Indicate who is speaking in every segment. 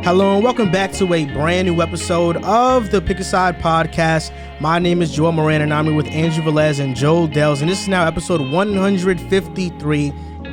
Speaker 1: Hello and welcome back to a brand new episode of the Pick a Side podcast. My name is Joel Moran and I'm here with Andrew Velez and Joel Dehls, and this is now episode 153.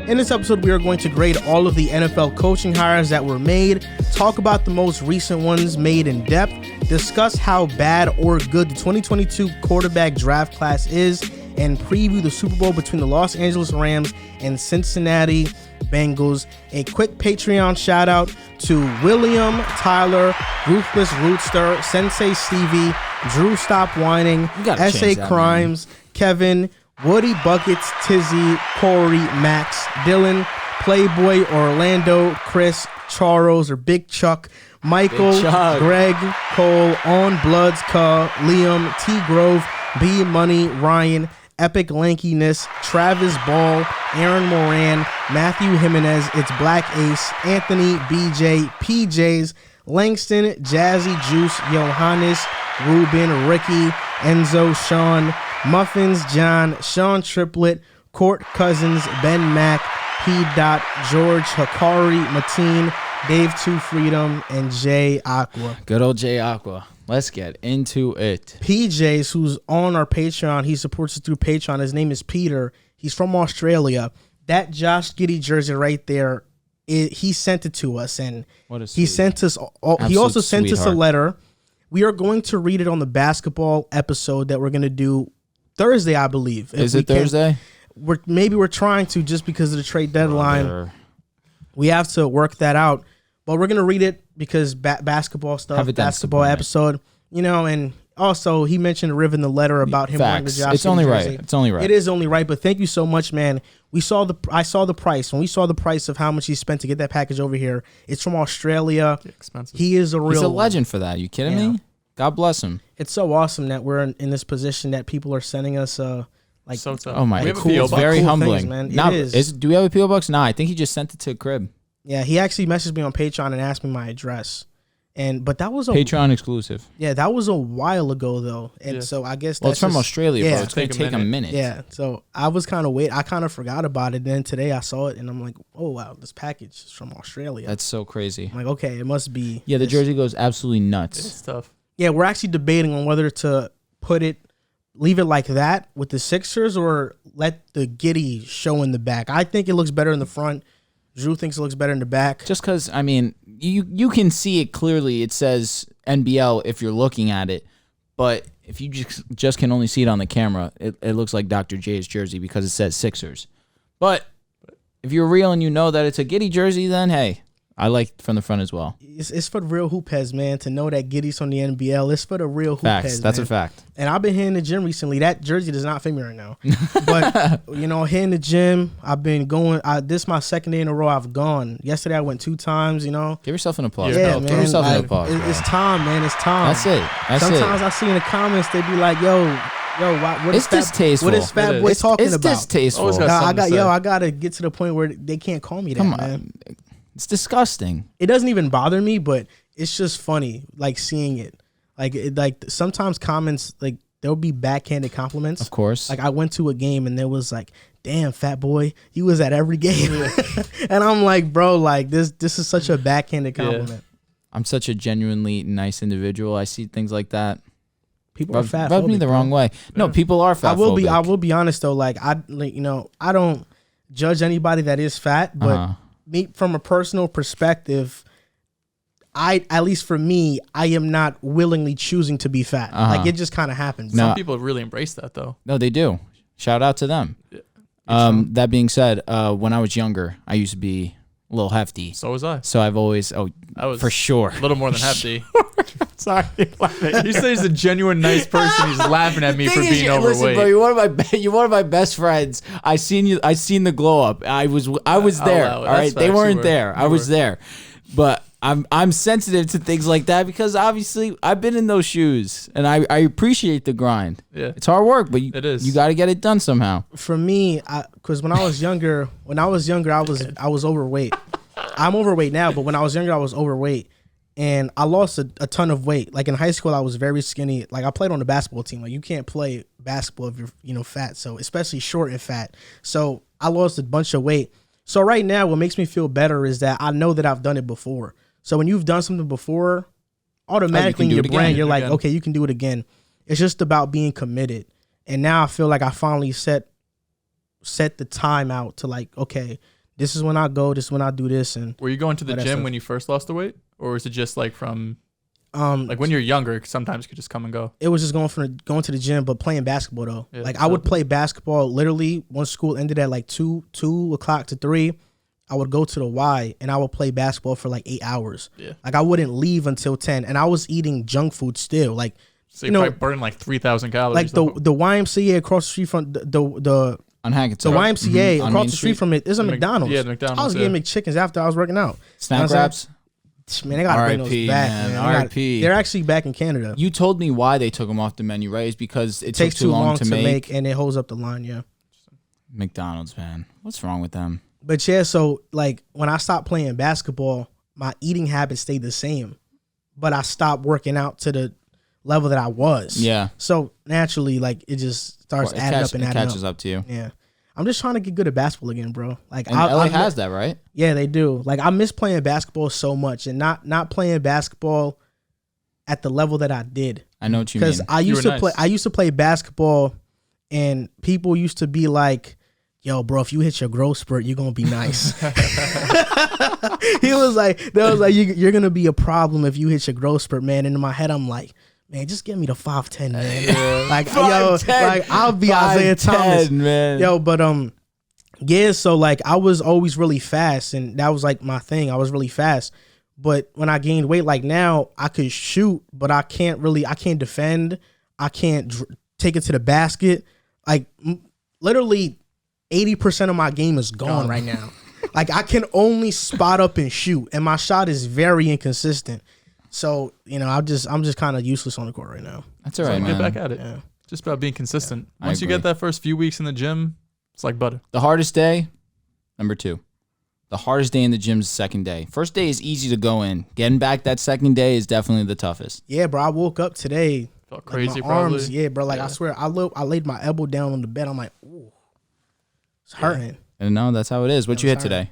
Speaker 1: In this episode, we are going to grade all of the NFL coaching hires that were made, talk about the most recent ones made in depth, discuss how bad or good the 2022 quarterback draft class is, and preview the Super Bowl between the Los Angeles Rams and Cincinnati Bengals. A quick Patreon shout out to William, Tyler, Ruthless Rootster, Sensei Stevie, Drew Stop Whining, S.A. Crimes, Kevin, Woody Buckets, Tizzy, Corey, Max, Dylan, Playboy, Orlando, Chris, Charles or Big Chuck, Michael, Greg, Cole, On Bloods, Liam, T Grove, B Money, Ryan, Epic Lankiness, Travis Ball, Aaron Moran, Matthew Jimenez, It's Black Ace, Anthony, BJ, PJs, Langston, Jazzy Juice, Johannes, Ruben, Ricky, Enzo, Sean, Muffins, John, Sean Triplet, Court Cousins, Ben Mack, P. Dot, George, Hakari, Mateen, Dave Two Freedom, and Jay Aqua.
Speaker 2: Good old Jay Aqua. Let's get into it.
Speaker 1: PJs, who's on our Patreon, he supports us through Patreon. His name is Peter. He's from Australia. That Josh Giddey jersey right there, he sent it to us, and he sent us. He also sent us a letter. We are going to read it on the basketball episode that we're going to do Thursday, I believe.
Speaker 2: Is it Thursday?
Speaker 1: We're trying to, just because of the trade deadline. We have to work that out. But we're going to read it because basketball stuff, basketball episode, and also he mentioned Riv in the letter about him wearing the Josh
Speaker 2: It's only
Speaker 1: jersey.
Speaker 2: right. It's only right.
Speaker 1: It is only right, but thank you so much, man. I saw the price. When we saw the price of how much he spent to get that package over here, it's from Australia.
Speaker 3: Expensive.
Speaker 1: He's a legend
Speaker 2: for that. You kidding me? God bless him.
Speaker 1: It's so awesome that we're in this position that people are sending us
Speaker 3: so tough.
Speaker 2: Oh my,
Speaker 3: it's
Speaker 2: very humbling,
Speaker 1: things, man. It is.
Speaker 2: Do we have a PO box? Nah, I think he just sent it to a crib.
Speaker 1: Yeah, he actually messaged me on Patreon and asked me my address. But that was
Speaker 2: Patreon exclusive.
Speaker 1: Yeah, that was a while ago though. And so I guess
Speaker 2: it's from Australia, bro. It's going to take a minute.
Speaker 1: Yeah. So I was kind of I kind of forgot about it. Then today I saw it and I'm like, oh wow, this package is from Australia.
Speaker 2: That's so crazy.
Speaker 1: I'm like, okay, it must be.
Speaker 2: Yeah, the jersey goes absolutely nuts.
Speaker 3: It's tough.
Speaker 1: Yeah, we're actually debating on whether to leave it like that with the Sixers or let the Giddey show in the back. I think it looks better in the front. Drew thinks it looks better in the back.
Speaker 2: Just because, I mean, you can see it clearly. It says NBL if you're looking at it. But if you just can only see it on the camera, it looks like Dr. J's jersey because it says Sixers. But if you're real and you know that it's a Giddey jersey, then hey, I like from the front as well.
Speaker 1: It's for the real hoop heads, man, to know that Giddey's on the NBL. It's for the real hoop heads,
Speaker 2: That's
Speaker 1: man.
Speaker 2: a fact.
Speaker 1: And I've been here in the gym recently. That jersey does not fit me right now. But, here in the gym, I've been going. This is my second day in a row I've gone. Yesterday I went 2 times,
Speaker 2: Give yourself an applause.
Speaker 1: Yeah, man.
Speaker 2: Give yourself an applause.
Speaker 1: It's time, man. It's time.
Speaker 2: That's it.
Speaker 1: Sometimes I see in the comments, they be like, yo, what is
Speaker 2: distasteful.
Speaker 1: What is Fat Boy talking about?
Speaker 2: It's distasteful.
Speaker 1: I got to get to the point where they can't call me that, man.
Speaker 2: It's disgusting.
Speaker 1: It doesn't even bother me, but it's just funny, like seeing it. Like sometimes comments, like there'll be backhanded compliments.
Speaker 2: Of course.
Speaker 1: Like I went to a game and there was like, "Damn, Fat Boy, you was at every game," and I'm like, bro, like this is such a backhanded compliment. Yeah.
Speaker 2: I'm such a genuinely nice individual. I see things like that.
Speaker 1: People are fat.
Speaker 2: Rub me the wrong way. No, people are fat.
Speaker 1: I will be honest though. Like I don't judge anybody that is fat, but. Me, from a personal perspective, at least for me, I am not willingly choosing to be fat. Like it just kind of happens.
Speaker 3: Some people really embrace that though.
Speaker 2: No, they do. Shout out to them. That being said, when I was younger, I used to be a little hefty.
Speaker 3: So was I.
Speaker 2: So I've always, I was for sure.
Speaker 3: A little more than hefty. Sorry. You say he's a genuine nice person. He's laughing at me for being overweight.
Speaker 2: Listen, bro, you're one of my best friends. I seen the glow up. I was there. All right, they weren't there. I was there, but I'm sensitive to things like that because obviously I've been in those shoes and I appreciate the grind. Yeah, it's hard work, but
Speaker 3: it is.
Speaker 2: You got to get it done somehow.
Speaker 1: For me, because when I was younger, I was overweight. I'm overweight now, but when I was younger, I was overweight. And I lost a ton of weight. Like in high school, I was very skinny. Like I played on the basketball team. Like you can't play basketball if you're fat. So especially short and fat. So I lost a bunch of weight. So right now, what makes me feel better is that I know that I've done it before. So when you've done something before, automatically in your brain, you're like, okay, you can do it again. It's just about being committed. And now I feel like I finally set the time out to like, okay, this is when I go, this is when I do this. And
Speaker 3: were you going to the gym when you first lost the weight, or was it just like from like when you're younger? Sometimes you could just come and go.
Speaker 1: It was just going to the gym, but playing basketball though. Yeah, like I would play basketball literally once school ended at like 2 o'clock to 3. I would go to the Y and I would play basketball for like 8 hours. Yeah. Like I wouldn't leave until 10, and I was eating junk food still. Like,
Speaker 3: so you probably burning like 3,000 calories.
Speaker 1: Like the YMCA across the street from the
Speaker 2: on Hackensack.
Speaker 1: The YMCA across the street from it is a McDonald's.
Speaker 3: Yeah, McDonald's.
Speaker 1: I was getting McChickens after I was working out.
Speaker 2: Snack wraps.
Speaker 1: Man, they gotta bring those back. Man.
Speaker 2: R.I.P.
Speaker 1: They're actually back in Canada.
Speaker 2: You told me why they took them off the menu, right? It's because it
Speaker 1: takes
Speaker 2: too long to make,
Speaker 1: and it holds up the line. Yeah.
Speaker 2: McDonald's, man, what's wrong with them?
Speaker 1: But yeah, so like when I stopped playing basketball, my eating habits stayed the same, but I stopped working out to the level that I was.
Speaker 2: Yeah.
Speaker 1: So naturally, like it just starts adding up and adding up.
Speaker 2: It catches up to you.
Speaker 1: Yeah. I'm just trying to get good at basketball again, bro. Like
Speaker 2: LA has that, right?
Speaker 1: Yeah, they do. Like I miss playing basketball so much, and not playing basketball at the level that I did.
Speaker 2: I know what you mean.
Speaker 1: Because I used to play basketball, and people used to be like, "Yo, bro, if you hit your growth spurt, you're gonna be nice." They was like, you're gonna be a problem if you hit your growth spurt, man. And in my head, I'm like, man, just give me the 5'10", man. Yeah. Like, 5'10", like I'll be Isaiah Thomas,
Speaker 2: man.
Speaker 1: Yo, but yeah. So like, I was always really fast, and that was like my thing. I was really fast, but when I gained weight, like now, I could shoot, but I can't defend. I can't take it to the basket. Like, literally, 80% of my game is gone right now. Like, I can only spot up and shoot, and my shot is very inconsistent. So, you know, I'm just kind of useless on the court right now.
Speaker 2: That's all right, man.
Speaker 3: Get back at it. Yeah. Just about being consistent. Yeah, once you get that first few weeks in the gym, it's like butter.
Speaker 2: The hardest day, number 2. The hardest day in the gym is the second day. First day is easy to go in. Getting back that second day is definitely the toughest.
Speaker 1: Yeah, bro. I woke up today.
Speaker 3: Felt crazy,
Speaker 1: my arms, yeah, bro. Like, I swear, I laid my elbow down on the bed. I'm like, ooh, it's hurting.
Speaker 2: And no, that's how it is. What you hit today?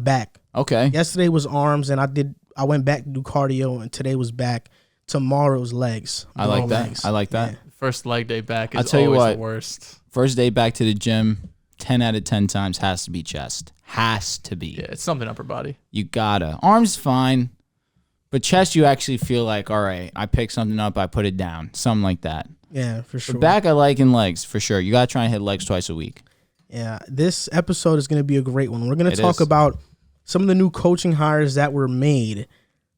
Speaker 1: Back.
Speaker 2: Okay.
Speaker 1: Yesterday was arms, and I went back to do cardio, and today was back. Tomorrow's legs.
Speaker 2: I like that.
Speaker 1: Legs.
Speaker 2: I like that.
Speaker 1: Yeah.
Speaker 3: First leg day back is always the worst.
Speaker 2: First day back to the gym, 10 out of 10 times has to be chest. Has to be.
Speaker 3: Yeah, it's something upper body.
Speaker 2: You gotta. Arms fine, but chest you actually feel like, all right, I pick something up, I put it down. Something like that.
Speaker 1: Yeah, for sure.
Speaker 2: But back I like, and legs, for sure. You gotta try and hit legs twice a week.
Speaker 1: Yeah, this episode is going to be a great one. We're going to talk about some of the new coaching hires that were made.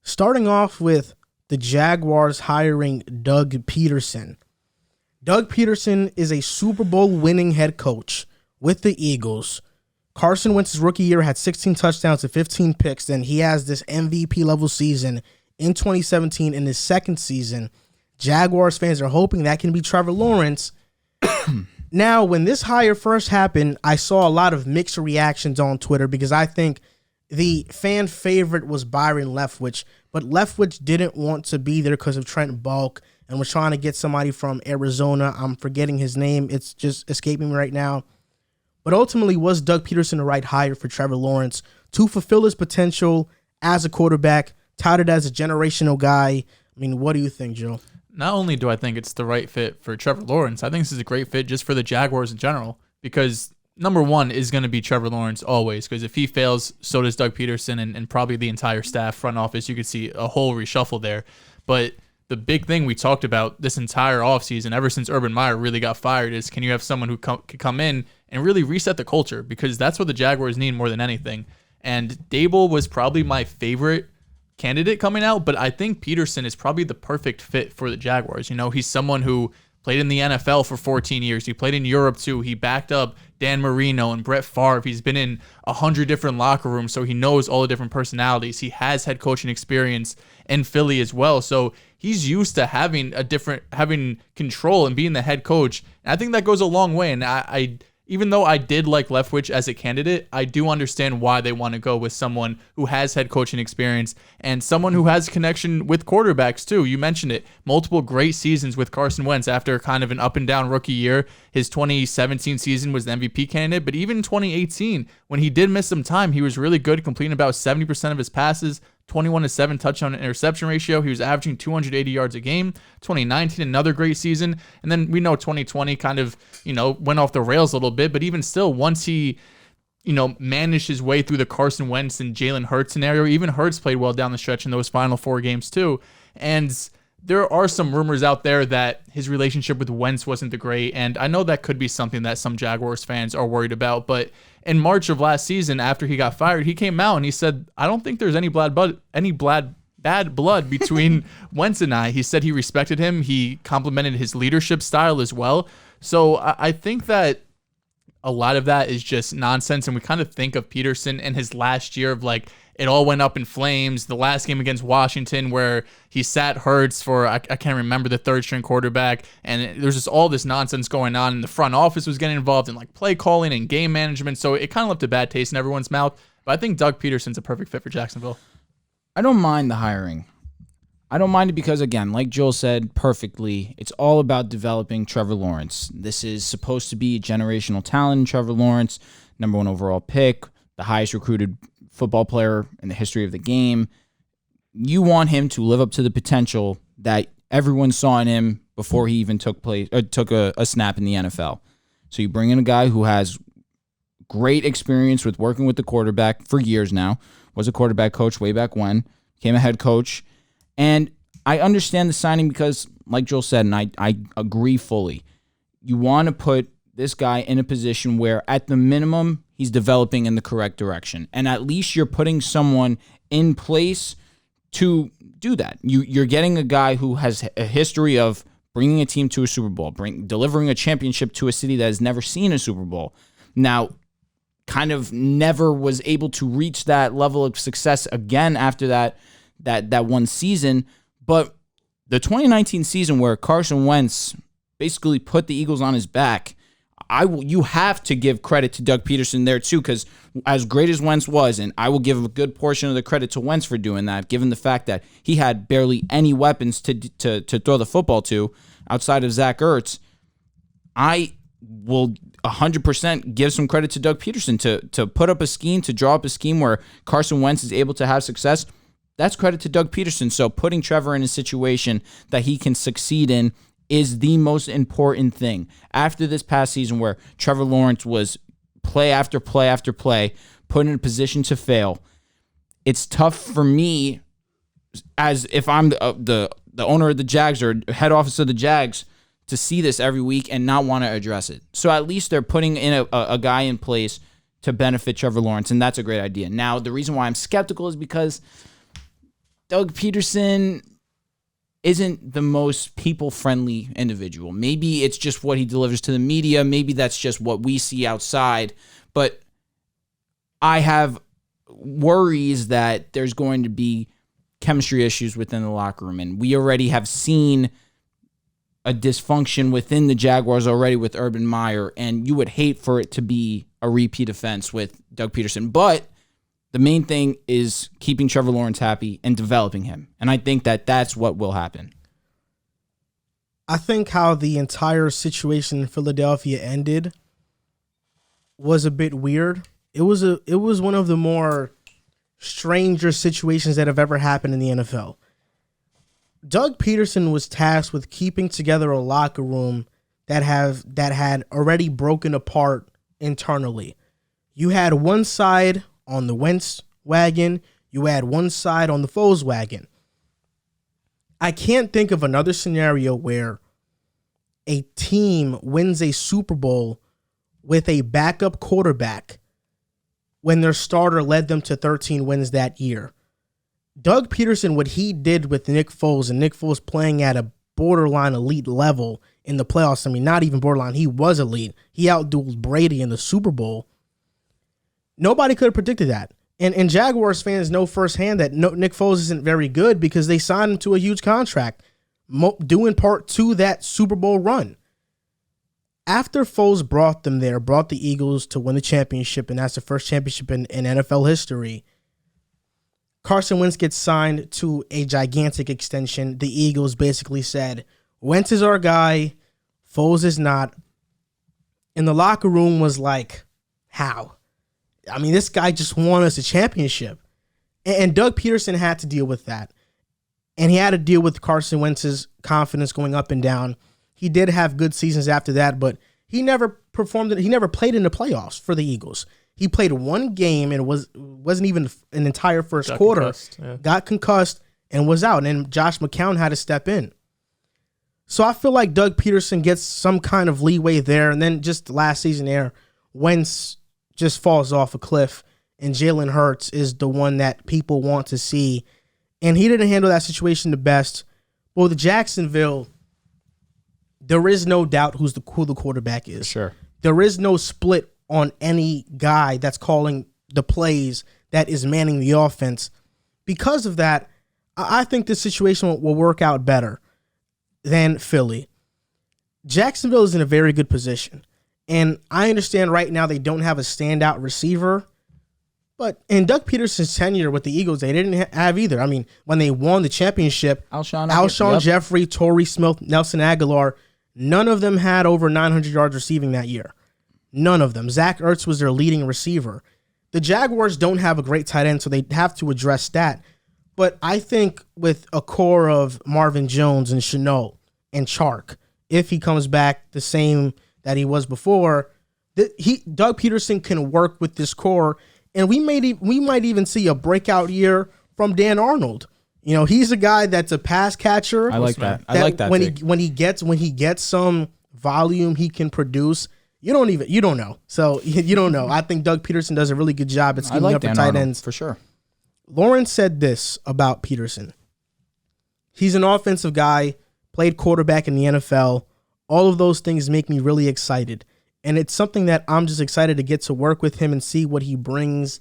Speaker 1: Starting off with the Jaguars hiring Doug Pederson. Doug Pederson is a Super Bowl winning head coach with the Eagles. Carson Wentz's rookie year had 16 touchdowns and 15 picks, and he has this MVP level season in 2017 in his second season. Jaguars fans are hoping that can be Trevor Lawrence. Now, when this hire first happened, I saw a lot of mixed reactions on Twitter because I think the fan favorite was Byron Leftwich, but Leftwich didn't want to be there because of Trent Bulk and was trying to get somebody from Arizona. I'm forgetting his name. It's just escaping me right now. But ultimately, was Doug Pederson the right hire for Trevor Lawrence to fulfill his potential as a quarterback, touted as a generational guy? I mean, what do you think, Joe?
Speaker 3: Not only do I think it's the right fit for Trevor Lawrence, I think this is a great fit just for the Jaguars in general, because number one is going to be Trevor Lawrence always, because if he fails, so does Doug Pederson and probably the entire staff, front office. You could see a whole reshuffle there. But the big thing we talked about this entire offseason, ever since Urban Meyer really got fired, is can you have someone who could come in and really reset the culture, because that's what the Jaguars need more than anything. And Dable was probably my favorite candidate coming out, but I think Pederson is probably the perfect fit for the Jaguars. You know, he's someone who played in the NFL for 14 years. He played in Europe too. He backed up Dan Marino and Brett Favre. He's been in 100 different locker rooms, so he knows all the different personalities. He has head coaching experience in Philly as well, so he's used to having control and being the head coach. And I think that goes a long way. And I even though I did like Leftwich as a candidate, I do understand why they want to go with someone who has head coaching experience and someone who has connection with quarterbacks too. You mentioned it. Multiple great seasons with Carson Wentz after kind of an up and down rookie year. His 2017 season was the MVP candidate, but even 2018, when he did miss some time, he was really good, completing about 70% of his passes, 21-7 touchdown to interception ratio. He was averaging 280 yards a game. 2019, another great season. And then we know 2020 kind of, went off the rails a little bit, but even still, once he, managed his way through the Carson Wentz and Jalen Hurts scenario, even Hurts played well down the stretch in those final 4 games too. And there are some rumors out there that his relationship with Wentz wasn't the great, and I know that could be something that some Jaguars fans are worried about, but in March of last season, after he got fired, he came out and he said, I don't think there's any bad blood between Wentz and I. He said he respected him. He complimented his leadership style as well. So I think that a lot of that is just nonsense, and we kind of think of Pederson in his last year of like, it all went up in flames. The last game against Washington where he sat Hurts for, I can't remember, the third string quarterback. And there's just all this nonsense going on. And the front office was getting involved in like play calling and game management. So it kind of left a bad taste in everyone's mouth. But I think Doug Pederson's a perfect fit for Jacksonville.
Speaker 2: I don't mind the hiring. I don't mind it because, again, like Joel said perfectly, it's all about developing Trevor Lawrence. This is supposed to be a generational talent in Trevor Lawrence, number 1 overall pick, the highest recruited football player in the history of the game. You want him to live up to the potential that everyone saw in him before he even took a snap in the NFL. So you bring in a guy who has great experience with working with the quarterback for years now, was a quarterback coach way back when, became a head coach. And I understand the signing because, like Joel said, and I agree fully, you want to put this guy in a position where, at the minimum, he's developing in the correct direction. And at least you're putting someone in place to do that. You're getting a guy who has a history of bringing a team to a Super Bowl, delivering a championship to a city that has never seen a Super Bowl. Now, kind of never was able to reach that level of success again after that one season. But the 2019 season where Carson Wentz basically put the Eagles on his back, you have to give credit to Doug Pederson there too, because as great as Wentz was, and I will give a good portion of the credit to Wentz for doing that, given the fact that he had barely any weapons to throw the football to outside of Zach Ertz, I will 100% give some credit to Doug Pederson to put up a scheme, to draw up a scheme where Carson Wentz is able to have success. That's credit to Doug Pederson. So putting Trevor in a situation that he can succeed in is the most important thing. After this past season where Trevor Lawrence was play after play after play, put in a position to fail, it's tough for me, as if I'm the owner of the Jags or head office of the Jags, to see this every week and not want to address it. So at least they're putting in a guy in place to benefit Trevor Lawrence, and that's a great idea. Now, the reason why I'm skeptical is because Doug Pederson isn't the most people-friendly individual. Maybe it's just what he delivers to the media. Maybe that's just what we see outside. But I have worries that there's going to be chemistry issues within the locker room. And we already have seen a dysfunction within the Jaguars already with Urban Meyer. And you would hate for it to be a repeat offense with Doug Pederson. But the main thing is keeping Trevor Lawrence happy and developing him. And I think that that's what will happen.
Speaker 1: I think how the entire situation in Philadelphia ended was a bit weird. It was one of the more stranger situations that have ever happened in the NFL. Doug Pederson was tasked with keeping together a locker room that had already broken apart internally. You had one side on the Wentz wagon, you had one side on the Foles wagon. I can't think of another scenario where a team wins a Super Bowl with a backup quarterback when their starter led them to 13 wins that year. Doug Pederson, what he did with Nick Foles, and Nick Foles playing at a borderline elite level in the playoffs, I mean, not even borderline, he was elite. He outdueled Brady in the Super Bowl. Nobody could have predicted that. And Jaguars fans know firsthand that Nick Foles isn't very good because they signed him to a huge contract, due in part to that Super Bowl run. After Foles brought the Eagles to win the championship, and that's the first championship in NFL history, Carson Wentz gets signed to a gigantic extension. The Eagles basically said, Wentz is our guy, Foles is not. And the locker room was like, how? I mean, this guy just won us a championship. And Doug Pederson had to deal with that. And he had to deal with Carson Wentz's confidence going up and down. He did have good seasons after that, but he never performed. He never played in the playoffs for the Eagles. He played one game and wasn't even an entire first quarter. Got concussed and was out. And then Josh McCown had to step in. So I feel like Doug Pederson gets some kind of leeway there. And then just last season there, Wentz just falls off a cliff. And Jalen Hurts is the one that people want to see. And he didn't handle that situation the best. Well, the Jacksonville, there is no doubt who the quarterback is.
Speaker 2: Sure.
Speaker 1: There is no split on any guy that's calling the plays that is manning the offense. Because of that, I think this situation will work out better than Philly. Jacksonville is in a very good position. And I understand right now they don't have a standout receiver. But in Doug Pederson's tenure with the Eagles, they didn't have either. I mean, when they won the championship, Alshon Jeffrey, Torrey Smith, Nelson Aguilar, none of them had over 900 yards receiving that year. None of them. Zach Ertz was their leading receiver. The Jaguars don't have a great tight end, so they have to address that. But I think with a core of Marvin Jones and Shenault and Chark, if he comes back the same that he was before, Doug Pederson can work with this core. And we might even see a breakout year from Dan Arnold. You know, he's a guy that's a pass catcher.
Speaker 2: I like that. I like that.
Speaker 1: When he gets some volume, he can produce. You don't know. So you don't know. I think Doug Pederson does a really good job at scheming up the tight ends
Speaker 2: for sure.
Speaker 1: Lawrence said this about Pederson. He's an offensive guy, played quarterback in the NFL. All of those things make me really excited. And it's something that I'm just excited to get to work with him and see what he brings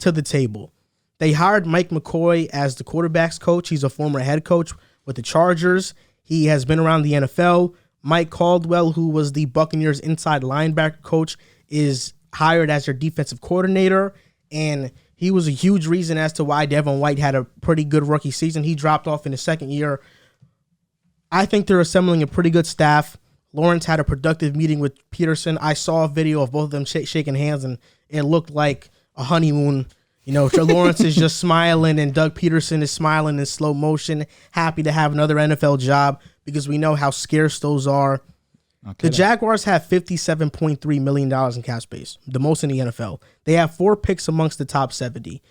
Speaker 1: to the table. They hired Mike McCoy as the quarterback's coach. He's a former head coach with the Chargers. He has been around the NFL. Mike Caldwell, who was the Buccaneers inside linebacker coach, is hired as their defensive coordinator. And he was a huge reason as to why Devin White had a pretty good rookie season. He dropped off in his second year. I think they're assembling a pretty good staff. Lawrence had a productive meeting with Pederson. I saw a video of both of them shaking hands, and it looked like a honeymoon. You know, Lawrence is just smiling, and Doug Pederson is smiling in slow motion, happy to have another NFL job because we know how scarce those are. Okay. The Jaguars have $57.3 million in cap space, the most in the NFL. They have 4 picks amongst the top 70.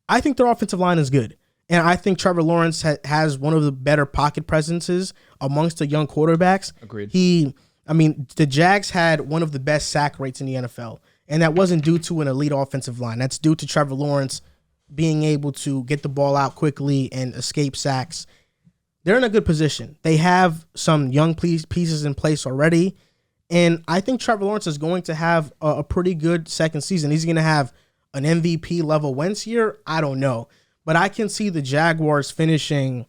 Speaker 1: I think their offensive line is good. And I think Trevor Lawrence has one of the better pocket presences amongst the young quarterbacks.
Speaker 2: Agreed.
Speaker 1: The Jags had one of the best sack rates in the NFL. And that wasn't due to an elite offensive line. That's due to Trevor Lawrence being able to get the ball out quickly and escape sacks. They're in a good position. They have some young pieces in place already. And I think Trevor Lawrence is going to have a pretty good second season. He's going to have an MVP level Wentz year. I don't know. But I can see the Jaguars finishing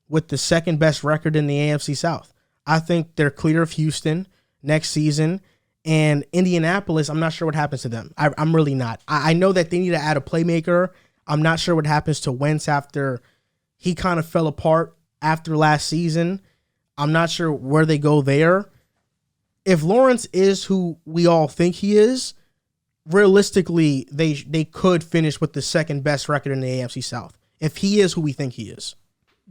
Speaker 1: with the second best record in the AFC South. I think they're clear of Houston next season. And Indianapolis, I'm not sure what happens to them. I'm really not. I know that they need to add a playmaker. I'm not sure what happens to Wentz after he kind of fell apart after last season. I'm not sure where they go there. If Lawrence is who we all think he is, realistically, they could finish with the second best record in the AFC South. If he is who we think he is.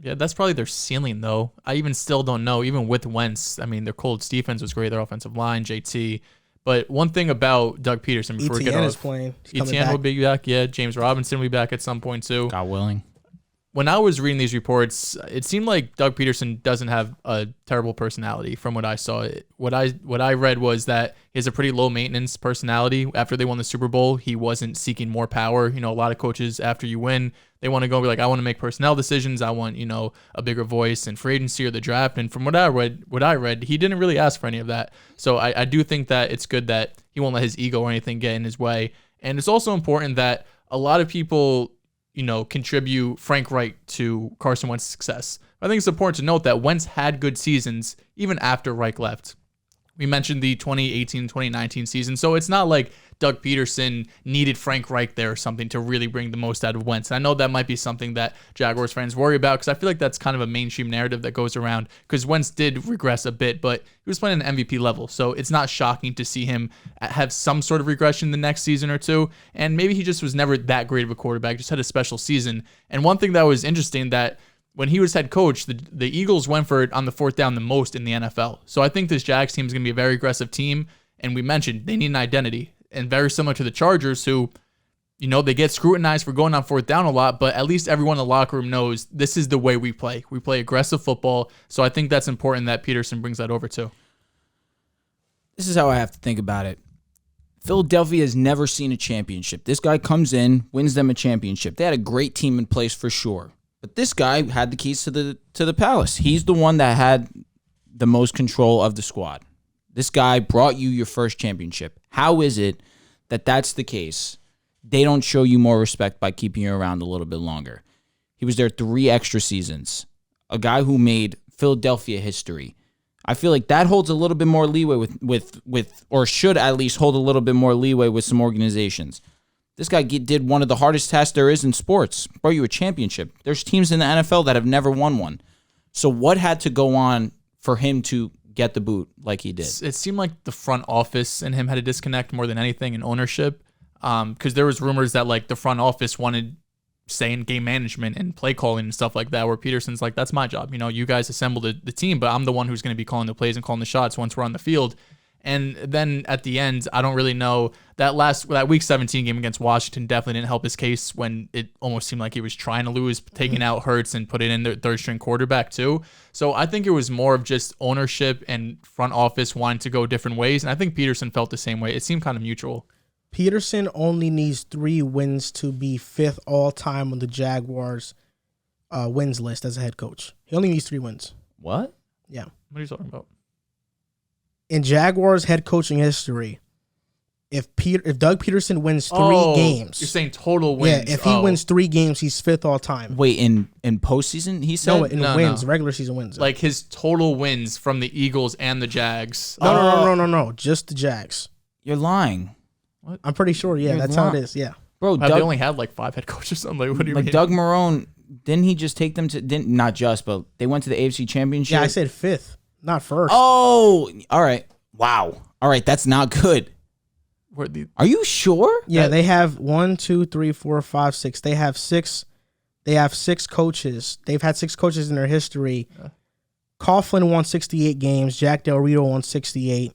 Speaker 3: Yeah, that's probably their ceiling, though. I even still don't know. Even with Wentz, I mean, their Colts defense was great, their offensive line, JT. But one thing about Doug Pederson, before we get off,
Speaker 1: is playing.
Speaker 3: ETN will be back. Yeah, James Robinson will be back at some point too.
Speaker 2: God willing.
Speaker 3: When I was reading these reports, it seemed like Doug Pederson doesn't have a terrible personality from what I saw. What I read was that he has a pretty low maintenance personality. After they won the Super Bowl, he wasn't seeking more power. You know, a lot of coaches, after you win, they want to go and be like, I want to make personnel decisions. I want, a bigger voice in free agency or the draft. And from what I read, he didn't really ask for any of that. So I do think that it's good that he won't let his ego or anything get in his way. And it's also important that a lot of people, contribute Frank Reich to Carson Wentz's success. I think it's important to note that Wentz had good seasons even after Reich left. We mentioned the 2018-2019 season, so it's not like Doug Pederson needed Frank Reich there or something to really bring the most out of Wentz. And I know that might be something that Jaguars fans worry about because I feel like that's kind of a mainstream narrative that goes around because Wentz did regress a bit, but he was playing an MVP level, so it's not shocking to see him have some sort of regression the next season or two. And maybe he just was never that great of a quarterback, just had a special season. And one thing that was interesting that when he was head coach, the Eagles went for it on the fourth down the most in the NFL. So I think this Jags team is going to be a very aggressive team. And we mentioned they need an identity. And very similar to the Chargers, who, they get scrutinized for going on fourth down a lot, but at least everyone in the locker room knows this is the way we play. We play aggressive football. So I think that's important that Pederson brings that over too.
Speaker 2: This is how I have to think about it. Philadelphia has never seen a championship. This guy comes in, wins them a championship. They had a great team in place for sure. But this guy had the keys to the palace. He's the one that had the most control of the squad. This guy brought you your first championship. How is it that that's the case? They don't show you more respect by keeping you around a little bit longer. He was there 3 extra seasons. A guy who made Philadelphia history. I feel like that holds a little bit more leeway with or should at least hold a little bit more leeway with some organizations. This guy did one of the hardest tasks there is in sports. Brought you a championship. There's teams in the NFL that have never won one. So what had to go on for him to get the boot like he did?
Speaker 3: It seemed like the front office and him had a disconnect more than anything in ownership. Because there was rumors that like the front office wanted say in game management and play calling and stuff like that, where Pederson's like, that's my job. You guys assembled the team, but I'm the one who's going to be calling the plays and calling the shots once we're on the field. And then at the end, I don't really know. That week 17 game against Washington definitely didn't help his case when it almost seemed like he was trying to lose, taking out Hurts and put it in their third string quarterback too. So I think it was more of just ownership and front office wanting to go different ways. And I think Pederson felt the same way. It seemed kind of mutual.
Speaker 1: Pederson only needs 3 wins to be 5th all time on the Jaguars wins list as a head coach. He only needs 3 wins.
Speaker 2: What?
Speaker 1: Yeah.
Speaker 3: What are you talking about?
Speaker 1: In Jaguars head coaching history, if Doug Pederson wins 3 games,
Speaker 3: you're saying total wins.
Speaker 1: Yeah, if he wins 3 games, he's 5th all time.
Speaker 2: Wait, in postseason, he said?
Speaker 1: No, wins, regular season wins.
Speaker 3: Like his total wins from the Eagles and the Jags.
Speaker 1: No, just the Jags.
Speaker 2: You're lying.
Speaker 3: What?
Speaker 1: I'm pretty sure. Yeah, that's how it is. Yeah,
Speaker 3: bro. They only had like 5 head coaches. I'm like, what do you mean?
Speaker 2: Doug Moran, didn't he just take them to? Not just, but they went to the AFC Championship.
Speaker 1: Yeah, I said 5th, not 1st.
Speaker 2: Oh, all right. Wow. All right, that's not good. Are you sure?
Speaker 1: Yeah, they have 1, 2, 3, 4, 5, 6. They have 6. They have 6 coaches. They've had 6 coaches in their history. Coughlin won 68 games. Jack Del Rio won 68.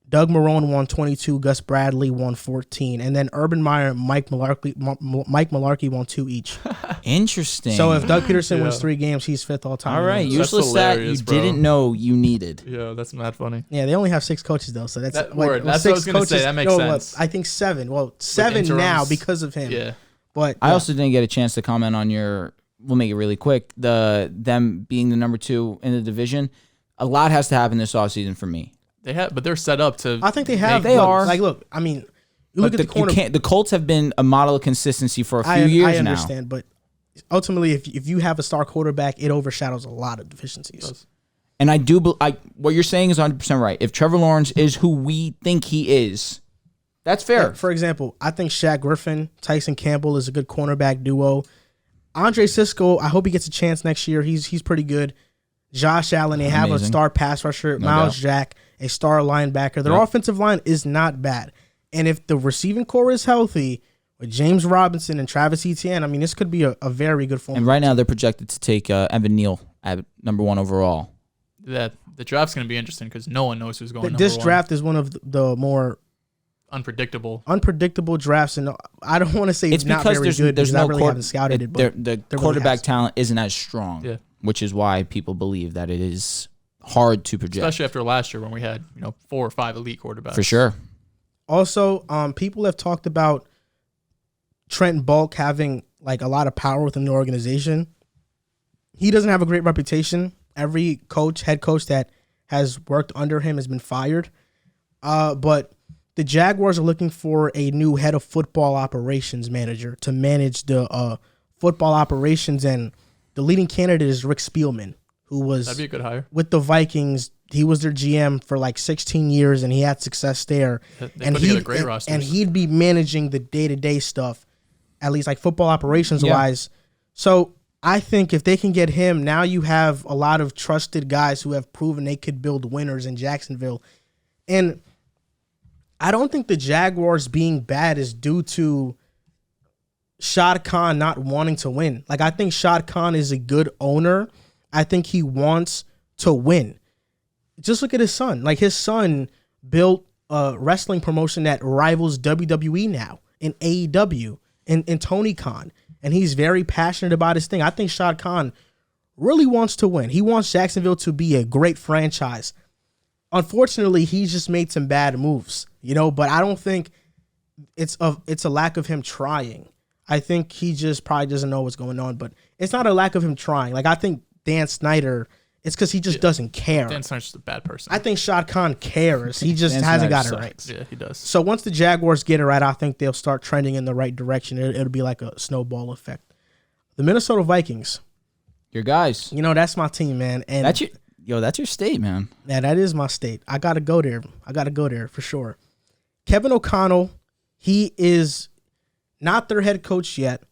Speaker 1: Doug Marrone won 22. Gus Bradley won 14. And then Urban Meyer and Mike Mularkey won 2 each.
Speaker 2: Interesting.
Speaker 1: So if Doug Pederson wins 3 games, he's 5th all time.
Speaker 2: All right, useless stat you didn't know you needed.
Speaker 3: Yeah, that's not funny.
Speaker 1: Yeah, they only have 6 coaches though, so that's
Speaker 3: that's what I was going to say. That makes sense.
Speaker 1: I think 7. Well, 7 now because of him.
Speaker 3: Yeah.
Speaker 1: But
Speaker 2: I also didn't get a chance to comment on your. We'll make it really quick. Them being the number 2 in the division. A lot has to happen this offseason for me.
Speaker 3: They have, but they're set up to.
Speaker 1: I think they have.
Speaker 2: They are.
Speaker 1: Like, look. I mean, you look at the corner.
Speaker 2: The Colts have been a model of consistency for a few years now.
Speaker 1: I understand, but ultimately, if you have a star quarterback, it overshadows a lot of deficiencies.
Speaker 2: And what you're saying is 100% right. If Trevor Lawrence is who we think he is, that's fair.
Speaker 1: For example, I think Shaq Griffin, Tyson Campbell is a good cornerback duo. Andre Sisco, I hope he gets a chance next year. He's pretty good. Josh Allen, they have a star pass rusher. Miles Jack, a star linebacker. Their offensive line is not bad. And if the receiving core is healthy with James Robinson and Travis Etienne, I mean, this could be a very good form.
Speaker 2: And right now they're projected to take Evan Neal at number 1 overall.
Speaker 3: The draft's going to be interesting because no one knows who's going number 1.
Speaker 1: This draft is one of the more
Speaker 3: unpredictable
Speaker 1: drafts, and I don't want to say it's not very good because I really haven't scouted it. But
Speaker 2: the quarterback talent isn't as strong, which is why people believe that it is hard to project,
Speaker 3: especially after last year when we had 4 or 5 elite quarterbacks
Speaker 2: for sure.
Speaker 1: Also, people have talked about Trent Bulk having like a lot of power within the organization. He doesn't have a great reputation. Every head coach that has worked under him has been fired. But the Jaguars are looking for a new head of football operations manager to manage the football operations, and the leading candidate is Rick Spielman, who was
Speaker 3: that'd be a good hire
Speaker 1: with the Vikings he was their GM for like 16 years, and he had success there.
Speaker 3: They put together great rosters.
Speaker 1: And he'd be managing the day-to-day stuff, at least like football operations-wise. So I think if they can get him, now you have a lot of trusted guys who have proven they could build winners in Jacksonville. And I don't think the Jaguars being bad is due to Shad Khan not wanting to win. Like, I think Shad Khan is a good owner. I think he wants to win. Just look at his son. Like, his son built a wrestling promotion that rivals WWE now in AEW and Tony Khan. And he's very passionate about his thing. I think Shad Khan really wants to win. He wants Jacksonville to be a great franchise. Unfortunately, he's just made some bad moves, but I don't think it's a lack of him trying. I think he just probably doesn't know what's going on, but it's not a lack of him trying. Like, I think Dan Snyder, it's because he just doesn't care.
Speaker 3: Dan Snyder's just a bad person.
Speaker 1: I think Shad Khan cares. He just hasn't got it right.
Speaker 3: Yeah, he does.
Speaker 1: So once the Jaguars get it right, I think they'll start trending in the right direction. It'll be like a snowball effect. The Minnesota Vikings.
Speaker 2: Your guys.
Speaker 1: That's my team, man. And
Speaker 2: that's your state, man.
Speaker 1: Yeah, that is my state. I got to go there for sure. Kevin O'Connell, he is not their head coach yet,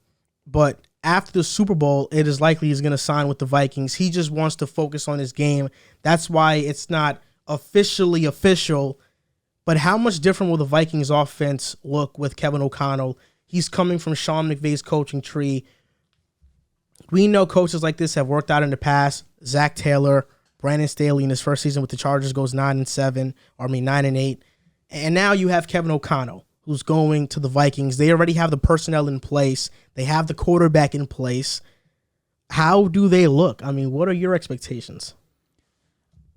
Speaker 1: but after the Super Bowl, it is likely he's going to sign with the Vikings. He just wants to focus on his game. That's why it's not officially official. But how much different will the Vikings offense look with Kevin O'Connell? He's coming from Sean McVay's coaching tree. We know coaches like this have worked out in the past. Zach Taylor, Brandon Staley in his first season with the Chargers goes 9-8. And now you have Kevin O'Connell, who's going to the Vikings. They already have the personnel in place. They have the quarterback in place. How do they look? I mean, what are your expectations?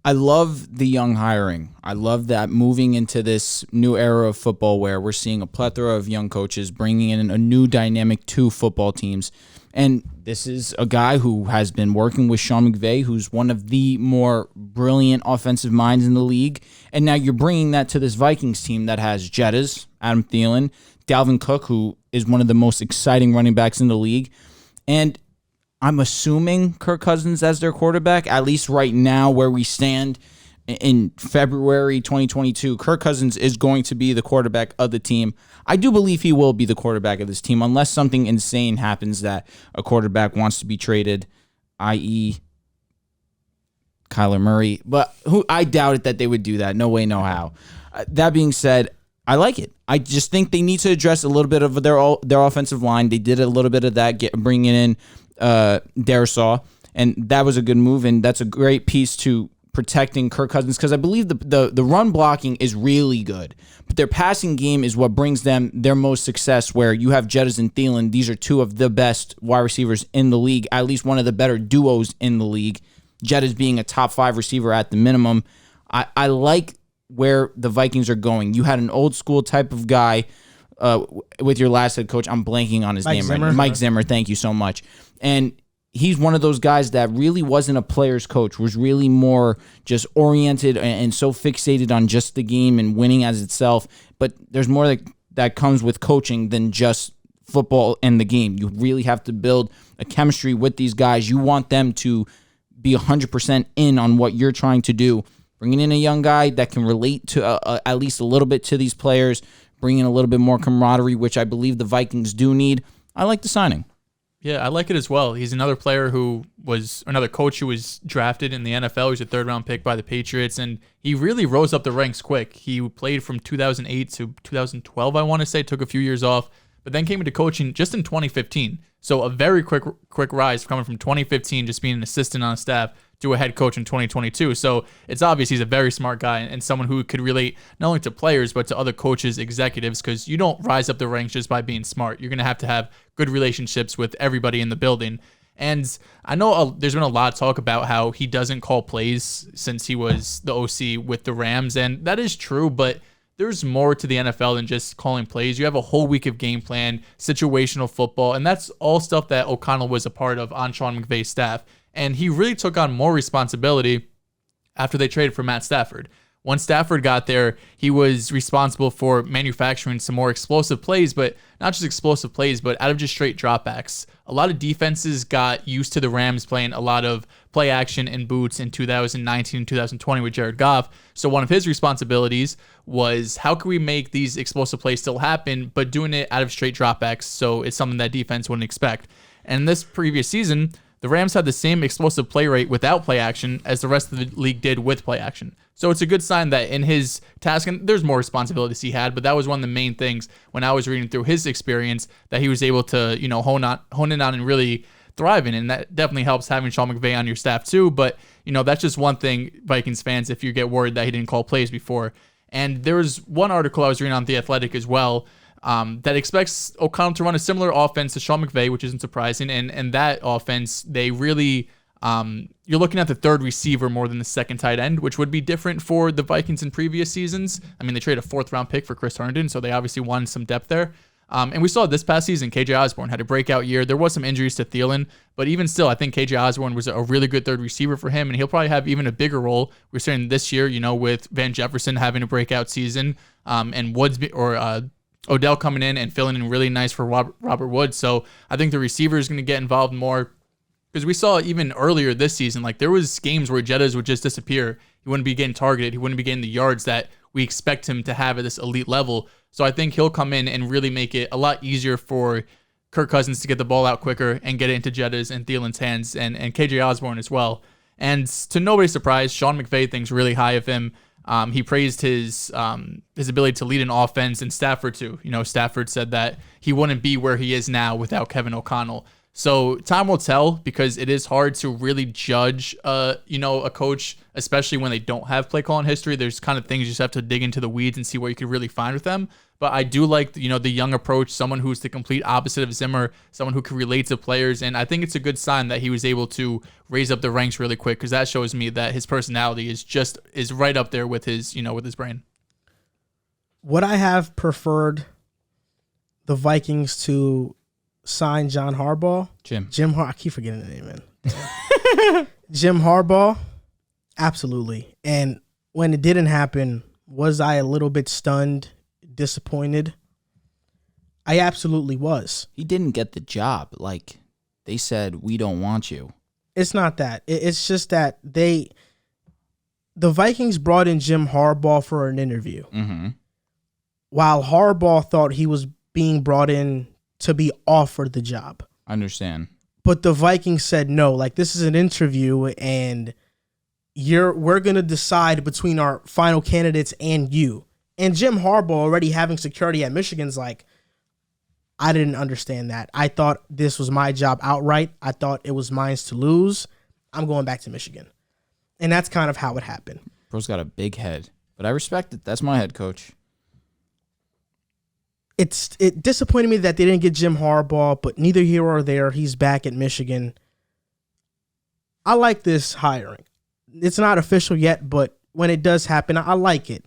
Speaker 2: I love the young hiring. I love that moving into this new era of football where we're seeing a plethora of young coaches bringing in a new dynamic to football teams. And this is a guy who has been working with Sean McVay, who's one of the more brilliant offensive minds in the league. And now you're bringing that to this Vikings team that has Jettas, Adam Thielen, Dalvin Cook, who is one of the most exciting running backs in the league. And I'm assuming Kirk Cousins as their quarterback, at least right now where we stand in February 2022. Kirk Cousins is going to be the quarterback of the team. I do believe he will be the quarterback of this team unless something insane happens that a quarterback wants to be traded, i.e. Kyler Murray. But I doubt it that they would do that. No way, no how. That being said, I like it. I just think they need to address a little bit of their offensive line. They did a little bit of that, bringing in Carousel, and that was a good move, and that's a great piece to protecting Kirk Cousins because I believe the run blocking is really good, but their passing game is what brings them their most success, where you have Jettas and Thielen. These are two of the best wide receivers in the league, at least one of the better duos in the league. Jettas being a top 5 receiver at the minimum. I like where the Vikings are going. You had an old school type of guy with your last head coach. I'm blanking on his name right now. Mike Zimmer, thank you so much. And he's one of those guys that really wasn't a player's coach, was really more just oriented and so fixated on just the game and winning as itself. But there's more that comes with coaching than just football and the game. You really have to build a chemistry with these guys. You want them to be 100% in on what you're trying to do. Bringing in a young guy that can relate to at least a little bit to these players, bringing in a little bit more camaraderie, which I believe the Vikings do need. I like the signing.
Speaker 3: Yeah, I like it as well. He's another player another coach who was drafted in the NFL. He's a 3rd-round pick by the Patriots, and he really rose up the ranks quick. He played from 2008 to 2012, I want to say, took a few years off, but then came into coaching just in 2015. So a very quick rise coming from 2015, just being an assistant on staff, to a head coach in 2022. So it's obvious he's a very smart guy and someone who could relate not only to players, but to other coaches, executives, because you don't rise up the ranks just by being smart. You're going to have good relationships with everybody in the building. And I know there's been a lot of talk about how he doesn't call plays since he was the OC with the Rams, and that is true, but there's more to the NFL than just calling plays. You have a whole week of game plan, situational football, and that's all stuff that O'Connell was a part of on Sean McVay's staff. And he really took on more responsibility after they traded for Matt Stafford. once Stafford got there, he was responsible for manufacturing some more explosive plays, but not just explosive plays, but out of just straight dropbacks. A lot of defenses got used to the Rams playing a lot of play action and boots in 2019 and 2020 with Jared Goff. So one of his responsibilities was how can we make these explosive plays still happen, but doing it out of straight dropbacks, so it's something that defense wouldn't expect. And this previous season, the Rams had the same explosive play rate without play action as the rest of the league did with play action. So it's a good sign that in his task, and there's more responsibilities he had, but that was one of the main things when I was reading through his experience that he was able to, hone in on and really thrive in. And that definitely helps having Sean McVay on your staff too. But, that's just one thing, Vikings fans, if you get worried that he didn't call plays before. And there was one article I was reading on The Athletic as well, that expects O'Connell to run a similar offense to Sean McVay, which isn't surprising. And that offense, they really, you're looking at the third receiver more than the second tight end, which would be different for the Vikings in previous seasons. I mean, they traded a 4th-round pick for Chris Herndon, so they obviously wanted some depth there. And we saw this past season, KJ Osborne had a breakout year. There was some injuries to Thielen, but even still, I think KJ Osborne was a really good third receiver for him, and he'll probably have even a bigger role. We're starting this year, with Van Jefferson having a breakout season, and Woods or Odell coming in and filling in really nice for Robert Woods. So I think the receiver is going to get involved more, because we saw even earlier this season, like there was games where Jettas would just disappear. He wouldn't be getting targeted. He wouldn't be getting the yards that we expect him to have at this elite level. So I think he'll come in and really make it a lot easier for Kirk Cousins to get the ball out quicker and get it into Jettas and Thielen's hands, and KJ Osborne as well. And to nobody's surprise, Sean McVay thinks really high of him. He praised his ability to lead an offense, and Stafford too. Stafford said that he wouldn't be where he is now without Kevin O'Connell. So time will tell, because it is hard to really judge, a coach, especially when they don't have play calling history. There's kind of things you just have to dig into the weeds and see what you could really find with them. But I do like, the young approach, someone who's the complete opposite of Zimmer, someone who can relate to players. And I think it's a good sign that he was able to raise up the ranks really quick, because that shows me that his personality is right up there with his, with his brain.
Speaker 1: Would I have preferred the Vikings to sign John Harbaugh? I keep forgetting the name, man. Jim Harbaugh? Absolutely. And when it didn't happen, was I a little bit stunned, disappointed? I absolutely was.
Speaker 2: He didn't get the job. Like, they said, we don't want you.
Speaker 1: It's not that. It's just that the Vikings brought in Jim Harbaugh for an interview.
Speaker 2: Mm-hmm.
Speaker 1: While Harbaugh thought he was being brought in to be offered the job.
Speaker 2: I understand.
Speaker 1: But the Vikings said no. Like, this is an interview, and we're going to decide between our final candidates and you. And Jim Harbaugh, already having security at Michigan's like, I didn't understand that. I thought this was my job outright. I thought it was mine to lose. I'm going back to Michigan. And that's kind of how it happened.
Speaker 2: Bro's got a big head, but I respect it. That's my head coach.
Speaker 1: It disappointed me that they didn't get Jim Harbaugh, but neither here or there. He's back at Michigan. I like this hiring. It's not official yet, but when it does happen, I like it.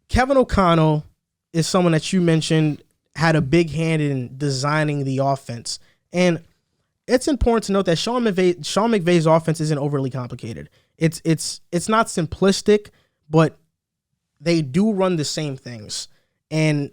Speaker 1: Kevin O'Connell is someone that you mentioned had a big hand in designing the offense. And it's important to note that Sean McVay's offense isn't overly complicated. It's not simplistic, but they do run the same things. And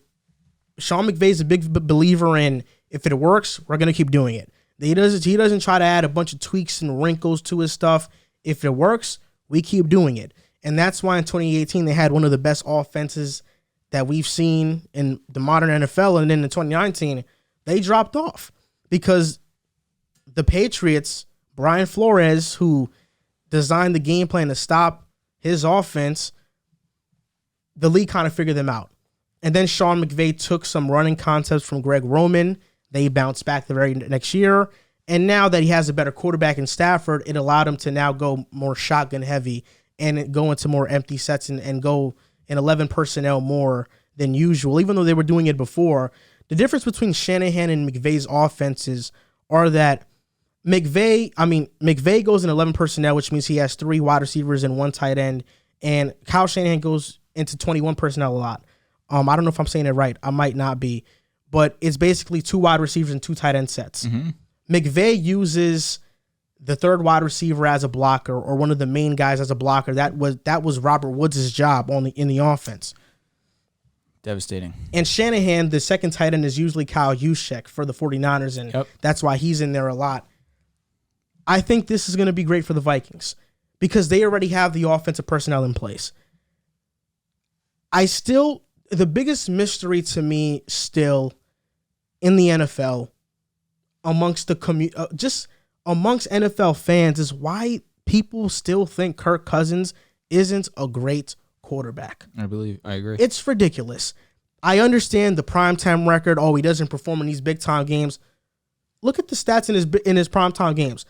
Speaker 1: Sean McVay's a big believer in, if it works, we're going to keep doing it. He doesn't try to add a bunch of tweaks and wrinkles to his stuff. If it works, we keep doing it. And that's why in 2018 they had one of the best offenses that we've seen in the modern NFL. And then in 2019, they dropped off because the Patriots, Brian Flores, who designed the game plan to stop his offense, the league kind of figured them out. And then Sean McVay took some running concepts from Greg Roman. They bounced back the very next year. And now that he has a better quarterback in Stafford, it allowed him to now go more shotgun heavy and go into more empty sets and go in 11 personnel more than usual, even though they were doing it before. The difference between Shanahan and McVay's offenses are that McVay goes in 11 personnel, which means he has 3 wide receivers and 1 tight end, and Kyle Shanahan goes into 21 personnel a lot. I don't know if I'm saying it right. I might not be. But it's basically 2 wide receivers and 2 tight end sets.
Speaker 2: Mm-hmm.
Speaker 1: McVay uses the third wide receiver as a blocker or one of the main guys as a blocker. That was Robert Woods' job in the offense.
Speaker 2: Devastating.
Speaker 1: And Shanahan, the second tight end, is usually Kyle Juszczyk for the 49ers, and that's why he's in there a lot. I think this is going to be great for the Vikings because they already have the offensive personnel in place. The biggest mystery to me still in the NFL amongst amongst NFL fans is why people still think Kirk Cousins isn't a great quarterback.
Speaker 2: I agree.
Speaker 1: It's ridiculous. I understand the primetime record. Oh, he doesn't perform in these big-time games. Look at the stats in his primetime games.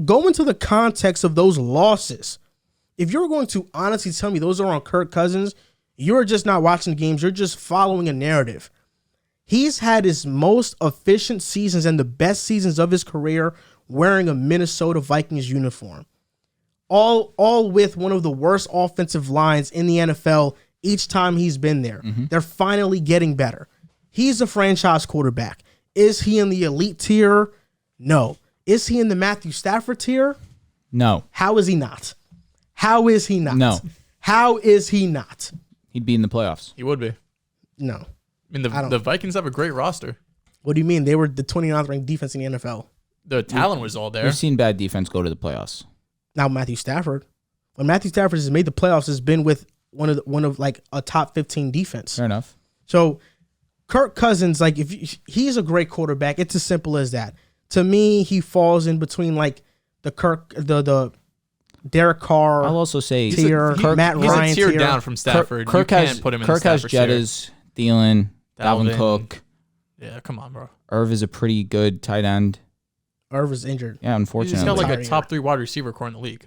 Speaker 1: Go into the context of those losses. If you're going to honestly tell me those are on Kirk Cousins, you're just not watching the games. You're just following a narrative. He's had his most efficient seasons and the best seasons of his career wearing a Minnesota Vikings uniform. All with one of the worst offensive lines in the NFL each time he's been there. Mm-hmm. They're finally getting better. He's a franchise quarterback. Is he in the elite tier? No. Is he in the Matthew Stafford tier?
Speaker 2: No.
Speaker 1: How is he not? How is he not?
Speaker 2: No.
Speaker 1: How is he not?
Speaker 2: He'd be in the playoffs.
Speaker 3: He would be.
Speaker 1: No.
Speaker 3: I mean, the Vikings have a great roster.
Speaker 1: What do you mean? They were the 29th ranked defense in the NFL.
Speaker 3: The talent was all there.
Speaker 2: We've seen bad defense go to the playoffs.
Speaker 1: Now Matthew Stafford. When Matthew Stafford has made the playoffs, has been with one of like a top 15 defense.
Speaker 2: Fair enough.
Speaker 1: So Kirk Cousins, like he's a great quarterback. It's as simple as that. To me, he falls in between like the Derek Carr.
Speaker 2: I'll also say
Speaker 1: tier, Matt
Speaker 3: he's
Speaker 1: Ryan
Speaker 3: a tier down from Stafford. You can't put him in the Stafford tier.
Speaker 2: Kirk has Jettas, Thielen, Dalvin Cook.
Speaker 3: Yeah, come on, bro.
Speaker 2: Irv is a pretty good tight end.
Speaker 1: Irv is injured.
Speaker 2: Yeah, unfortunately.
Speaker 3: He's got like a top 3 wide receiver core in the league.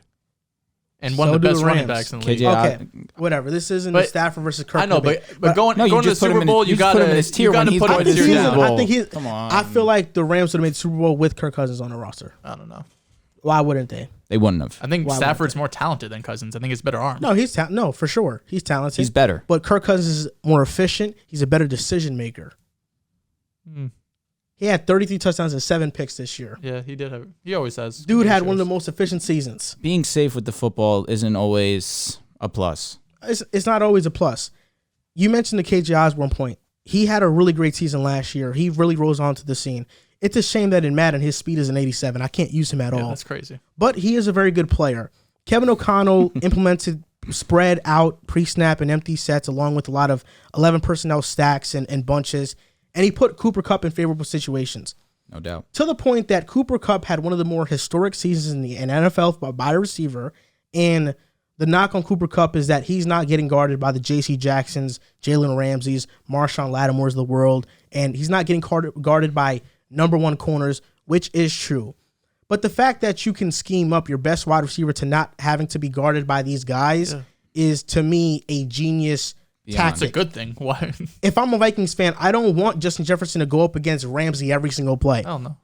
Speaker 3: And one of the best running backs in the league.
Speaker 1: Okay, whatever. This isn't the Stafford versus Kirk.
Speaker 3: I know, but going to the Super Bowl, you got to put him in his tier down.
Speaker 1: I think come on. I feel like the Rams would have made the Super Bowl with Kirk Cousins on the roster.
Speaker 3: I don't know.
Speaker 1: Why wouldn't they?
Speaker 2: They wouldn't have.
Speaker 3: I think Stafford's more talented than Cousins. I think he's better arm.
Speaker 1: No, no, for sure. He's talented.
Speaker 2: He's better.
Speaker 1: But Kirk Cousins is more efficient. He's a better decision maker. He had 33 touchdowns and 7 picks this year.
Speaker 3: Yeah, he did. He always has.
Speaker 1: Dude had one of the most efficient seasons.
Speaker 2: Being safe with the football isn't always a plus.
Speaker 1: It's not always a plus. You mentioned the KJ Osborne point. He had a really great season last year. He really rose onto the scene. It's a shame that in Madden his speed is an 87. I can't use him at all.
Speaker 3: That's crazy.
Speaker 1: But he is a very good player. Kevin O'Connell implemented spread out pre-snap and empty sets along with a lot of 11 personnel stacks and bunches. And he put Cooper Kupp in favorable situations.
Speaker 2: No doubt.
Speaker 1: To the point that Cooper Kupp had one of the more historic seasons in the NFL by a receiver. And the knock on Cooper Kupp is that he's not getting guarded by the J.C. Jacksons, Jalen Ramseys, Marshawn Lattimore's of the world. And he's not getting guarded by number 1 corners, which is true. But the fact that you can scheme up your best wide receiver to not having to be guarded by these guys is, to me, a genius tactic.
Speaker 3: That's a good thing. Why?
Speaker 1: If I'm a Vikings fan, I don't want Justin Jefferson to go up against Ramsey every single play.
Speaker 3: I don't know.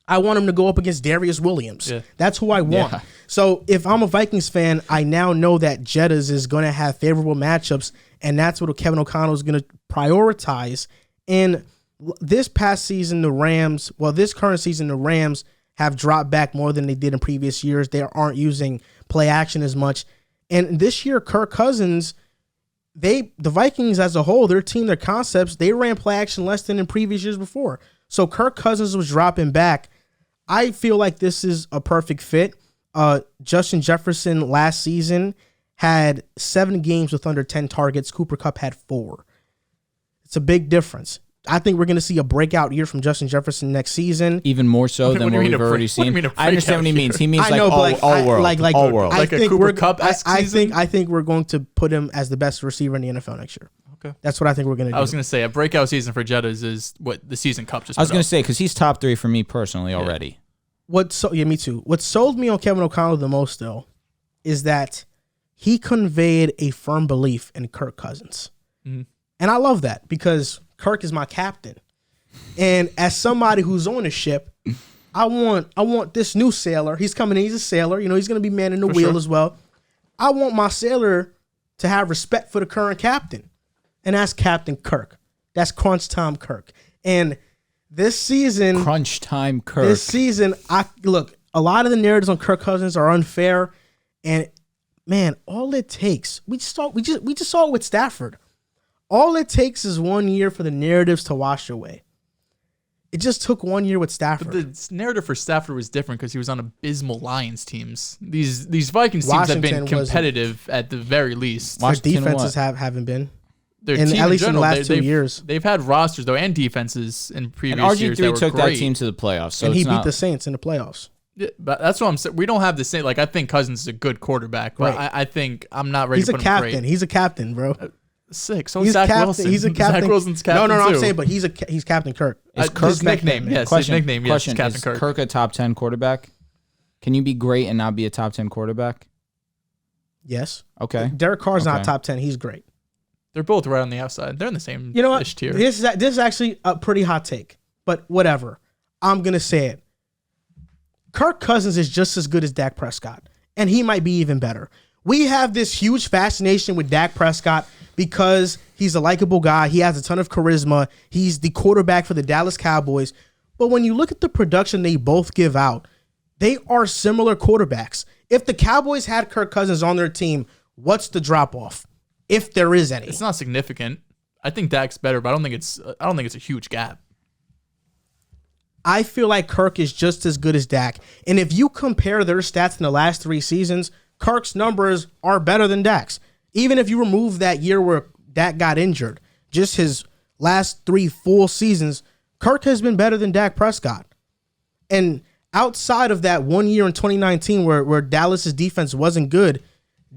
Speaker 1: I want him to go up against Darius Williams. Yeah. That's who I want. Yeah. So if I'm a Vikings fan, I now know that Jettas is going to have favorable matchups, and that's what Kevin O'Connell is going to prioritize. And this past season, this current season, the Rams have dropped back more than they did in previous years. They aren't using play action as much. And this year, Kirk Cousins, the Vikings as a whole, their team, their concepts, they ran play action less than in previous years before. So Kirk Cousins was dropping back. I feel like this is a perfect fit. Justin Jefferson last season had 7 games with under 10 targets. Cooper Kupp had 4. It's a big difference. I think we're going to see a breakout year from Justin Jefferson next season.
Speaker 2: Even more so than what we've already seen. I understand what he means. He means all world. All world.
Speaker 3: Like a Cooper Kupp-esque season?
Speaker 1: I think we're going to put him as the best receiver in the NFL next year. Okay. That's what I think we're going to do.
Speaker 3: I was going to say, a breakout season for Jettas is what the season Kupp just put
Speaker 2: I was going to say, because he's top 3 for me personally already.
Speaker 1: Me too. What sold me on Kevin O'Connell the most, though, is that he conveyed a firm belief in Kirk Cousins. Mm-hmm. And I love that because Kirk is my captain. And as somebody who's on a ship, I want this new sailor. He's coming in. He's a sailor. He's going to be manning the wheel as well. I want my sailor to have respect for the current captain. And that's Captain Kirk. That's Crunch Time Kirk. And this season...
Speaker 2: Crunch Time Kirk.
Speaker 1: This season, A lot of the narratives on Kirk Cousins are unfair, and man, all it takes, we just saw it with Stafford. All it takes is 1 year for the narratives to wash away. It just took 1 year with Stafford.
Speaker 3: But the narrative for Stafford was different because he was on abysmal Lions teams. These Vikings teams
Speaker 1: Washington
Speaker 3: have been competitive at the very least.
Speaker 1: Their defenses haven't been.
Speaker 3: Their
Speaker 1: And
Speaker 3: team
Speaker 1: at least in the
Speaker 3: general,
Speaker 1: last 2 years.
Speaker 3: They've had rosters, though, and defenses in previous
Speaker 2: And
Speaker 3: years that
Speaker 2: RG3
Speaker 3: were
Speaker 2: took
Speaker 3: great.
Speaker 2: that team to the playoffs. So
Speaker 1: And he
Speaker 2: it's
Speaker 1: beat
Speaker 2: not,
Speaker 1: the Saints in the playoffs.
Speaker 3: Yeah, but that's what I'm saying. We don't have the same. Like, I think Cousins is a good quarterback, but
Speaker 1: Right.
Speaker 3: I think I'm not ready
Speaker 1: He's
Speaker 3: to
Speaker 1: a
Speaker 3: put
Speaker 1: captain.
Speaker 3: him great.
Speaker 1: He's a captain, bro.
Speaker 3: Sick. So
Speaker 1: He's
Speaker 3: Zach
Speaker 1: captain.
Speaker 3: Wilson.
Speaker 1: He's a captain.
Speaker 3: Zach Wilson's captain
Speaker 1: No,
Speaker 3: too.
Speaker 1: I'm saying, but he's Captain Kirk.
Speaker 2: Is Kirk
Speaker 3: his nickname? Yes,
Speaker 2: question,
Speaker 3: his nickname. Yes,
Speaker 2: question,
Speaker 3: Captain
Speaker 2: is
Speaker 3: Kirk.
Speaker 2: a top 10 quarterback? Can you be great and not be a top 10 quarterback?
Speaker 1: Yes.
Speaker 2: Okay.
Speaker 1: Derek Carr's not
Speaker 2: Okay.
Speaker 1: top 10. He's great.
Speaker 3: They're both right on the outside. They're in the same
Speaker 1: You know what?
Speaker 3: tier.
Speaker 1: This is actually a pretty hot take, but whatever. I'm going to say it. Kirk Cousins is just as good as Dak Prescott, and he might be even better. We have this huge fascination with Dak Prescott because he's a likable guy. He has a ton of charisma. He's the quarterback for the Dallas Cowboys. But when you look at the production they both give out, they are similar quarterbacks. If the Cowboys had Kirk Cousins on their team, what's the drop-off? If there is any.
Speaker 3: It's not significant. I think Dak's better, but I don't think it's a huge gap.
Speaker 1: I feel like Kirk is just as good as Dak. And if you compare their stats in the last 3 seasons, Kirk's numbers are better than Dak's. Even if you remove that year where Dak got injured, just his last 3 full seasons, Kirk has been better than Dak Prescott. And outside of that 1 year in 2019 where Dallas's defense wasn't good,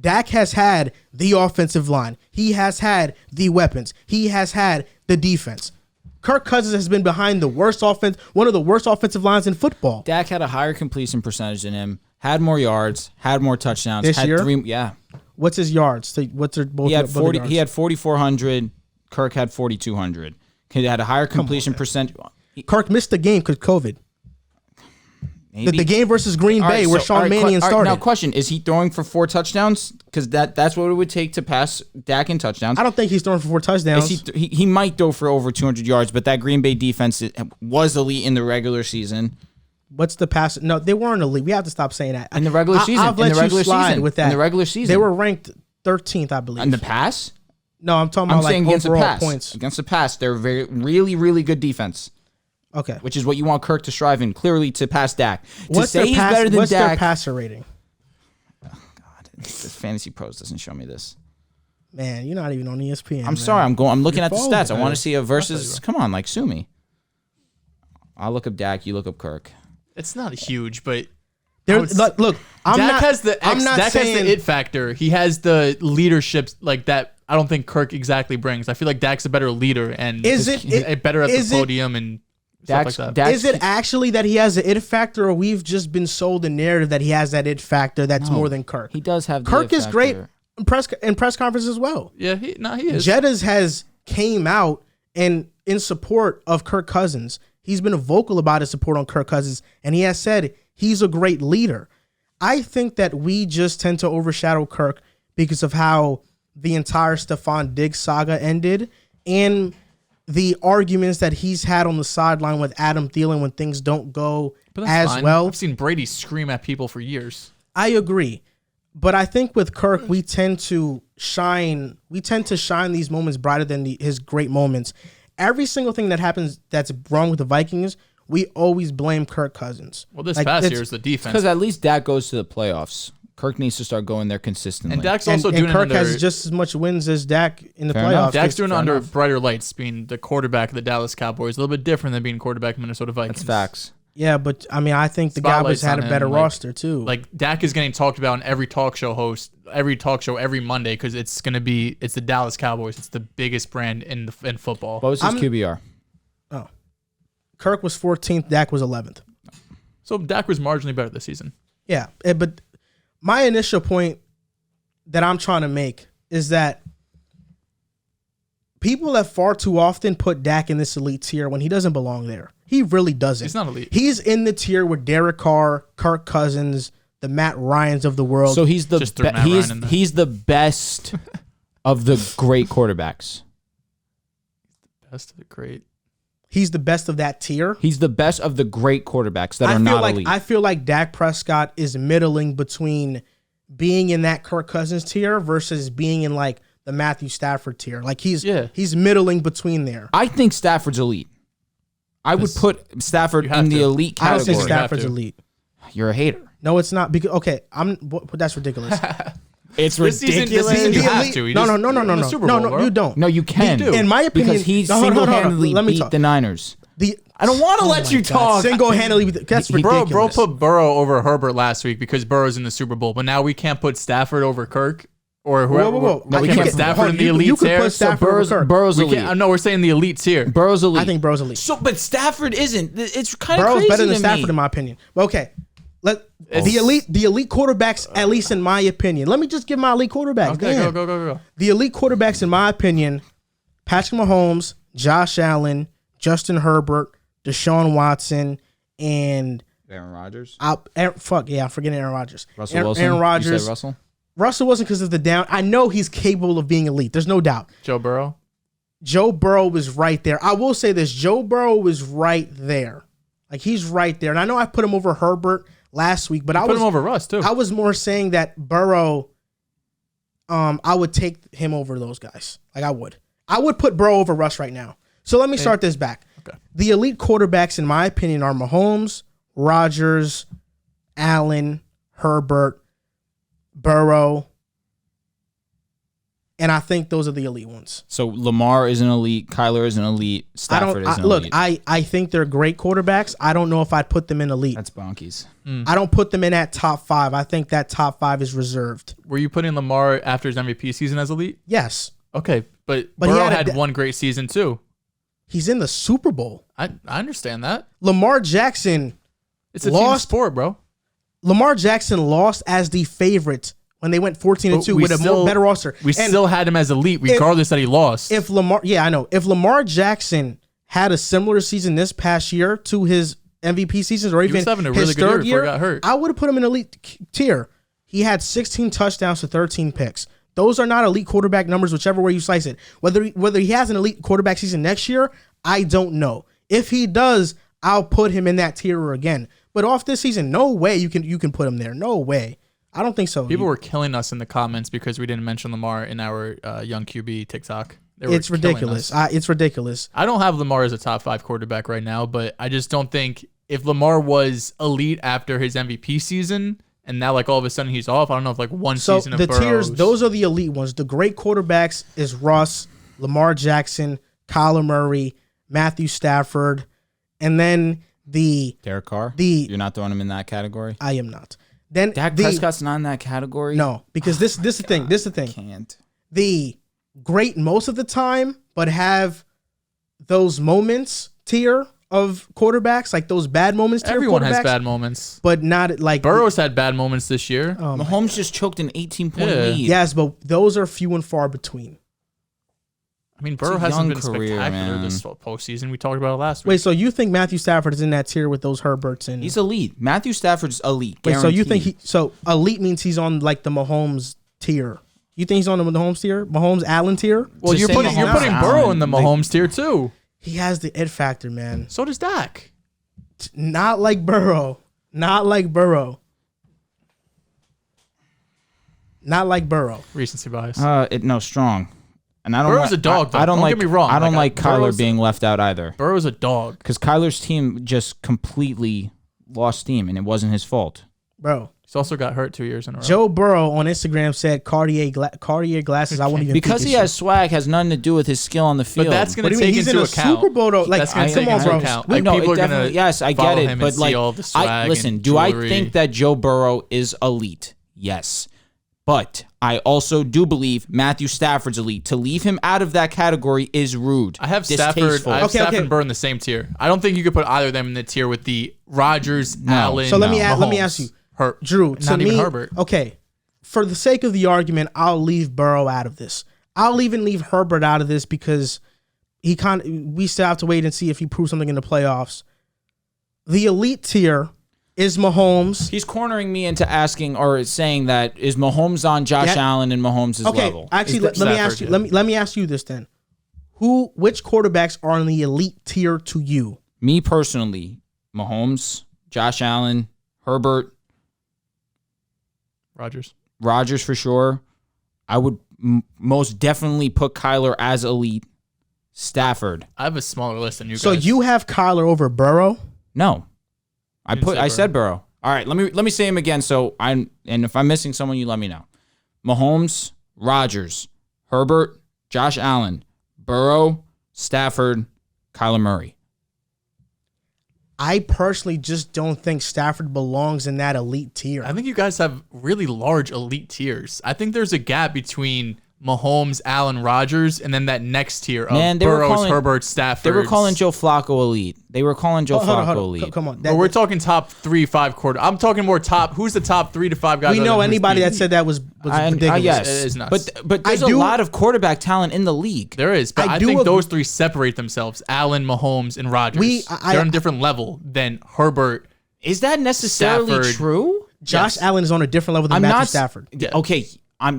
Speaker 1: Dak has had the offensive line. He has had the weapons. He has had the defense. Kirk Cousins has been behind one of the worst offensive lines in football.
Speaker 2: Dak had a higher completion percentage than him, had more yards, had more touchdowns.
Speaker 1: This
Speaker 2: had
Speaker 1: year?
Speaker 2: 3, yeah.
Speaker 1: What's his yards? What's their both?
Speaker 2: He had
Speaker 1: both
Speaker 2: 40.
Speaker 1: yards?
Speaker 2: He had 4,400. Kirk had 4,200. He had a higher completion percentage.
Speaker 1: Kirk missed the game because COVID.
Speaker 2: Maybe.
Speaker 1: The game versus Green Bay where Sean Mannion started.
Speaker 2: Now, question: is he throwing for 4 touchdowns? Because that's what it would take to pass Dak in touchdowns.
Speaker 1: I don't think he's throwing for 4 touchdowns.
Speaker 2: He might throw for over 200 yards, but that Green Bay defense was elite in the regular season.
Speaker 1: What's the pass? No, they weren't elite. We have to stop saying that.
Speaker 2: In the regular season.
Speaker 1: I've let
Speaker 2: in the regular
Speaker 1: you slide
Speaker 2: season.
Speaker 1: with that.
Speaker 2: In the regular season.
Speaker 1: They were ranked 13th, I believe.
Speaker 2: In the pass?
Speaker 1: No, I'm talking
Speaker 2: I'm
Speaker 1: about
Speaker 2: saying
Speaker 1: like
Speaker 2: against the
Speaker 1: overall
Speaker 2: pass.
Speaker 1: points.
Speaker 2: Against the pass, they're really, really good defense.
Speaker 1: Okay.
Speaker 2: Which is what you want Kirk to strive in, clearly to pass Dak.
Speaker 1: What's
Speaker 2: to say he's better than
Speaker 1: What's their
Speaker 2: Dak.
Speaker 1: passer rating?
Speaker 2: God, the Fantasy Pros doesn't show me this.
Speaker 1: Man, you're not even on ESPN.
Speaker 2: I'm
Speaker 1: man.
Speaker 2: sorry, I'm looking at the
Speaker 1: following
Speaker 2: stats. I
Speaker 1: it.
Speaker 2: want to see a versus. Come on, like sue me. I'll look up Dak. You look up Kirk.
Speaker 3: It's not huge, but
Speaker 1: Look, I'm
Speaker 3: Dak
Speaker 1: not.
Speaker 3: has the
Speaker 1: I'm not
Speaker 3: Dak
Speaker 1: saying
Speaker 3: has the it factor. He has the leadership like that. I don't think Kirk exactly brings. I feel like Dak's a better leader and
Speaker 1: Is
Speaker 3: just
Speaker 1: it-
Speaker 3: better at
Speaker 1: is
Speaker 3: the
Speaker 1: it-
Speaker 3: podium and stuff like that.
Speaker 2: Dak's
Speaker 1: Is it actually that he has the it factor, or we've just been sold a narrative that he has that it factor that's more than Kirk?
Speaker 2: He does have. The
Speaker 1: Kirk
Speaker 2: it
Speaker 1: is great
Speaker 2: factor.
Speaker 1: in press conference as well.
Speaker 3: Yeah, he is.
Speaker 1: Jettas has came out and in support of Kirk Cousins. He's been vocal about his support on Kirk Cousins, and he has said he's a great leader. I think that we just tend to overshadow Kirk because of how the entire Stephon Diggs saga ended and the arguments that he's had on the sideline with Adam Thielen when things don't go
Speaker 3: But that's
Speaker 1: as
Speaker 3: fine.
Speaker 1: well.
Speaker 3: I've seen Brady scream at people for years.
Speaker 1: I agree. But I think with Kirk, we tend to shine these moments brighter than his great moments. Every single thing that happens that's wrong with the Vikings, we always blame Kirk Cousins.
Speaker 3: Well, this
Speaker 1: Like,
Speaker 3: past
Speaker 1: it's-
Speaker 3: year is the defense.
Speaker 2: Because at least Dak goes to the playoffs. Kirk needs to start going there consistently.
Speaker 3: And Dak's
Speaker 1: And,
Speaker 3: also
Speaker 1: and
Speaker 3: doing
Speaker 1: Kirk
Speaker 3: it under
Speaker 1: has just as much wins as Dak in the
Speaker 2: Fair
Speaker 1: playoffs.
Speaker 2: enough.
Speaker 3: Dak's doing it
Speaker 2: fair
Speaker 3: under
Speaker 2: enough.
Speaker 3: brighter lights, being the quarterback of the Dallas Cowboys. A little bit different than being quarterback of Minnesota Vikings.
Speaker 2: That's facts.
Speaker 1: Yeah, but I mean, I think the Cowboys
Speaker 3: Spotlight's
Speaker 1: had a
Speaker 3: on
Speaker 1: better
Speaker 3: him, like-
Speaker 1: roster too.
Speaker 3: Like Dak is getting talked about in every talk show every Monday because it's the Dallas Cowboys. It's the biggest brand in football.
Speaker 2: What was his QBR?
Speaker 1: Kirk was 14th, Dak was 11th.
Speaker 3: So Dak was marginally better this season.
Speaker 1: Yeah, but my initial point that I'm trying to make is that people have far too often put Dak in this elite tier when he doesn't belong there. He really doesn't.
Speaker 3: He's not elite.
Speaker 1: He's in the tier with Derek Carr, Kirk Cousins, the Matt Ryans of the world.
Speaker 2: So he's the
Speaker 3: Just threw Matt Ryan in there.
Speaker 2: he's the best of the great quarterbacks.
Speaker 3: Best of the great.
Speaker 1: he's the best of that tier.
Speaker 2: He's the best of the great quarterbacks that are not elite.
Speaker 1: I feel like Dak Prescott is middling between being in that Kirk Cousins tier versus being in like the Matthew Stafford tier. Like he's middling between there.
Speaker 2: I think Stafford's elite. I would put Stafford in the elite category.
Speaker 1: I don't think Stafford's elite.
Speaker 2: You're a hater.
Speaker 1: No, it's not. Because that's ridiculous.
Speaker 2: It's
Speaker 3: ridiculous.
Speaker 2: ridiculous.
Speaker 3: This season you have to.
Speaker 1: No, you don't.
Speaker 2: No, you can.
Speaker 3: You do.
Speaker 1: In my opinion,
Speaker 2: because he single-handedly beat the Niners. I don't want to let you talk.
Speaker 1: Single-handedly, that's ridiculous.
Speaker 3: Bro put Burrow over Herbert last week because Burrow's in the Super Bowl, but now we can't put Stafford over Kirk or whoever.
Speaker 1: Whoa.
Speaker 3: No, we can't put Stafford in the elite tier.
Speaker 1: You could put Stafford over Kirk.
Speaker 2: Burrow's elite.
Speaker 3: No, we're saying the elite tier.
Speaker 2: Burrow's elite.
Speaker 1: I think Burrow's elite.
Speaker 2: So, but Stafford isn't. It's kind of
Speaker 1: Burrow's
Speaker 2: crazy
Speaker 1: better than
Speaker 2: to
Speaker 1: Stafford
Speaker 2: me.
Speaker 1: in my opinion. But okay. The elite quarterbacks, at least in my opinion. Let me just give my elite quarterbacks.
Speaker 3: Okay, go.
Speaker 1: The elite quarterbacks, in my opinion, Patrick Mahomes, Josh Allen, Justin Herbert, Deshaun Watson, and
Speaker 2: Aaron Rodgers.
Speaker 1: I'm forgetting Aaron Rodgers.
Speaker 2: Russell Wilson.
Speaker 1: Aaron Rodgers.
Speaker 2: You said Russell?
Speaker 1: Russell Wilson because of the down. I know he's capable of being elite. There's no doubt.
Speaker 3: Joe Burrow
Speaker 1: was right there. I will say this: Joe Burrow was right there. Like he's right there, and I know I put him over Herbert last week, but I
Speaker 3: put him over Russ too.
Speaker 1: I was more saying that Burrow, I would take him over those guys. Like I would put Burrow over Russ right now. So let me start this back.
Speaker 3: Okay.
Speaker 1: The elite quarterbacks, in my opinion, are Mahomes, Rodgers, Allen, Herbert, Burrow, and I think those are the elite ones.
Speaker 2: So Lamar is an elite, Kyler is an elite, Stafford is an elite.
Speaker 1: I think they're great quarterbacks. I don't know if I'd put them in elite.
Speaker 2: That's bonkies.
Speaker 1: I don't put them in that top 5. I think that top 5 is reserved.
Speaker 3: Were you putting Lamar after his MVP season as elite?
Speaker 1: Yes.
Speaker 3: Okay, but Burrow had one great season too.
Speaker 1: He's in the Super Bowl.
Speaker 3: I understand that.
Speaker 1: Lamar Jackson
Speaker 3: It's a team sport, bro.
Speaker 1: Lamar Jackson lost as the favorite when they went 14-2 with a better roster.
Speaker 3: We still had him as elite, regardless that he lost.
Speaker 1: If Lamar Jackson had a similar season this past year to his MVP seasons, or even his third year,
Speaker 3: got hurt.
Speaker 1: I would have put him in elite tier. He had 16 touchdowns to 13 picks. Those are not elite quarterback numbers, whichever way you slice it. Whether he has an elite quarterback season next year, I don't know. If he does, I'll put him in that tier again. But off this season, no way you can put him there. No way. I don't think so.
Speaker 3: People were killing us in the comments because we didn't mention Lamar in our young QB TikTok.
Speaker 1: It's ridiculous. It's ridiculous.
Speaker 3: I don't have Lamar as a top 5 quarterback right now, but I just don't think if Lamar was elite after his MVP season and now like all of a sudden he's off, I don't know if like one season of Burrow's.
Speaker 1: So the tiers, those are the elite ones. The great quarterbacks is Russ, Lamar Jackson, Kyler Murray, Matthew Stafford, and then
Speaker 2: Derek Carr. You're not throwing him in that category?
Speaker 1: I am not. Then
Speaker 2: Dak Prescott's not in that category?
Speaker 1: No, because this is the thing. This is the thing.
Speaker 2: Can't.
Speaker 1: The great most of the time, but have those moments tier of quarterbacks, like those bad moments tier.
Speaker 3: Everyone has bad moments,
Speaker 1: but not like
Speaker 3: Burrow's had bad moments this year.
Speaker 2: Mahomes just choked an 18-point lead.
Speaker 1: Yes, but those are few and far between.
Speaker 3: I mean, Burrow hasn't been spectacular this postseason. We talked about it last week.
Speaker 1: Wait, so you think Matthew Stafford is in that tier with those Herberts? And
Speaker 2: he's elite. Matthew Stafford's elite.
Speaker 1: Wait,
Speaker 2: guaranteed.
Speaker 1: so you think elite means he's on like the Mahomes tier? You think he's on the Mahomes tier? Mahomes Allen tier?
Speaker 3: Well, you're putting Burrow in the Mahomes tier too.
Speaker 1: He has the it factor, man.
Speaker 3: So does Dak.
Speaker 1: Not like Burrow. Not like Burrow. Not like Burrow.
Speaker 3: Recency bias.
Speaker 2: No, strong. And I don't.
Speaker 3: Burrow's a dog. Though. Don't get me wrong.
Speaker 2: I don't like Kyler being left out either.
Speaker 3: Burrow's a dog
Speaker 2: because Kyler's team just completely lost steam, and it wasn't his fault.
Speaker 1: Bro,
Speaker 3: he's also got hurt 2 years in a row.
Speaker 1: Joe Burrow on Instagram said Cartier glasses. I won't even
Speaker 2: because he has swag has nothing to do with his skill on the field.
Speaker 3: But that's going to take
Speaker 1: into
Speaker 3: account.
Speaker 1: He's in a Super Bowl though. Like, come on, bro.
Speaker 3: Like
Speaker 2: no,
Speaker 3: people are going to
Speaker 2: yes, I get it. But like,
Speaker 3: all the swag
Speaker 2: listen. Do I think that Joe Burrow is elite? Yes. But I also do believe Matthew Stafford's elite. To leave him out of that category is rude.
Speaker 3: I have Stafford and Burrow in the same tier. I don't think you could put either of them in the tier with the Rodgers, Allen.
Speaker 1: So let me ask you, Drew.
Speaker 3: Not even Herbert.
Speaker 1: Okay, for the sake of the argument, I'll leave Burrow out of this. I'll even leave Herbert out of this because we still have to wait and see if he proves something in the playoffs. The elite tier is Mahomes.
Speaker 2: He's cornering me into asking or saying that is Mahomes on Josh Allen and Mahomes' level.
Speaker 1: Actually, let me ask you this then. Which quarterbacks are on the elite tier to you?
Speaker 2: Me personally, Mahomes, Josh Allen, Herbert,
Speaker 3: Rodgers
Speaker 2: for sure. I would most definitely put Kyler as elite. Stafford.
Speaker 3: I have a smaller list than you guys.
Speaker 1: So you have Kyler over Burrow?
Speaker 2: No, I said
Speaker 3: Burrow.
Speaker 2: Burrow. All right, let me say him again. And if I'm missing someone, you let me know. Mahomes, Rodgers, Herbert, Josh Allen, Burrow, Stafford, Kyler Murray.
Speaker 1: I personally just don't think Stafford belongs in that elite tier.
Speaker 3: I think you guys have really large elite tiers. I think there's a gap between Mahomes, Allen, Rodgers, and then that next tier of Burrows, Herbert, Stafford.
Speaker 2: They were calling Joe Flacco elite. Hold on.
Speaker 1: Elite. Come on.
Speaker 3: We're talking top 3-5 quarter. I'm talking more top. Who's the top 3 to 5 guys?
Speaker 1: We know anybody that said that was ridiculous.
Speaker 2: Yes,
Speaker 3: it is nuts.
Speaker 2: But there's a lot of quarterback talent in the league.
Speaker 3: There is, but I think those three separate themselves: Allen, Mahomes, and Rodgers. They're on a different level than Herbert.
Speaker 2: Is that necessarily
Speaker 3: Stafford.
Speaker 2: True?
Speaker 1: Josh Allen is on a different level than Matthew Stafford.
Speaker 3: Yeah.
Speaker 2: Okay,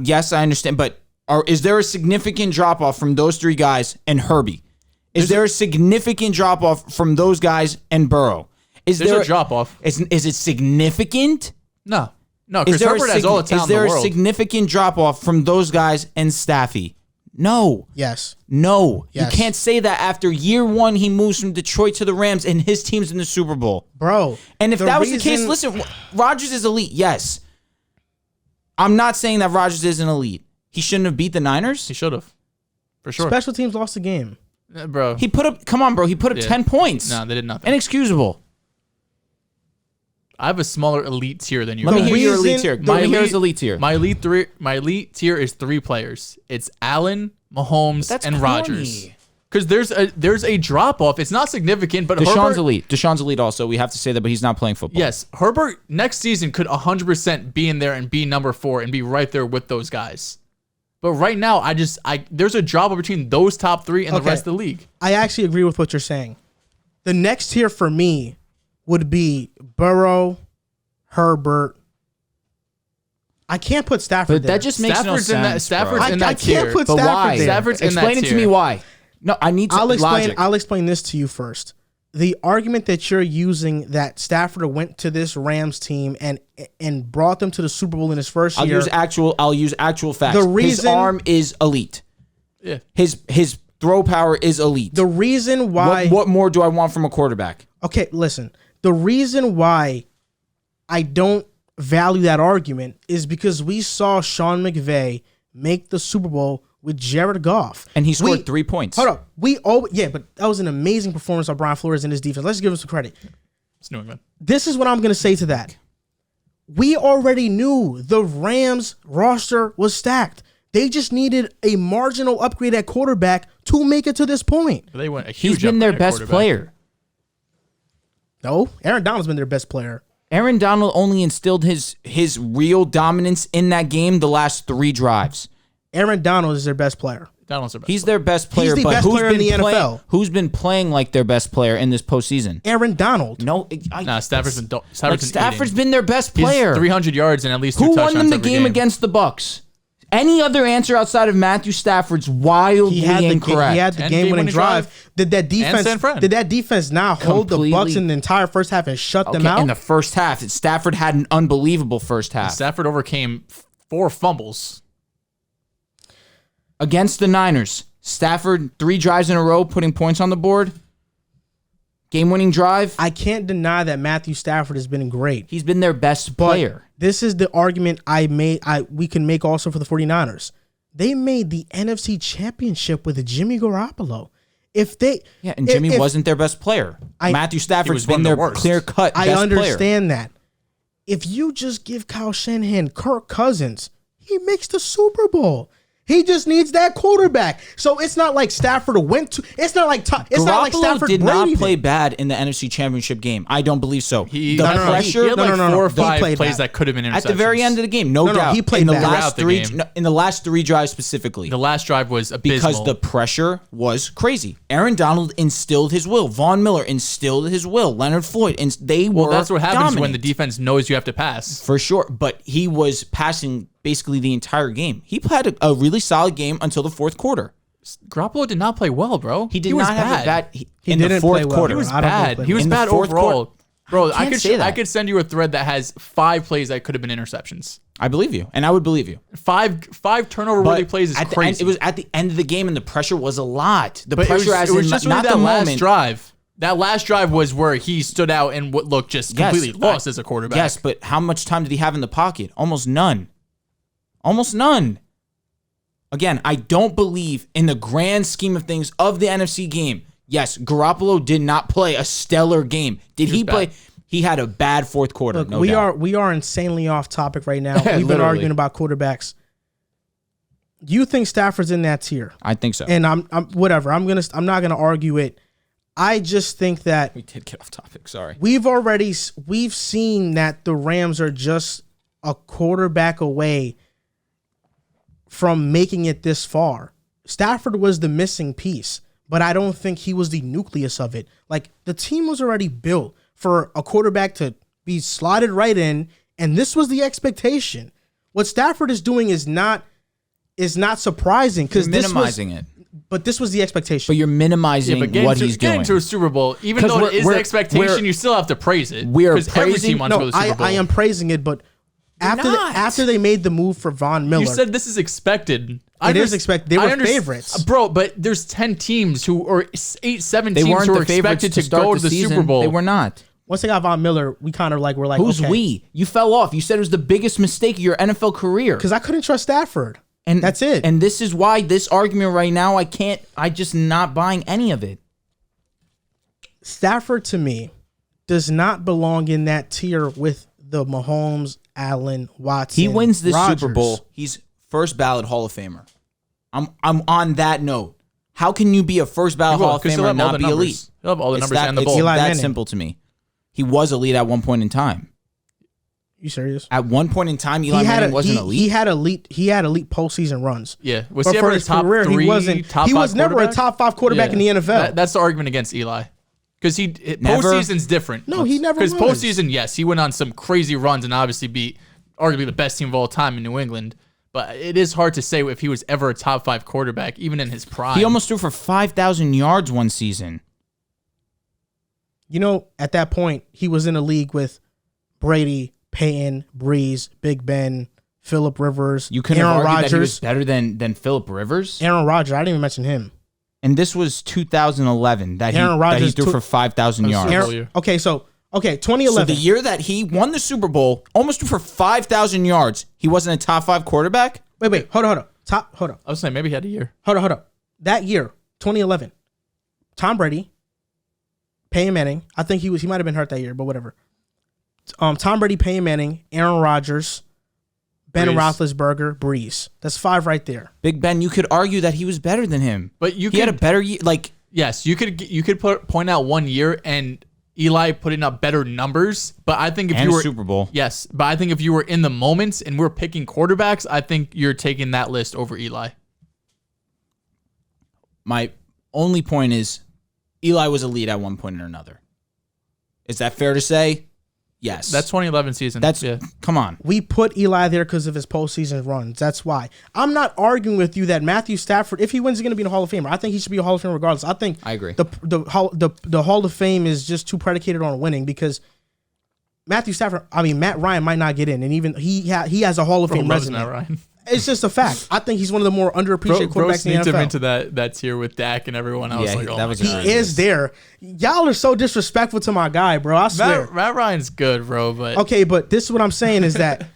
Speaker 2: yes, I understand, but is there a significant drop-off from those three guys and Herbie? Is there a significant drop-off from those guys and Burrow?
Speaker 3: There's a drop-off.
Speaker 2: Is it significant?
Speaker 3: No, because Herbert has all the talent in the world.
Speaker 2: Is there a significant drop-off from those guys and Staffy? No.
Speaker 1: Yes.
Speaker 2: No.
Speaker 1: Yes.
Speaker 2: You can't say that after year one he moves from Detroit to the Rams and his team's in the Super Bowl.
Speaker 1: Bro.
Speaker 2: And if that was the case, listen, Rodgers is elite, yes. I'm not saying that Rodgers isn't elite. He shouldn't have beat the Niners?
Speaker 3: He should have. For sure.
Speaker 1: Special teams lost the game.
Speaker 3: Bro.
Speaker 2: He put up 10 points.
Speaker 3: No, they did nothing.
Speaker 2: Inexcusable.
Speaker 3: I have a smaller elite tier than you.
Speaker 2: Let me hear your elite tier. My elite tier.
Speaker 3: My elite tier is 3 players. It's Allen, Mahomes, and Rodgers. Because there's a drop off. It's not significant, but
Speaker 2: Deshaun's elite. Deshaun's elite also. We have to say that, but he's not playing football.
Speaker 3: Yes, Herbert next season could 100% be in there and be number 4 and be right there with those guys. But right now, there's a drop off between those top 3 and the rest of the league.
Speaker 1: I actually agree with what you're saying. The next tier for me would be Burrow, Herbert. I can't put Stafford there.
Speaker 2: That just makes
Speaker 3: Stafford's
Speaker 2: no sense.
Speaker 3: Stafford's in that tier.
Speaker 1: I can't put
Speaker 2: But
Speaker 1: Stafford
Speaker 2: why?
Speaker 1: there.
Speaker 3: Stafford's in that
Speaker 2: Explain it to
Speaker 3: tier.
Speaker 2: me why. No, I need to logic.
Speaker 1: I'll explain this to you first. The argument that you're using that Stafford went to this Rams team and brought them to the Super Bowl in his first year.
Speaker 2: I'll use actual facts.
Speaker 1: The reason,
Speaker 2: his arm is elite.
Speaker 3: Yeah.
Speaker 2: His throw power is elite.
Speaker 1: The reason why
Speaker 2: what more do I want from a quarterback?
Speaker 1: Okay, listen. The reason why I don't value that argument is because we saw Sean McVay make the Super Bowl with Jared Goff.
Speaker 2: And he scored 3 points.
Speaker 1: Hold up. But that was an amazing performance by Brian Flores and his defense. Let's give him some credit.
Speaker 3: It's New England.
Speaker 1: This is what I'm going to say to that. We already knew the Rams roster was stacked. They just needed a marginal upgrade at quarterback to make it to this point.
Speaker 3: They went a huge.
Speaker 2: He's been their best player.
Speaker 1: No, Aaron Donald's been their best player.
Speaker 2: Aaron Donald only instilled his real dominance in that game the last 3 drives.
Speaker 1: Aaron Donald is their best player.
Speaker 3: Donald's their best
Speaker 2: He's
Speaker 3: player.
Speaker 2: their best player,
Speaker 1: He's the
Speaker 2: but
Speaker 1: best player in the NFL.
Speaker 2: Who's been playing like their best player in this postseason?
Speaker 1: Aaron Donald.
Speaker 2: No,
Speaker 3: Stafford's
Speaker 2: been their best player.
Speaker 3: He's 300 yards and at least 2
Speaker 2: Who
Speaker 3: touchdowns
Speaker 2: won them the
Speaker 3: every
Speaker 2: game against the Bucks? Any other answer outside of Matthew Stafford's wildly incorrect.
Speaker 1: He had the game-winning drive. Did that defense not hold the Bucks in the entire first half and shut them out?
Speaker 2: In the first half, Stafford had an unbelievable first half.
Speaker 3: Stafford overcame 4 fumbles
Speaker 2: against the Niners. Stafford 3 drives in a row, putting points on the board. Game-winning drive.
Speaker 1: I can't deny that Matthew Stafford has been great.
Speaker 2: He's been their best player.
Speaker 1: This is the argument we can make also for the 49ers. They made the NFC Championship with Jimmy Garoppolo.
Speaker 2: Jimmy wasn't their best player. Matthew Stafford's been their clear-cut best player.
Speaker 1: I understand that. If you just give Kyle Shanahan Kirk Cousins, he makes the Super Bowl. He just needs that quarterback. So it's not like Stafford went to. It's not like Stafford
Speaker 2: did
Speaker 1: Brady
Speaker 2: not play bad in the NFC Championship game. I don't believe so.
Speaker 3: He had 4 or 5 plays that could have been interceptions.
Speaker 2: At the very end of the game, no doubt.
Speaker 1: He played
Speaker 2: in the
Speaker 1: bad.
Speaker 2: last 3 drives specifically.
Speaker 3: The last drive was abysmal.
Speaker 2: Because the pressure was crazy. Aaron Donald instilled his will. Von Miller instilled his will. Leonard Floyd, and they were
Speaker 3: that's what happens
Speaker 2: dominant.
Speaker 3: when the defense knows you have to pass.
Speaker 2: For sure, but he was passing basically the entire game. He had a really solid game until the fourth quarter.
Speaker 3: Garoppolo did not play well, bro.
Speaker 2: He did not have a bad.
Speaker 1: He
Speaker 2: in
Speaker 1: didn't
Speaker 2: the fourth
Speaker 1: play well.
Speaker 2: quarter.
Speaker 3: He was
Speaker 1: I don't
Speaker 3: bad.
Speaker 1: think
Speaker 3: He was
Speaker 2: in the
Speaker 3: bad
Speaker 2: fourth
Speaker 3: overall. Bro, I
Speaker 2: could
Speaker 3: send you a thread that has 5 plays that could have been interceptions.
Speaker 2: I believe you, and I would believe you.
Speaker 3: 5 turnover-worthy plays is crazy.
Speaker 2: It was at the end of the game, and the pressure was a lot. The
Speaker 3: But
Speaker 2: pressure
Speaker 3: it was just really
Speaker 2: not
Speaker 3: that
Speaker 2: the
Speaker 3: last
Speaker 2: moment.
Speaker 3: drive. That last drive was where he stood out and looked just completely lost as a quarterback.
Speaker 2: Yes, but how much time did he have in the pocket? Almost none. Almost none. Again, I don't believe in the grand scheme of things of the NFC game. Yes, Garoppolo did not play a stellar game. Did he play? He had a bad fourth quarter.
Speaker 1: Look,
Speaker 2: no
Speaker 1: we
Speaker 2: doubt.
Speaker 1: are insanely off topic right now. We've been
Speaker 2: Literally.
Speaker 1: arguing about quarterbacks. Do you think Stafford's in that tier?
Speaker 2: I think so.
Speaker 1: And I'm whatever. I'm not gonna argue it. I just think that
Speaker 2: We did get off topic. Sorry.
Speaker 1: we've seen that the Rams are just a quarterback away from making it this far. Stafford was the missing piece, but I don't think he was the nucleus of it. Like, the team was already built for a quarterback to be slotted right in, and this was the expectation. What Stafford is doing is not surprising because
Speaker 2: Minimizing it.
Speaker 1: But this was the expectation.
Speaker 2: But you're minimizing what he's doing.
Speaker 3: Getting to a Super Bowl, even though it is the expectation, you still have to praise it.
Speaker 2: We're
Speaker 3: because every
Speaker 2: praising-
Speaker 3: team wants to go to the Super Bowl.
Speaker 1: I am praising it, but after they made the move for Von Miller,
Speaker 3: You said this is expected.
Speaker 1: It is expected. They were favorites,
Speaker 3: bro. But there's 10 teams or 7
Speaker 2: They
Speaker 3: teams
Speaker 2: weren't
Speaker 3: who
Speaker 2: the
Speaker 3: are
Speaker 2: favorites
Speaker 3: expected to
Speaker 2: start
Speaker 3: go
Speaker 2: the
Speaker 3: to the
Speaker 2: season.
Speaker 3: Super Bowl.
Speaker 2: They were not.
Speaker 1: once they got Von Miller, we kind of were like,
Speaker 2: Who's
Speaker 1: okay.
Speaker 2: we? You fell off. You said it was the biggest mistake of your NFL career.
Speaker 1: Because I couldn't trust Stafford. And that's it.
Speaker 2: And this is why this argument right now, I just not buying any of it.
Speaker 1: Stafford, to me, does not belong in that tier with the Mahomes, Allen, Watson.
Speaker 2: He wins this
Speaker 1: Rodgers.
Speaker 2: Super Bowl. He's first ballot Hall of Famer. I'm on that note. How can you be a first ballot Hall of Famer and not be elite?
Speaker 3: He'll have all the
Speaker 2: It's
Speaker 3: numbers and the
Speaker 2: it's
Speaker 3: bowl.
Speaker 1: Eli
Speaker 2: that
Speaker 1: Manning.
Speaker 2: simple to me. He was elite at one point in time.
Speaker 1: You serious?
Speaker 2: At one point in time, Eli Manning wasn't elite.
Speaker 1: He had elite postseason runs.
Speaker 3: Yeah, was
Speaker 1: But
Speaker 3: he
Speaker 1: for
Speaker 3: ever a
Speaker 1: his
Speaker 3: top
Speaker 1: career,
Speaker 3: 3?
Speaker 1: he wasn't.
Speaker 3: Top
Speaker 1: He
Speaker 3: 5
Speaker 1: was never a
Speaker 3: quarterback?
Speaker 1: top 5 quarterback in the NFL.
Speaker 3: That's the argument against Eli. Because
Speaker 2: Never.
Speaker 3: postseason's different.
Speaker 1: No, he never
Speaker 3: Because
Speaker 1: was.
Speaker 3: postseason, yes, he went on some crazy runs and obviously beat arguably the best team of all time in New England. But it is hard to say if he was ever a top 5 quarterback, even in his prime.
Speaker 2: He almost threw for 5,000 yards one season.
Speaker 1: You know, at that point, he was in a league with Brady, Peyton, Breeze, Big Ben, Phillip Rivers,
Speaker 2: You couldn't
Speaker 1: Aaron
Speaker 2: have argued
Speaker 1: Rodgers.
Speaker 2: that he was better than Phillip Rivers.
Speaker 1: Aaron Rodgers, I didn't even mention him.
Speaker 2: And this was 2011 that
Speaker 1: Aaron
Speaker 2: he
Speaker 1: Rodgers
Speaker 2: threw for 5,000 yards.
Speaker 3: Super Bowl year.
Speaker 1: Okay, so 2011.
Speaker 2: So the year that he won the Super Bowl, almost threw for 5,000 yards, he wasn't a top 5 quarterback?
Speaker 1: Wait, hold on. Hold on.
Speaker 3: I was saying maybe he had a year.
Speaker 1: Hold on. That year, 2011, Tom Brady, Peyton Manning. I think he might have been hurt that year, but whatever. Tom Brady, Peyton Manning, Aaron Rodgers, Ben
Speaker 3: Breeze.
Speaker 1: Roethlisberger, Breeze. That's 5 right there.
Speaker 2: Big Ben, you could argue that he was better than him.
Speaker 3: But
Speaker 2: he had a better year. Like,
Speaker 3: Yes, you could point out one year and Eli putting up better numbers, but I think if
Speaker 2: and
Speaker 3: you
Speaker 2: a
Speaker 3: were
Speaker 2: Super Bowl.
Speaker 3: yes, but I think if you were in the moments and we're picking quarterbacks, I think you're taking that list over Eli.
Speaker 2: My only point is Eli was elite at one point or another. Is that fair to say? Yes.
Speaker 3: That's 2011 season.
Speaker 2: Come on.
Speaker 1: We put Eli there because of his postseason runs. That's why. I'm not arguing with you that Matthew Stafford, if he wins, he's going to be in the Hall of Famer. I think he should be a Hall of Famer regardless. I think
Speaker 2: I agree.
Speaker 1: The Hall of Fame is just too predicated on winning because Matt Ryan might not get in, and even he has a Hall of Fame resume.
Speaker 3: Matt Ryan.
Speaker 1: It's just a fact. I think he's one of the more underappreciated quarterbacks in the
Speaker 3: sneaked him
Speaker 1: NFL.
Speaker 3: into that tier with Dak and everyone. I was like, oh,
Speaker 2: that was
Speaker 3: my
Speaker 2: a
Speaker 3: God.
Speaker 1: He is there. Y'all are so disrespectful to my guy, bro. I swear.
Speaker 3: Matt Ryan's good, bro, but
Speaker 1: Okay, but this is what I'm saying is that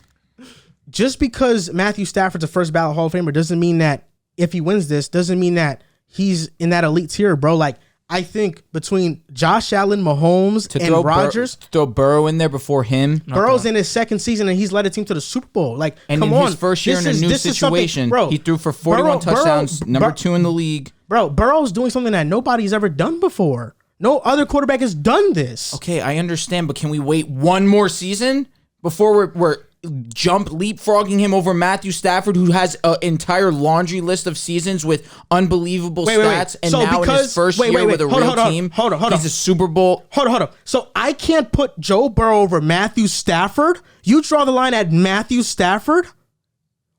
Speaker 1: just because Matthew Stafford's a first ballot Hall of Famer doesn't mean that if he wins this, doesn't mean that he's in that elite tier, bro. Like, I think between Josh Allen, Mahomes, and Rodgers,
Speaker 2: throw Burrow in there before him.
Speaker 1: Burrow's in his second season and he's led a team to the Super Bowl. Like,
Speaker 2: And
Speaker 1: come
Speaker 2: in
Speaker 1: on.
Speaker 2: his first year
Speaker 1: This
Speaker 2: in a
Speaker 1: is-
Speaker 2: new
Speaker 1: this is something-
Speaker 2: situation,
Speaker 1: bro,
Speaker 2: he threw for 41 touchdowns, number 2 in the league.
Speaker 1: Bro, Burrow's doing something that nobody's ever done before. No other quarterback has done this.
Speaker 2: Okay, I understand, but can we wait one more season before we're leapfrogging him over Matthew Stafford, who has an entire laundry list of seasons with unbelievable stats, and
Speaker 1: So
Speaker 2: now in
Speaker 1: because-
Speaker 2: his first
Speaker 1: wait,
Speaker 2: year
Speaker 1: wait,
Speaker 2: with a
Speaker 1: hold
Speaker 2: real
Speaker 1: on,
Speaker 2: team,
Speaker 1: hold on.
Speaker 2: he's a Super Bowl.
Speaker 1: Hold on. So I can't put Joe Burrow over Matthew Stafford? You draw the line at Matthew Stafford?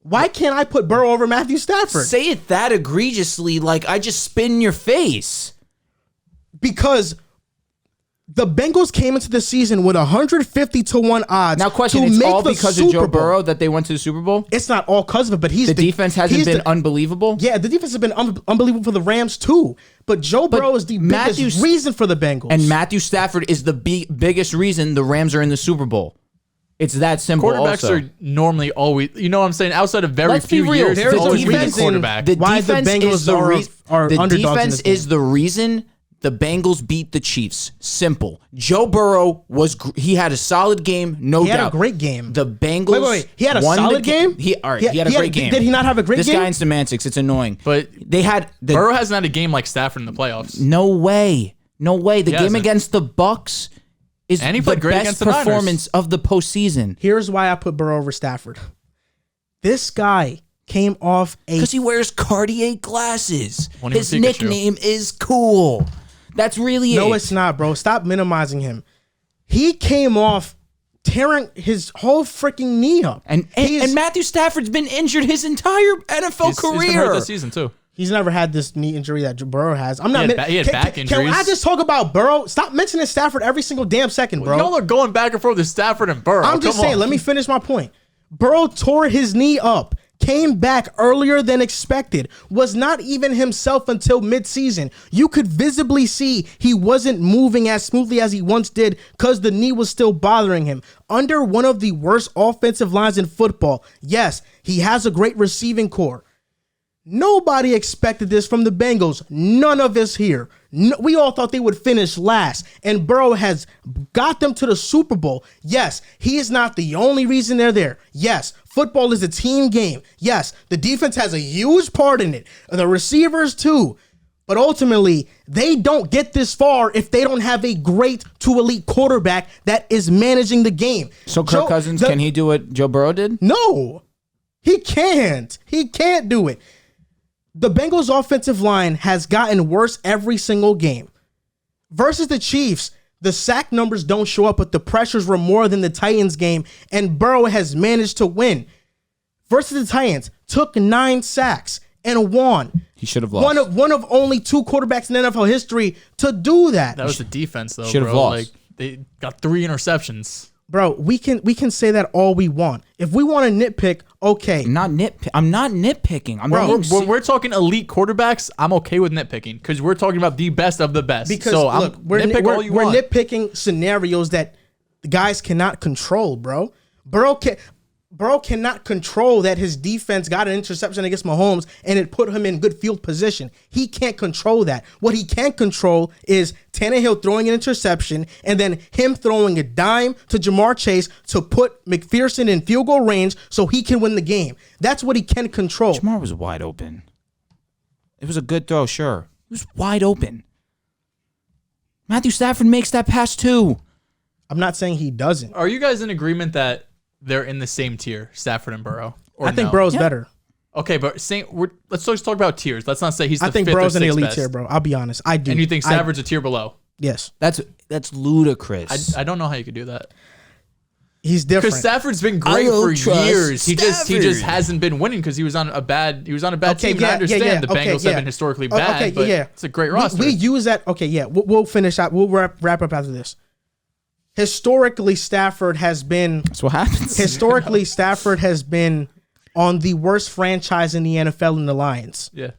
Speaker 1: Why can't I put Burrow over Matthew Stafford?
Speaker 2: Say it that egregiously, like I just spit in your face.
Speaker 1: Because the Bengals came into the season with 150-1 odds.
Speaker 2: Now, question:
Speaker 1: to
Speaker 2: it's
Speaker 1: make
Speaker 2: all
Speaker 1: the
Speaker 2: because
Speaker 1: Super
Speaker 2: of Joe
Speaker 1: Bowl.
Speaker 2: Burrow that they went to the Super Bowl.
Speaker 1: It's not all because of it, but
Speaker 2: The defense hasn't been unbelievable.
Speaker 1: Yeah, the defense has been unbelievable for the Rams too. But Joe Burrow is the biggest reason for the Bengals.
Speaker 2: And Matthew Stafford is the biggest reason the Rams are in the Super Bowl. It's that simple.
Speaker 3: Quarterbacks are normally always, you know what I'm saying? Outside of very
Speaker 2: Let's be
Speaker 3: few
Speaker 2: real.
Speaker 3: years,
Speaker 1: There's
Speaker 3: it's
Speaker 1: a
Speaker 3: always been the
Speaker 1: reason
Speaker 3: quarterback.
Speaker 2: The
Speaker 1: why the
Speaker 2: defense
Speaker 1: Bengals
Speaker 2: is the
Speaker 1: are
Speaker 2: the
Speaker 1: underdogs in
Speaker 2: defense
Speaker 1: this game.
Speaker 2: is the reason the Bengals beat the Chiefs. Simple. Joe Burrow he had a solid game, no doubt.
Speaker 1: He had a great game.
Speaker 2: The Bengals.
Speaker 1: Wait. He had a
Speaker 2: won
Speaker 1: solid game?
Speaker 2: He had a great game.
Speaker 1: Did he not have a great game?
Speaker 2: This guy in semantics, it's annoying.
Speaker 3: But
Speaker 2: they had
Speaker 3: Burrow hasn't had a game like Stafford in the playoffs.
Speaker 2: No way. The game
Speaker 3: hasn't.
Speaker 2: against the Bucks is
Speaker 3: And he
Speaker 2: the
Speaker 3: played great
Speaker 2: best
Speaker 3: against the Niners.
Speaker 2: performance of the postseason.
Speaker 1: Here's why I put Burrow over Stafford. This guy came off
Speaker 2: Because he wears Cartier glasses.
Speaker 3: Won't even
Speaker 2: His
Speaker 3: Pikachu.
Speaker 2: nickname is cool. That's really it.
Speaker 1: No, it's not, bro. Stop minimizing him. He came off tearing his whole freaking knee up.
Speaker 2: And Matthew Stafford's been injured his entire NFL career.
Speaker 3: He's been hurt this season too.
Speaker 1: He's never had this knee injury that Burrow has. I'm not.
Speaker 3: He had back
Speaker 1: Can
Speaker 3: injuries.
Speaker 1: I just talk about Burrow? Stop mentioning Stafford every single damn second, bro.
Speaker 3: Y'all are going back and forth with Stafford and Burrow.
Speaker 1: I'm just
Speaker 3: Come
Speaker 1: saying.
Speaker 3: on.
Speaker 1: Let me finish my point. Burrow tore his knee up, came back earlier than expected, was not even himself until midseason. You could visibly see he wasn't moving as smoothly as he once did because the knee was still bothering him. Under one of the worst offensive lines in football, yes, he has a great receiving core. Nobody expected this from the Bengals. None of us here. We all thought they would finish last, and Burrow has got them to the Super Bowl. Yes, he is not the only reason they're there. Yes, football is a team game. Yes, the defense has a huge part in it. The receivers too. But ultimately, they don't get this far if they don't have a great to elite quarterback that is managing the game.
Speaker 2: So Kirk Cousins, can he do what Joe Burrow did?
Speaker 1: No, he can't. He can't do it. The Bengals' offensive line has gotten worse every single game. Versus the Chiefs, the sack numbers don't show up, but the pressures were more than the Titans game, and Burrow has managed to win. Versus the Titans, took 9 sacks and won.
Speaker 2: He should have lost.
Speaker 1: One of only 2 quarterbacks in NFL history to do that.
Speaker 3: That was the defense, though.
Speaker 2: Should have
Speaker 3: bro.
Speaker 2: lost.
Speaker 3: Like they got 3 interceptions.
Speaker 1: Bro, we can say that all we want. If we want to nitpick, okay.
Speaker 2: I'm not nitpicking.
Speaker 3: When we're talking elite quarterbacks, I'm okay with nitpicking because we're talking about the best of the best.
Speaker 1: Because
Speaker 3: so
Speaker 1: look, we're
Speaker 3: want.
Speaker 1: nitpicking scenarios that the guys cannot control, bro. Burrow cannot control that his defense got an interception against Mahomes and it put him in good field position. He can't control that. What he can control is Tannehill throwing an interception and then him throwing a dime to Jamar Chase to put McPherson in field goal range so he can win the game. That's what he can control.
Speaker 2: Jamar was wide open. It was a good throw, sure. It was wide open. Matthew Stafford makes that pass too.
Speaker 1: I'm not saying he doesn't.
Speaker 3: Are you guys in agreement that they're in the same tier, Stafford and Burrow? Or
Speaker 1: I think
Speaker 3: no?
Speaker 1: Burrow's better.
Speaker 3: Okay, but let's just talk about tiers. Let's not say he's the
Speaker 1: I think
Speaker 3: fifth
Speaker 1: Burrow's
Speaker 3: or
Speaker 1: in the
Speaker 3: sixth
Speaker 1: elite
Speaker 3: best.
Speaker 1: tier, bro. I'll be honest. I do.
Speaker 3: And you think Stafford's a tier below?
Speaker 1: Yes.
Speaker 2: That's ludicrous.
Speaker 3: I don't know how you could do that.
Speaker 1: He's different.
Speaker 3: Because Stafford's been great
Speaker 2: don't
Speaker 3: for
Speaker 2: trust
Speaker 3: years. He just
Speaker 2: Stafford.
Speaker 3: hasn't been winning because he was on a bad team. And I understand the Bengals have been historically bad, but it's a great roster.
Speaker 1: We use that. Okay, yeah. We'll finish out. We'll wrap up after this. Historically, Stafford has been.
Speaker 2: That's what happens.
Speaker 1: Historically, Stafford has been on the worst franchise in the NFL in the Lions.
Speaker 3: Yeah.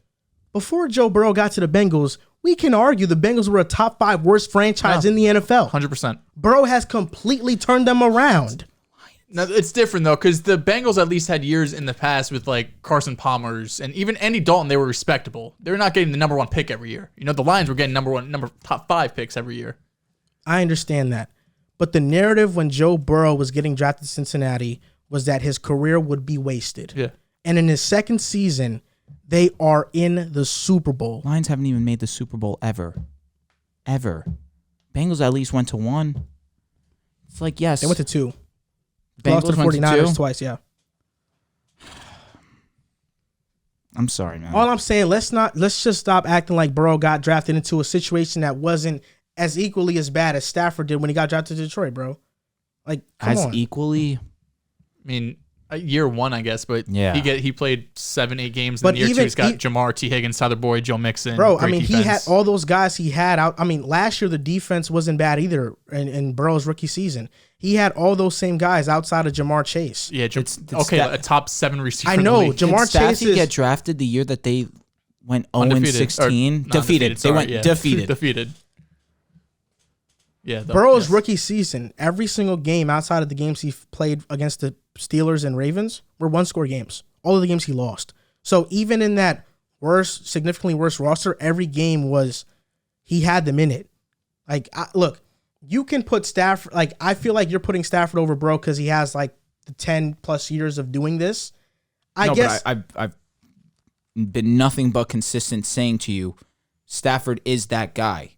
Speaker 1: Before Joe Burrow got to the Bengals, we can argue the Bengals were a top 5 worst franchise in the NFL.
Speaker 3: 100%.
Speaker 1: Burrow has completely turned them around.
Speaker 3: Now, it's different, though, because the Bengals at least had years in the past with, like, Carson Palmer's and even Andy Dalton, they were respectable. They were not getting the number 1 pick every year. You know, the Lions were getting top 5 picks every year.
Speaker 1: I understand that. But the narrative when Joe Burrow was getting drafted to Cincinnati was that his career would be wasted.
Speaker 3: Yeah.
Speaker 1: And in his second season, they are in the Super Bowl.
Speaker 2: Lions haven't even made the Super Bowl ever. Bengals at least went to 1. It's like, yes.
Speaker 1: They went to 2.
Speaker 2: Bengals
Speaker 1: Lost to the
Speaker 2: went to
Speaker 1: 49ers
Speaker 2: 2?
Speaker 1: twice, yeah.
Speaker 2: I'm sorry, man.
Speaker 1: All I'm saying, let's just stop acting like Burrow got drafted into a situation that wasn't as equally as bad as Stafford did when he got drafted to Detroit, bro. Like, come on.
Speaker 2: Equally?
Speaker 3: I mean, year one, I guess, but
Speaker 2: Yeah.
Speaker 3: he played 7-8 games.
Speaker 1: But
Speaker 3: in year two,
Speaker 1: even
Speaker 3: he's got Jamar, T. Higgins, Tyler Boyd, Joe Mixon.
Speaker 1: Bro, I
Speaker 3: great
Speaker 1: mean, he
Speaker 3: defense.
Speaker 1: had all those guys he had out. I mean, last year the defense wasn't bad either in Burrow's rookie season. He had all those same guys outside of Jamar Chase.
Speaker 3: Yeah, a top 7 receiver.
Speaker 1: I
Speaker 3: in the
Speaker 1: know.
Speaker 3: league.
Speaker 1: Jamar
Speaker 2: Did
Speaker 1: Chase
Speaker 2: Staffy
Speaker 1: is
Speaker 2: get drafted the year that they went 0
Speaker 3: Undefeated,
Speaker 2: 16?
Speaker 3: or not
Speaker 2: Defeated. They
Speaker 3: sorry,
Speaker 2: went
Speaker 3: yeah.
Speaker 2: defeated.
Speaker 3: Defeated. Yeah.
Speaker 1: Burrow's
Speaker 3: yes.
Speaker 1: rookie season, every single game outside of the games he played against the Steelers and Ravens were one-score games. All of the games he lost. So even in that significantly worse roster, every game he had them in it. Like, look, you can put Stafford, like, I feel like you're putting Stafford over Burrow because he has, like, the 10-plus years of doing this. I guess.
Speaker 2: But I've been nothing but consistent saying to you, Stafford is that guy.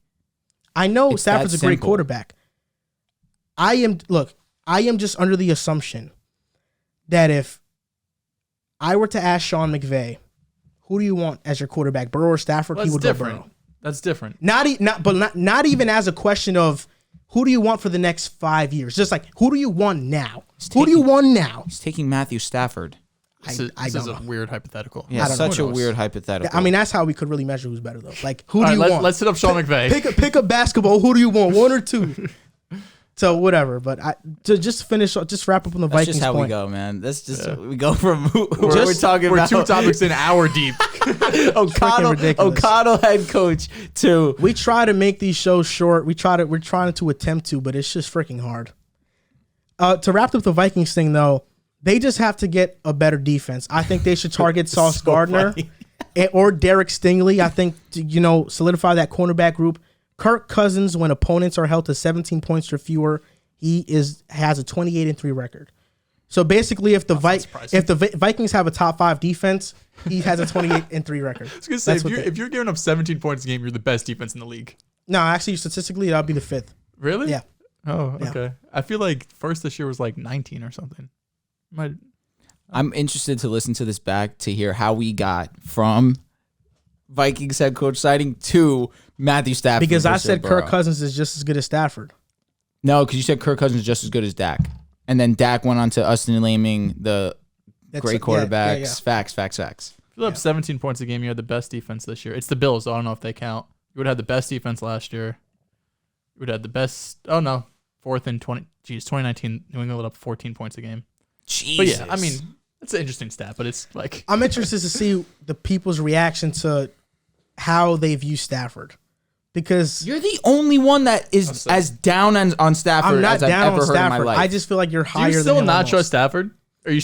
Speaker 1: I know
Speaker 2: It's
Speaker 1: Stafford's a
Speaker 2: that
Speaker 1: great
Speaker 2: simple.
Speaker 1: quarterback. I am just under the assumption that if I were to ask Sean McVay, who do you want as your quarterback, Burrow or Stafford?
Speaker 3: Well,
Speaker 1: he
Speaker 3: that's
Speaker 1: would
Speaker 3: different.
Speaker 1: go Burrow.
Speaker 3: That's different.
Speaker 1: Not even as a question of who do you want for the next 5 years. Just like, who do you want now? Who do you want now?
Speaker 2: He's taking Matthew Stafford.
Speaker 3: This
Speaker 1: I
Speaker 3: is
Speaker 1: don't
Speaker 3: a
Speaker 1: know.
Speaker 3: weird hypothetical.
Speaker 2: Yeah,
Speaker 1: I don't
Speaker 2: such
Speaker 3: know.
Speaker 2: a weird hypothetical.
Speaker 1: I mean, that's how we could really measure who's better, though. Like, who
Speaker 3: All
Speaker 1: do
Speaker 3: right,
Speaker 1: you want?
Speaker 3: let's hit up Sean McVay.
Speaker 1: Pick a basketball. Who do you want? One or two? So whatever. But to just wrap up on the
Speaker 2: That's
Speaker 1: Vikings
Speaker 2: just how
Speaker 1: point.
Speaker 2: we go, man. That's just we go from who we're talking
Speaker 3: We're
Speaker 2: about.
Speaker 3: 2 topics in hour deep.
Speaker 1: ridiculous.
Speaker 2: O'Connell head coach to
Speaker 1: We try to make these shows short. We're trying to attempt to, but it's just freaking hard. To wrap up the Vikings thing, though, they just have to get a better defense. I think they should target Sauce Gardner or Derek Stingley. I think to, solidify that cornerback group. Kirk Cousins, when opponents are held to 17 points or fewer, he has a 28-3 record. So basically, if the Vikings have a top 5 defense, he has a 28-3 record.
Speaker 3: I was gonna say, if you're giving up 17 points a game, you're the best defense in the league.
Speaker 1: No, actually, statistically, that'll be the 5th.
Speaker 3: Really?
Speaker 1: Yeah.
Speaker 3: Oh,
Speaker 1: Yeah.
Speaker 3: okay. I feel like first this year was like 19 or something.
Speaker 2: I'm interested to listen to this back to hear how we got from Vikings head coach signing to Matthew Stafford.
Speaker 1: Because I
Speaker 2: versus
Speaker 1: said
Speaker 2: Burrow.
Speaker 1: Kirk Cousins is just as good as Stafford.
Speaker 2: No, because you said Kirk Cousins is just as good as Dak. And then Dak went on to us naming the great quarterbacks. Facts.
Speaker 3: If you up 17 points a game, you had the best defense this year. It's the Bills. I don't know if they count. You would have the best defense last year. You would have the best. Oh no, 4th and 20. Geez, 2019. New England lit up 14 points a game.
Speaker 2: Jesus.
Speaker 3: But yeah, I mean, it's an interesting stat. But it's like
Speaker 1: I'm interested to see the people's reaction to how they view Stafford. Because
Speaker 2: you're the only one that is as down on Stafford
Speaker 1: I'm not
Speaker 2: as I've
Speaker 1: down
Speaker 2: ever
Speaker 1: on
Speaker 2: heard in my
Speaker 1: Stafford.
Speaker 2: life.
Speaker 1: I just feel like you're
Speaker 3: do
Speaker 1: higher
Speaker 3: you
Speaker 1: than
Speaker 3: still
Speaker 1: him
Speaker 3: not
Speaker 1: almost.
Speaker 3: trust Stafford? Are you?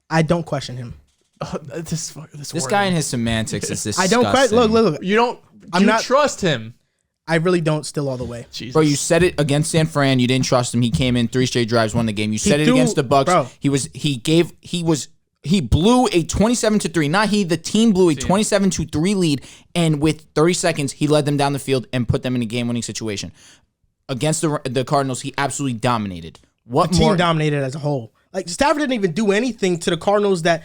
Speaker 1: I don't question him.
Speaker 3: This
Speaker 2: guy and his semantics is
Speaker 1: I
Speaker 2: disgusting.
Speaker 1: don't question. Look.
Speaker 3: You don't.
Speaker 1: I'm
Speaker 3: you
Speaker 1: not-
Speaker 3: trust him.
Speaker 1: I really don't still all the way.
Speaker 3: Jesus.
Speaker 2: Bro, you said it against San Fran. You didn't trust him. He came in 3 straight drives, won the game. You said it against the Bucks.
Speaker 1: Bro.
Speaker 2: He blew a 27-3. Not he. The team blew a 27-3 lead, and with 30 seconds, he led them down the field and put them in a game-winning situation. Against the Cardinals, he absolutely dominated. What
Speaker 1: The team
Speaker 2: more?
Speaker 1: dominated as a whole. Like, Stafford didn't even do anything to the Cardinals they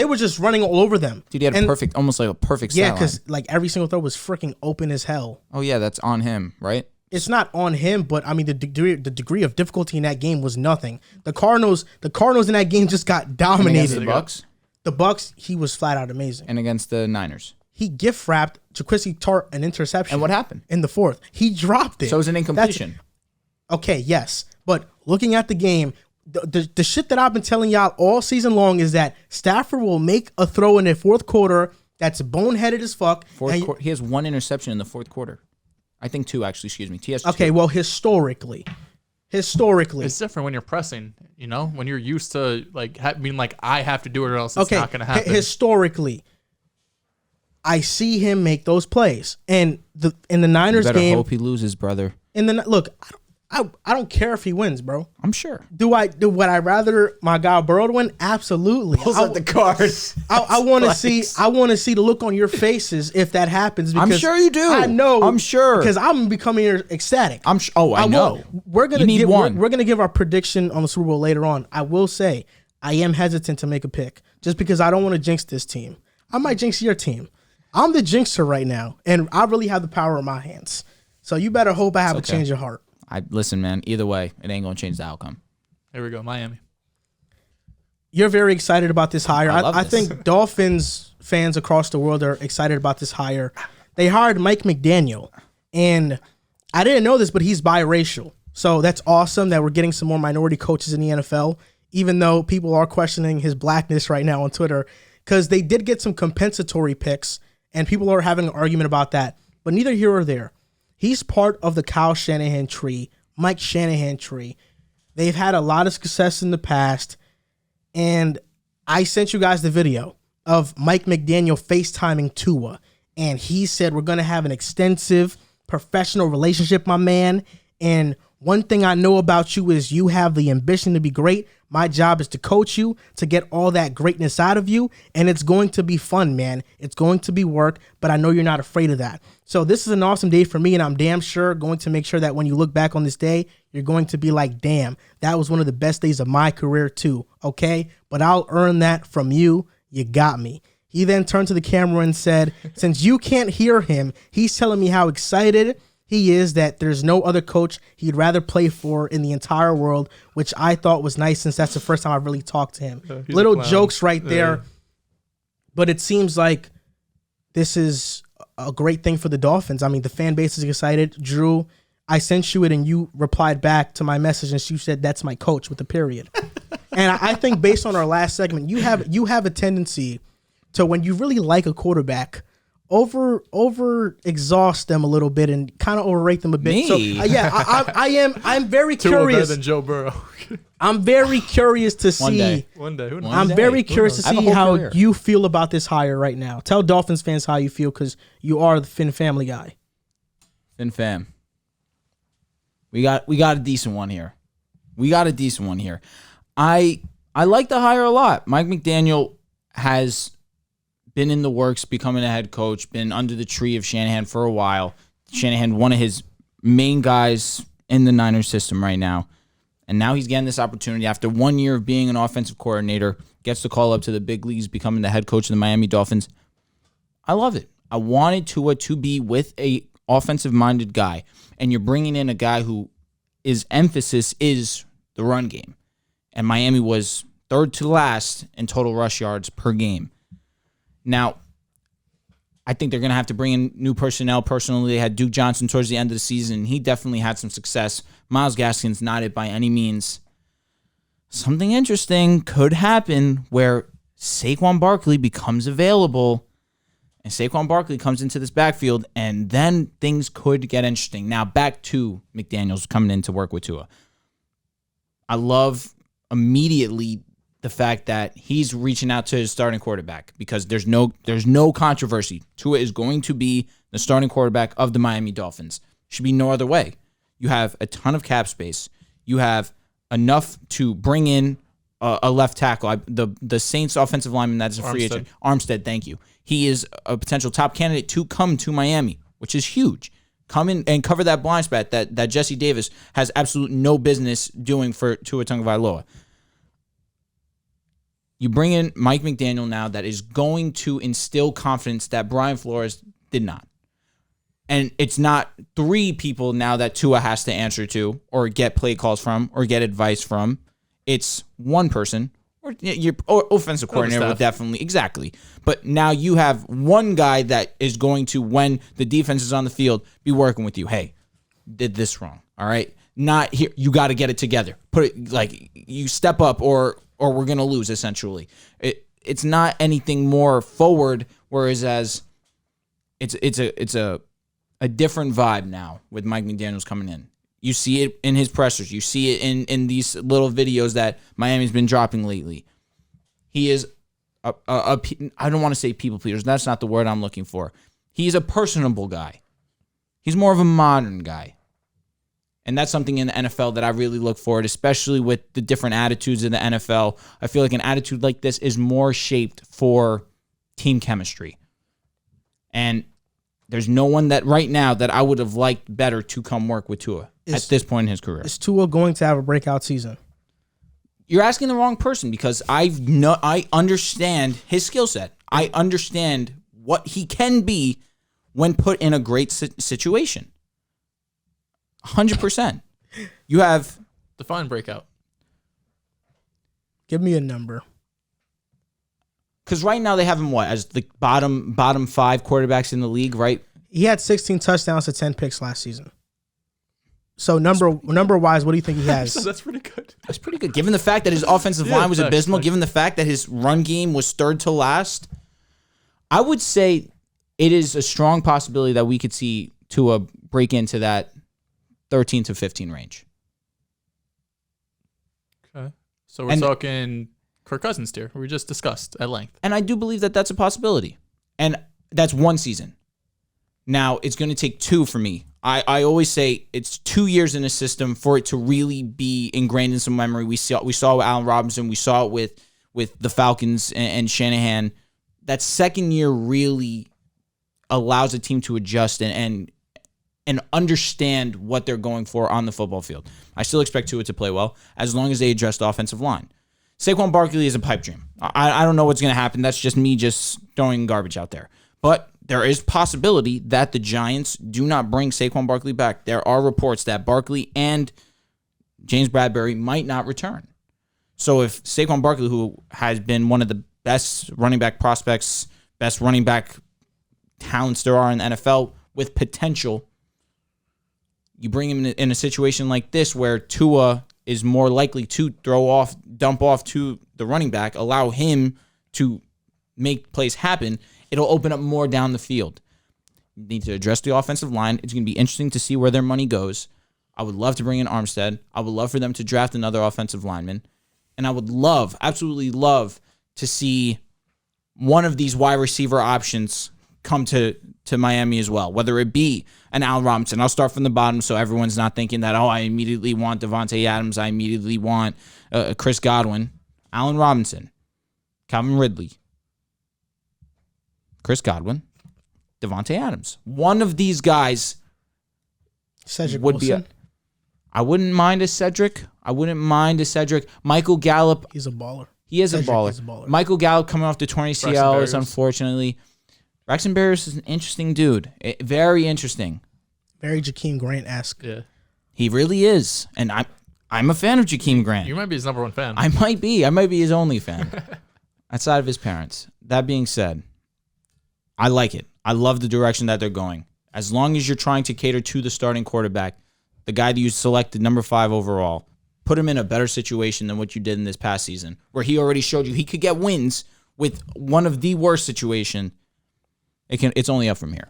Speaker 1: were just running all over them.
Speaker 2: Dude, he had almost like a perfect stat
Speaker 1: Yeah,
Speaker 2: line.
Speaker 1: because like every single throw was freaking open as hell.
Speaker 2: Oh yeah, that's on him, right?
Speaker 1: It's not on him, but I mean the degree of difficulty in that game was nothing. The Cardinals in that game just got
Speaker 2: And
Speaker 1: dominated.
Speaker 2: against the Bucks
Speaker 1: The Bucks, he was flat out amazing.
Speaker 2: and against the Niners.
Speaker 1: He gift wrapped Jaquiski Tart an interception.
Speaker 2: And what happened?
Speaker 1: In the 4th? He dropped it.
Speaker 2: So it was an incompletion.
Speaker 1: Okay, yes. But looking at the game, the shit that I've been telling y'all all season long is that Stafford will make a throw in the 4th quarter that's boneheaded as fuck.
Speaker 2: He has 1 interception in the 4th quarter. I think 2, actually. Excuse me. He has 2.
Speaker 1: Okay, well, historically,
Speaker 3: It's different when you're pressing. You know, when you're used to I have to do it or else it's not going to happen.
Speaker 1: Historically, I see him make those plays, and in the Niners
Speaker 2: You better
Speaker 1: game.
Speaker 2: hope he loses, brother.
Speaker 1: Look, I don't care if he wins, bro.
Speaker 2: I'm sure.
Speaker 1: Would I rather my guy Burrow to win? Absolutely.
Speaker 2: Pulls out the cards.
Speaker 1: I want to see. I want to see the look on your faces if that happens. Because
Speaker 2: I'm sure you do.
Speaker 1: I know.
Speaker 2: I'm sure
Speaker 1: because I'm becoming ecstatic.
Speaker 2: I know.
Speaker 1: We're gonna
Speaker 2: You need one.
Speaker 1: We're gonna give our prediction on the Super Bowl later on. I will say I am hesitant to make a pick just because I don't want to jinx this team. I might jinx your team. I'm the jinxer right now, and I really have the power in my hands. So you better hope I have a change of heart.
Speaker 2: Listen, man. Either way, it ain't gonna change the outcome.
Speaker 3: Here we go, Miami.
Speaker 1: you're very excited about this hire. I
Speaker 2: this.
Speaker 1: think Dolphins fans across the world are excited about this hire. They hired Mike McDaniel, and I didn't know this, but he's biracial. So that's awesome that we're getting some more minority coaches in the NFL, even though people are questioning his blackness right now on Twitter, because they did get some compensatory picks, and people are having an argument about that. But neither here or there. He's part of the Kyle Shanahan tree, Mike Shanahan tree. They've had a lot of success in the past, and I sent you guys the video of Mike McDaniel FaceTiming Tua, and he said, we're going to have an extensive professional relationship, my man, and one thing I know about you is you have the ambition to be great. My job is to coach you, to get all that greatness out of you, and it's going to be fun, man. It's going to be work, but I know you're not afraid of that. So this is an awesome day for me, and I'm damn sure going to make sure that when you look back on this day, you're going to be like, damn, that was one of the best days of my career too, okay? But I'll earn that from you. You got me. He then turned to the camera and said, since you can't hear him, he's telling me how excited he is that there's no other coach he'd rather play for in the entire world, which I thought was nice since that's the first time I've really talked to him. Little jokes right there, but it seems like this is a great thing for the Dolphins. I mean, the fan base is excited. Drew, I sent you it and you replied back to my message and you said, that's my coach with a period. And I think based on our last segment, you have a tendency to, when you really like a quarterback, over exhaust them a little bit and kind of overrate them a bit.
Speaker 2: Me?
Speaker 1: So I'm very curious.
Speaker 3: Better than Joe Burrow.
Speaker 1: I'm very curious to see.
Speaker 3: One day. Who knows?
Speaker 1: I'm very curious to
Speaker 2: I have a
Speaker 1: see
Speaker 2: whole
Speaker 1: how
Speaker 2: career.
Speaker 1: you feel about this hire right now. Tell Dolphins fans how you feel because you are the Finn family guy.
Speaker 2: Finn fam. We got a decent one here. I like the hire a lot. Mike McDaniel has been in the works, becoming a head coach, been under the tree of Shanahan for a while. Shanahan, one of his main guys in the Niners system right now. And now he's getting this opportunity after 1 year of being an offensive coordinator, gets the call up to the big leagues, becoming the head coach of the Miami Dolphins. I love it. I wanted Tua to be with a offensive-minded guy, and you're bringing in a guy who his emphasis is the run game. And Miami was third to last in total rush yards per game. Now, I think they're going to have to bring in new personnel. Personally, they had Duke Johnson towards the end of the season. He definitely had some success. Myles Gaskin's not it by any means. Something interesting could happen where Saquon Barkley becomes available and Saquon Barkley comes into this backfield, and then things could get interesting. Now, back to McDaniels coming in to work with Tua. I love immediately the fact that he's reaching out to his starting quarterback because there's no controversy. Tua is going to be the starting quarterback of the Miami Dolphins. Should be no other way. You have a ton of cap space. You have enough to bring in a left tackle. The Saints offensive lineman that's a free agent. Armstead, thank you. He is a potential top candidate to come to Miami, which is huge. Come in and cover that blind spot that Jesse Davis has absolutely no business doing for Tua Tagovailoa. You bring in Mike McDaniel now that is going to instill confidence that Brian Flores did not. And it's not three people now that Tua has to answer to or get play calls from or get advice from. It's one person or your offensive coordinator would definitely. Exactly. But now you have one guy that is going to, when the defense is on the field, be working with you. Hey, did this wrong. All right. Not here. You got to get it together. Put it like you step up or we're going to lose, essentially. It's not anything more forward, whereas it's a different vibe now with Mike McDaniels coming in. You see it in his pressers. You see it in these little videos that Miami's been dropping lately. He is I don't want to say people pleasers. That's not the word I'm looking for. He's a personable guy. He's more of a modern guy. And that's something in the NFL that I really look forward, especially with the different attitudes in the NFL. I feel like an attitude like this is more shaped for team chemistry. And there's no one that right now that I would have liked better to come work with Tua at this point in his career.
Speaker 1: Is Tua going to have a breakout season?
Speaker 2: You're asking the wrong person because I understand his skill set. I understand what he can be when put in a great situation. 100%. You have
Speaker 3: Define breakout.
Speaker 1: Give me a number.
Speaker 2: Because right now they have him as the bottom 5 quarterbacks in the league, right?
Speaker 1: He had 16 touchdowns to 10 picks last season. So number wise, what do you think he has?
Speaker 3: So that's pretty good.
Speaker 2: That's pretty good. Given the fact that his offensive line was abysmal, given the fact that his run game was third to last, I would say it is a strong possibility that we could see Tua break into that 13 to 15 range.
Speaker 3: Okay. So we're talking Kirk Cousins tier. We just discussed at length.
Speaker 2: And I do believe that that's a possibility. And that's one season. Now, it's going to take 2 for me. I always say it's 2 years in a system for it to really be ingrained in some memory. We saw with Allen Robinson. We saw it with the Falcons and Shanahan. That second year really allows a team to adjust and understand what they're going for on the football field. I still expect Tua to play well as long as they address the offensive line. Saquon Barkley is a pipe dream. I don't know what's going to happen. That's just me just throwing garbage out there. But there is possibility that the Giants do not bring Saquon Barkley back. There are reports that Barkley and James Bradbury might not return. So if Saquon Barkley, who has been one of the best running back prospects, best running back talents there are in the NFL with potential, you bring him in a situation like this where Tua is more likely to dump off to the running back, allow him to make plays happen, it'll open up more down the field. You need to address the offensive line. It's going to be interesting to see where their money goes. I would love to bring in Armstead. I would love for them to draft another offensive lineman. And I would absolutely love to see one of these wide receiver options come to Miami as well, whether it be an Allen Robinson. I'll start from the bottom so everyone's not thinking that, I immediately want Devontae Adams. I immediately want Chris Godwin. Allen Robinson, Calvin Ridley, Chris Godwin, Devontae Adams. One of these guys
Speaker 1: Cedric
Speaker 2: would
Speaker 1: Wilson.
Speaker 2: I wouldn't mind a Cedric. Michael Gallup.
Speaker 1: He's a baller.
Speaker 2: He is a baller.
Speaker 1: Is a baller.
Speaker 2: Michael Gallup coming off the torn ACL is unfortunately. Braxton Berrios is an interesting dude. Very interesting.
Speaker 1: Very Jakeem Grant-esque.
Speaker 3: Yeah.
Speaker 2: He really is. And I'm a fan of Jakeem Grant.
Speaker 3: You might be his number 1 fan.
Speaker 2: I might be his only fan. Outside of his parents. That being said, I like it. I love the direction that they're going. As long as you're trying to cater to the starting quarterback, the guy that you selected number 5 overall, put him in a better situation than what you did in this past season, where he already showed you he could get wins with one of the worst situation. It's only up from here.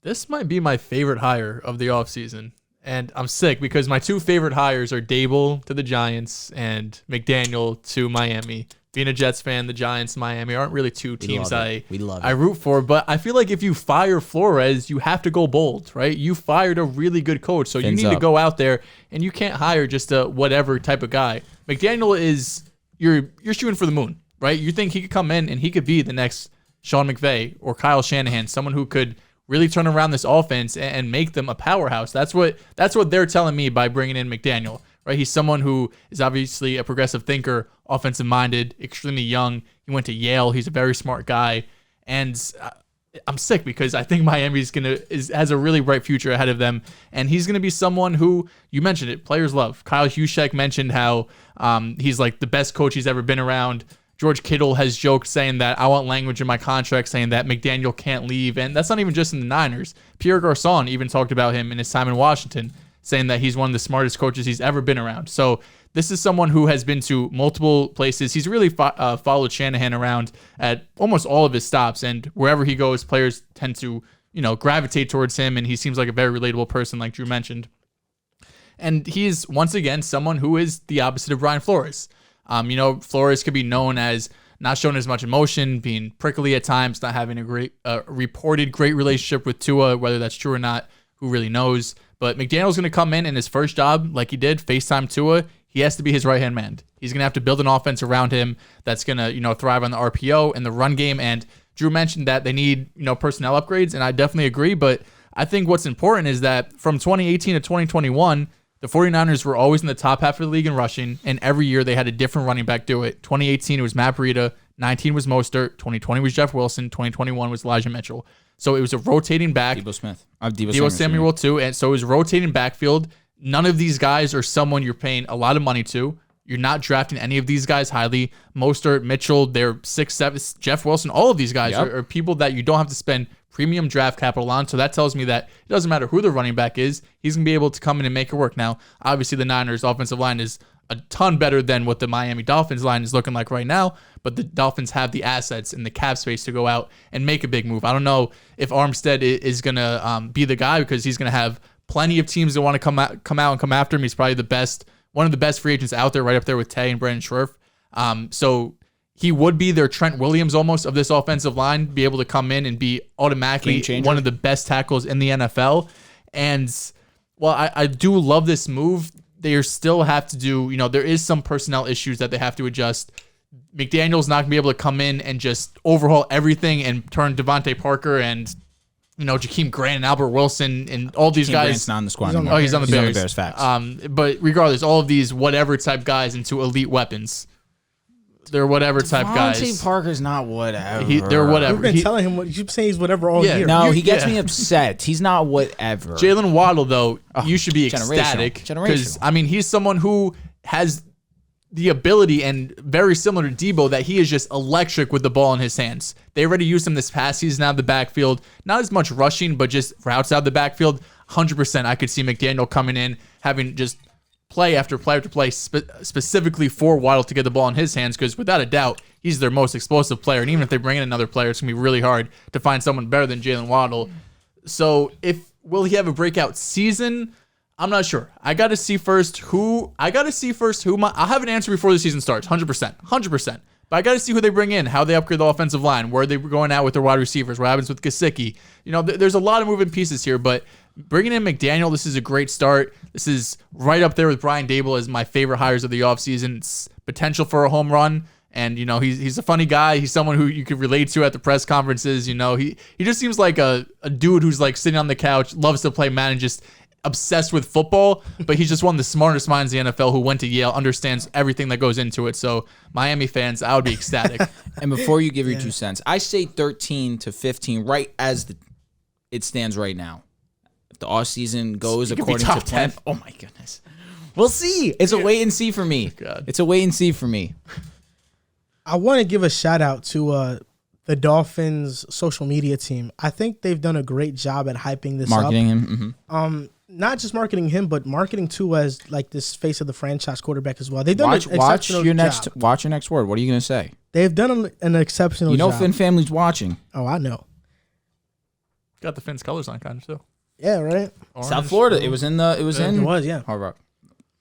Speaker 3: This might be my favorite hire of the offseason. And I'm sick because my 2 favorite hires are Dable to the Giants and McDaniel to Miami. Being a Jets fan, the Giants, Miami aren't really 2 teams I root for. But I feel like if you fire Flores, you have to go bold, right? You fired a really good coach, so you need to go out there, and you can't hire just a whatever type of guy. McDaniel is you're shooting for the moon, right? You think he could come in and he could be the next Sean McVay or Kyle Shanahan, someone who could really turn around this offense and make them a powerhouse. That's what they're telling me by bringing in McDaniel. Right, he's someone who is obviously a progressive thinker, offensive-minded, extremely young. He went to Yale. He's a very smart guy, and I'm sick because I think Miami has a really bright future ahead of them, and he's gonna be someone who, you mentioned it, players love. Kyle Juszczyk mentioned how he's like the best coach he's ever been around. George Kittle has joked saying that I want language in my contract saying that McDaniel can't leave, and that's not even just in the Niners. Pierre Garçon even talked about him in his time in Washington, saying that he's one of the smartest coaches he's ever been around. So this is someone who has been to multiple places. He's really followed Shanahan around at almost all of his stops, and wherever he goes, players tend to, gravitate towards him, and he seems like a very relatable person, like Drew mentioned. And he's, once again, someone who is the opposite of Brian Flores. Flores could be known as not showing as much emotion, being prickly at times, not having a reported great relationship with Tua, whether that's true or not, who really knows. But McDaniel's going to come in his first job, like he did, FaceTime Tua. He has to be his right-hand man. He's going to have to build an offense around him that's going to, thrive on the RPO and the run game. And Drew mentioned that they need, personnel upgrades, and I definitely agree. But I think what's important is that from 2018 to 2021, the 49ers were always in the top half of the league in rushing, and every year they had a different running back do it. 2018, it was Matt Breida. 19 was Mostert. 2020 was Jeff Wilson. 2021 was Elijah Mitchell. So it was a rotating back. Deebo Samuel too. And so it was a rotating backfield. None of these guys are someone you're paying a lot of money to. You're not drafting any of these guys highly. Mostert, Mitchell, they're 6'7", Jeff Wilson, all of these guys are people that you don't have to spend premium draft capital on. So that tells me that it doesn't matter who the running back is. He's going to be able to come in and make it work. Now, obviously, the Niners' offensive line is a ton better than what the Miami Dolphins line is looking like right now, but the Dolphins have the assets and the cap space to go out and make a big move. I don't know if Armstead is going to be the guy, because he's going to have plenty of teams that want to come out and come after him. He's probably one of the best free agents out there, right up there with Tay and Brandon Scherf. So he would be their Trent Williams almost of this offensive line, be able to come in and be automatically one of the best tackles in the NFL. And while I do love this move, they still have to do, there is some personnel issues that they have to adjust. McDaniel's not going to be able to come in and just overhaul everything and turn Devontae Parker and Jakeem Grant and Albert Wilson and all these guys.
Speaker 2: Grant's not on the squad.
Speaker 3: He's on the Bears.
Speaker 2: Bears, facts.
Speaker 3: But regardless, all of these whatever type guys into elite weapons. They're whatever type guys.
Speaker 2: Devontae Parker's not whatever.
Speaker 3: They're whatever.
Speaker 1: You've been telling him what you saying he's whatever all year.
Speaker 2: No, he gets me upset. He's not whatever.
Speaker 3: Jalen Waddle, though, you should be ecstatic. Because, he's someone who has the ability, and very similar to Debo, that he is just electric with the ball in his hands. They already used him this past season out of the backfield. Not as much rushing, but just routes out of the backfield. 100% I could see McDaniel coming in, having just play after play after play specifically for Waddle to get the ball in his hands, because without a doubt, he's their most explosive player. And even if they bring in another player, it's going to be really hard to find someone better than Jalen Waddle. So will he have a breakout season? I'm not sure. I got to see first who. I'll have an answer before the season starts. 100%. But I got to see who they bring in, how they upgrade the offensive line, where they were going out with their wide receivers, what happens with Gesicki. There's a lot of moving pieces here, but bringing in McDaniel, this is a great start. This is right up there with Brian Daboll as my favorite hires of the offseason. It's potential for a home run. And, he's a funny guy. He's someone who you could relate to at the press conferences. He just seems like a dude who's like sitting on the couch, loves to play Madden, just obsessed with football, but he's just one of the smartest minds in the NFL who went to Yale, understands everything that goes into it. So Miami fans, I would be ecstatic.
Speaker 2: And before you give your 2 cents, I say 13 to 15 right as it stands right now. If the offseason goes according to plan, oh my goodness. We'll see. It's a wait and see for me.
Speaker 3: God.
Speaker 2: It's a wait and see for me.
Speaker 1: I want to give a shout out to the Dolphins social media team. I think they've done a great job at hyping this
Speaker 2: marketing
Speaker 1: up.
Speaker 2: Him. Mm-hmm.
Speaker 1: Not just marketing him, but marketing Tua as like this face of the franchise quarterback as well. They've done an exceptional job.
Speaker 2: Watch your next word. What are you going to say?
Speaker 1: They've done an exceptional job.
Speaker 2: Finn family's watching.
Speaker 1: Oh, I know.
Speaker 3: Got the Finn's colors on kind of too.
Speaker 1: Yeah, right.
Speaker 3: Orange,
Speaker 2: South Florida.
Speaker 3: blue.
Speaker 2: It was in.
Speaker 1: Yeah.
Speaker 2: Hard Rock.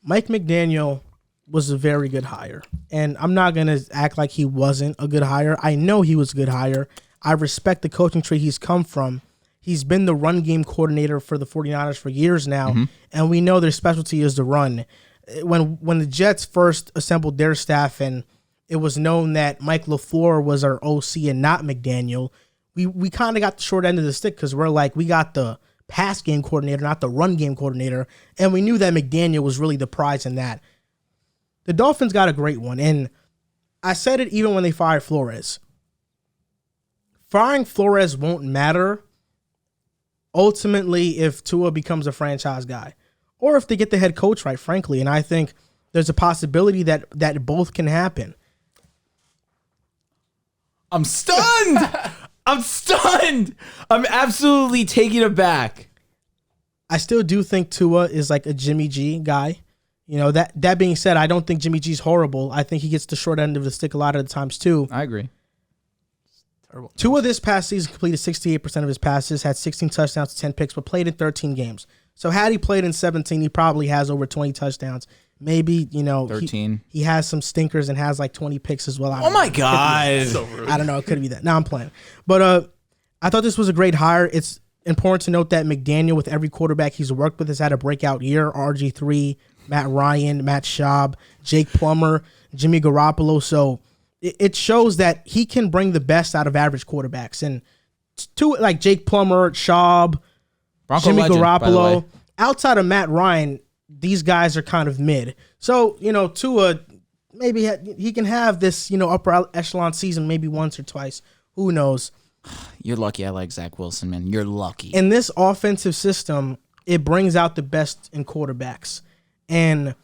Speaker 1: Mike McDaniel was a very good hire, and I'm not gonna act like he wasn't a good hire. I know he was a good hire. I respect the coaching tree he's come from. He's been the run game coordinator for the 49ers for years now, and we know their specialty is the run. When the Jets first assembled their staff and it was known that Mike LaFleur was our OC and not McDaniel, we kind of got the short end of the stick, because we're like, we got the pass game coordinator, not the run game coordinator, and we knew that McDaniel was really the prize in that. The Dolphins got a great one, and I said it even when they fired Flores. Firing Flores won't matter ultimately if Tua becomes a franchise guy, or if they get the head coach right, frankly. And I think there's a possibility that both can happen.
Speaker 2: I'm stunned. I'm absolutely taken aback.
Speaker 1: I still do think Tua is like a Jimmy G guy. That being said, I don't think Jimmy G's horrible. I think he gets the short end of the stick a lot of the times too.
Speaker 2: I agree.
Speaker 3: Terrible.
Speaker 1: Tua this past season completed 68% of his passes, had 16 touchdowns, 10 picks, but played in 13 games. So had he played in 17, he probably has over 20 touchdowns. Maybe,
Speaker 2: 13.
Speaker 1: He has some stinkers and has like 20 picks as well.
Speaker 2: Oh my God.
Speaker 3: So rude.
Speaker 1: I don't know. It could be that. Now I'm playing. But I thought this was a great hire. It's important to note that McDaniel, with every quarterback he's worked with, has had a breakout year. RG3, Matt Ryan, Matt Schaub, Jake Plummer, Jimmy Garoppolo. So it shows that he can bring the best out of average quarterbacks. And like Jake Plummer, Schaub,
Speaker 2: Bronco
Speaker 1: Jimmy
Speaker 2: legend,
Speaker 1: Garoppolo, outside of Matt Ryan, these guys are kind of mid. So, Tua, maybe he can have this, upper echelon season maybe once or twice. Who knows?
Speaker 2: You're lucky I like Zach Wilson, man. You're lucky.
Speaker 1: In this offensive system, it brings out the best in quarterbacks. And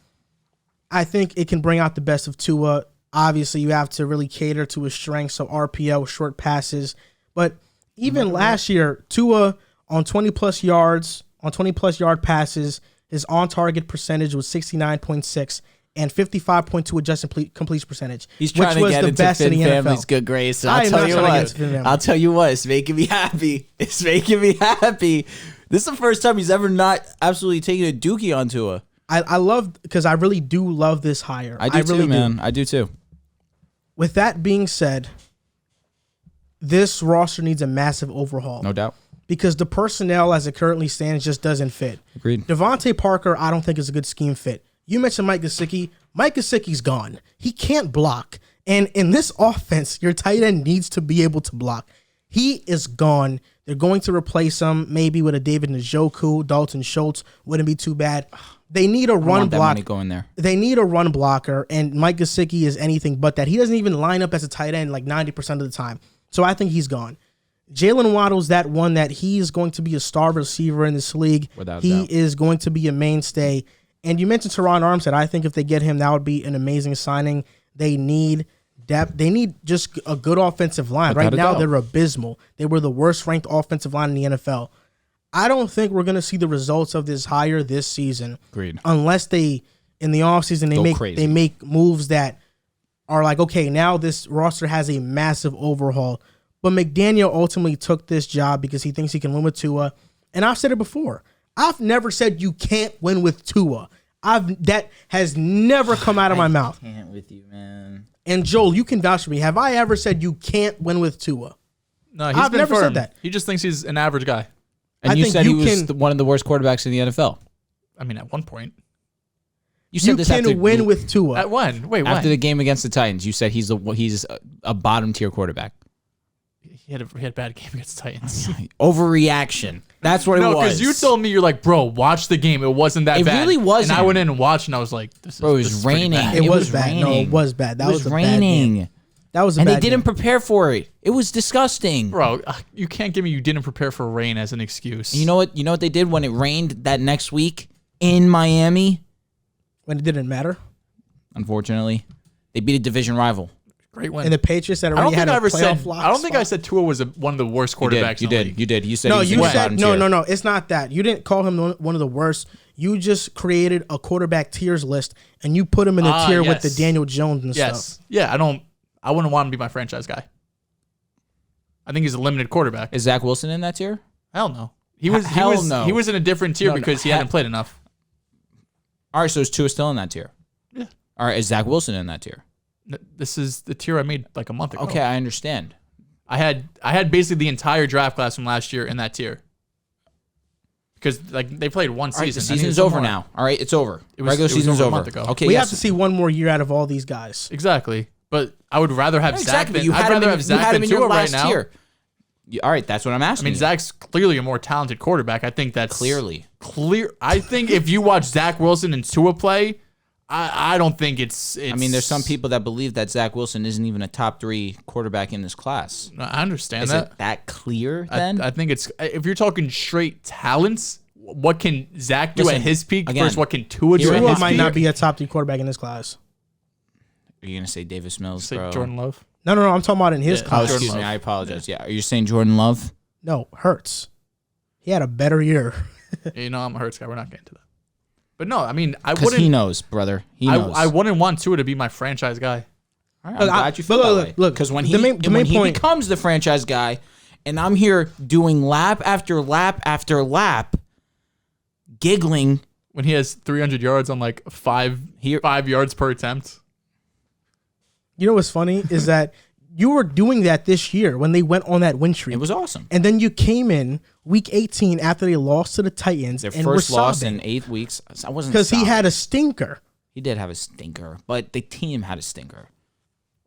Speaker 1: I think it can bring out the best of Tua. Obviously, you have to really cater to his strengths, so RPO, short passes. But even last year, Tua on 20-plus yards, on 20-plus yard passes, his on-target percentage was 69.6 and 55.2 adjusted completion percentage.
Speaker 2: He's trying to get into Finn family's good grace. I'll tell you what, it's making me happy. It's making me happy. This is the first time he's ever not absolutely taken a dookie on Tua.
Speaker 1: I love, because I really do love this hire.
Speaker 2: I do
Speaker 1: really
Speaker 2: too, man. I do too.
Speaker 1: With that being said, this roster needs a massive overhaul.
Speaker 2: No doubt.
Speaker 1: Because the personnel as it currently stands just doesn't fit.
Speaker 2: Agreed.
Speaker 1: Devontae Parker, I don't think is a good scheme fit. You mentioned Mike Gesicki. Mike Gesicki's gone. He can't block. And in this offense, your tight end needs to be able to block. He is gone. They're going to replace him maybe with a David Njoku. Dalton Schultz wouldn't be too bad. They need a run blocker.
Speaker 2: Going there.
Speaker 1: They need a run blocker, and Mike Gesicki is anything but that. He doesn't even line up as a tight end like 90% of the time. So I think he's gone. Jalen Waddle's that one that he is going to be a star receiver in this league.
Speaker 2: Without
Speaker 1: he
Speaker 2: doubt.
Speaker 1: is going to be a mainstay. And you mentioned Teron Armstead. I think if they get him, that would be an amazing signing. They need depth. They need just a good offensive line. Right now, they're abysmal. They were the worst-ranked offensive line in the NFL. I don't think we're going to see the results of this hire this season.
Speaker 2: Agreed.
Speaker 1: Unless they, in the offseason, they make moves that are like, okay, now this roster has a massive overhaul. But McDaniel ultimately took this job because he thinks he can win with Tua. And I've said it before. I've never said you can't win with Tua. That has never come out of my mouth.
Speaker 2: I can't with you, man.
Speaker 1: And Joel, you can vouch for me. Have I ever said you can't win with Tua?
Speaker 3: No,
Speaker 1: I've never said that.
Speaker 3: He just thinks he's an average guy.
Speaker 2: And you said he was one of the worst quarterbacks in the NFL.
Speaker 3: I mean, at one point.
Speaker 2: You said this
Speaker 1: can win with Tua.
Speaker 3: At when? Wait, when?
Speaker 2: After the game against the Titans, you said he's a bottom tier quarterback.
Speaker 3: He had a bad game against the Titans.
Speaker 2: Overreaction. That's what it was.
Speaker 3: No, because you told me, you're like, bro, watch the game. It wasn't that bad.
Speaker 2: It really wasn't.
Speaker 3: And I went in and watched, and I was like, this
Speaker 2: is raining.
Speaker 1: It was bad. No, it was bad. That was raining. That was a
Speaker 2: and
Speaker 1: bad
Speaker 2: they didn't prepare for it. It was disgusting.
Speaker 3: Bro, you can't give me you didn't prepare for rain as an excuse.
Speaker 2: And you know what? You know what they did when it rained that next week in Miami?
Speaker 1: When it didn't matter?
Speaker 2: Unfortunately. They beat a division rival.
Speaker 3: Great win.
Speaker 1: And the Patriots that already had a playoff lock.
Speaker 3: I don't think I said Tua was one of the worst quarterbacks in the league.
Speaker 2: You did. You said
Speaker 1: no.
Speaker 2: He was
Speaker 1: You said no. It's not that. You didn't call him one of the worst. You just created a quarterback tiers list and you put him in the tier with the Daniel Jones and stuff.
Speaker 3: Yeah. I wouldn't want him to be my franchise guy. I think he's a limited quarterback.
Speaker 2: Is Zach Wilson in that tier?
Speaker 3: Hell no. He was in a different tier because he hadn't played enough.
Speaker 2: All right, so is Tua still in that tier?
Speaker 3: Yeah.
Speaker 2: All right, is Zach Wilson in that tier?
Speaker 3: This is the tier I made like a month ago.
Speaker 2: Okay, I understand.
Speaker 3: I had basically the entire draft class from last year in that tier. Because like they played one season.
Speaker 2: All right, the season's over now. All right, it's over. Regular season's over.
Speaker 3: A month ago.
Speaker 2: Okay,
Speaker 1: we have to see one more year out of all these guys.
Speaker 3: Exactly. But I would rather have Zach than Tua right now.
Speaker 2: Tier. All right, that's what I'm asking.
Speaker 3: I mean, Zach's clearly a more talented quarterback. I think that's clear. I think if you watch Zach Wilson and Tua play, I don't think it's.
Speaker 2: I mean, there's some people that believe that Zach Wilson isn't even a top 3 quarterback in this class.
Speaker 3: I understand
Speaker 2: Is
Speaker 3: that.
Speaker 2: It that clear then?
Speaker 3: I think it's, if you're talking straight talents, what can Zach do at his peak versus what can Tua do at his peak?
Speaker 1: Tua might not be a top 3 quarterback in this class.
Speaker 2: Are you going to say Davis Mills,
Speaker 3: say
Speaker 2: bro?
Speaker 3: Jordan Love?
Speaker 1: No. I'm talking about in his class.
Speaker 2: Oh, excuse me. I apologize. Yeah. Are you saying Jordan Love?
Speaker 1: No, Hurts. He had a better year.
Speaker 3: I'm a Hurts guy. We're not getting to that. But no, I mean, I
Speaker 2: wouldn't. He knows, brother. He knows.
Speaker 3: I wouldn't want Tua to be my franchise guy.
Speaker 2: All right, I'm glad you feel that way. Look, because when he becomes the franchise guy, and I'm here doing lap after lap after lap, giggling
Speaker 3: when he has 300 yards on like 5 yards per attempt.
Speaker 1: You know what's funny is that you were doing that this year when they went on that win streak.
Speaker 2: It was awesome.
Speaker 1: And then you came in week 18 after they lost to the Titans.
Speaker 2: Their first loss in 8 weeks. I wasn't
Speaker 1: because he had a stinker.
Speaker 2: He did have a stinker, but the team had a stinker.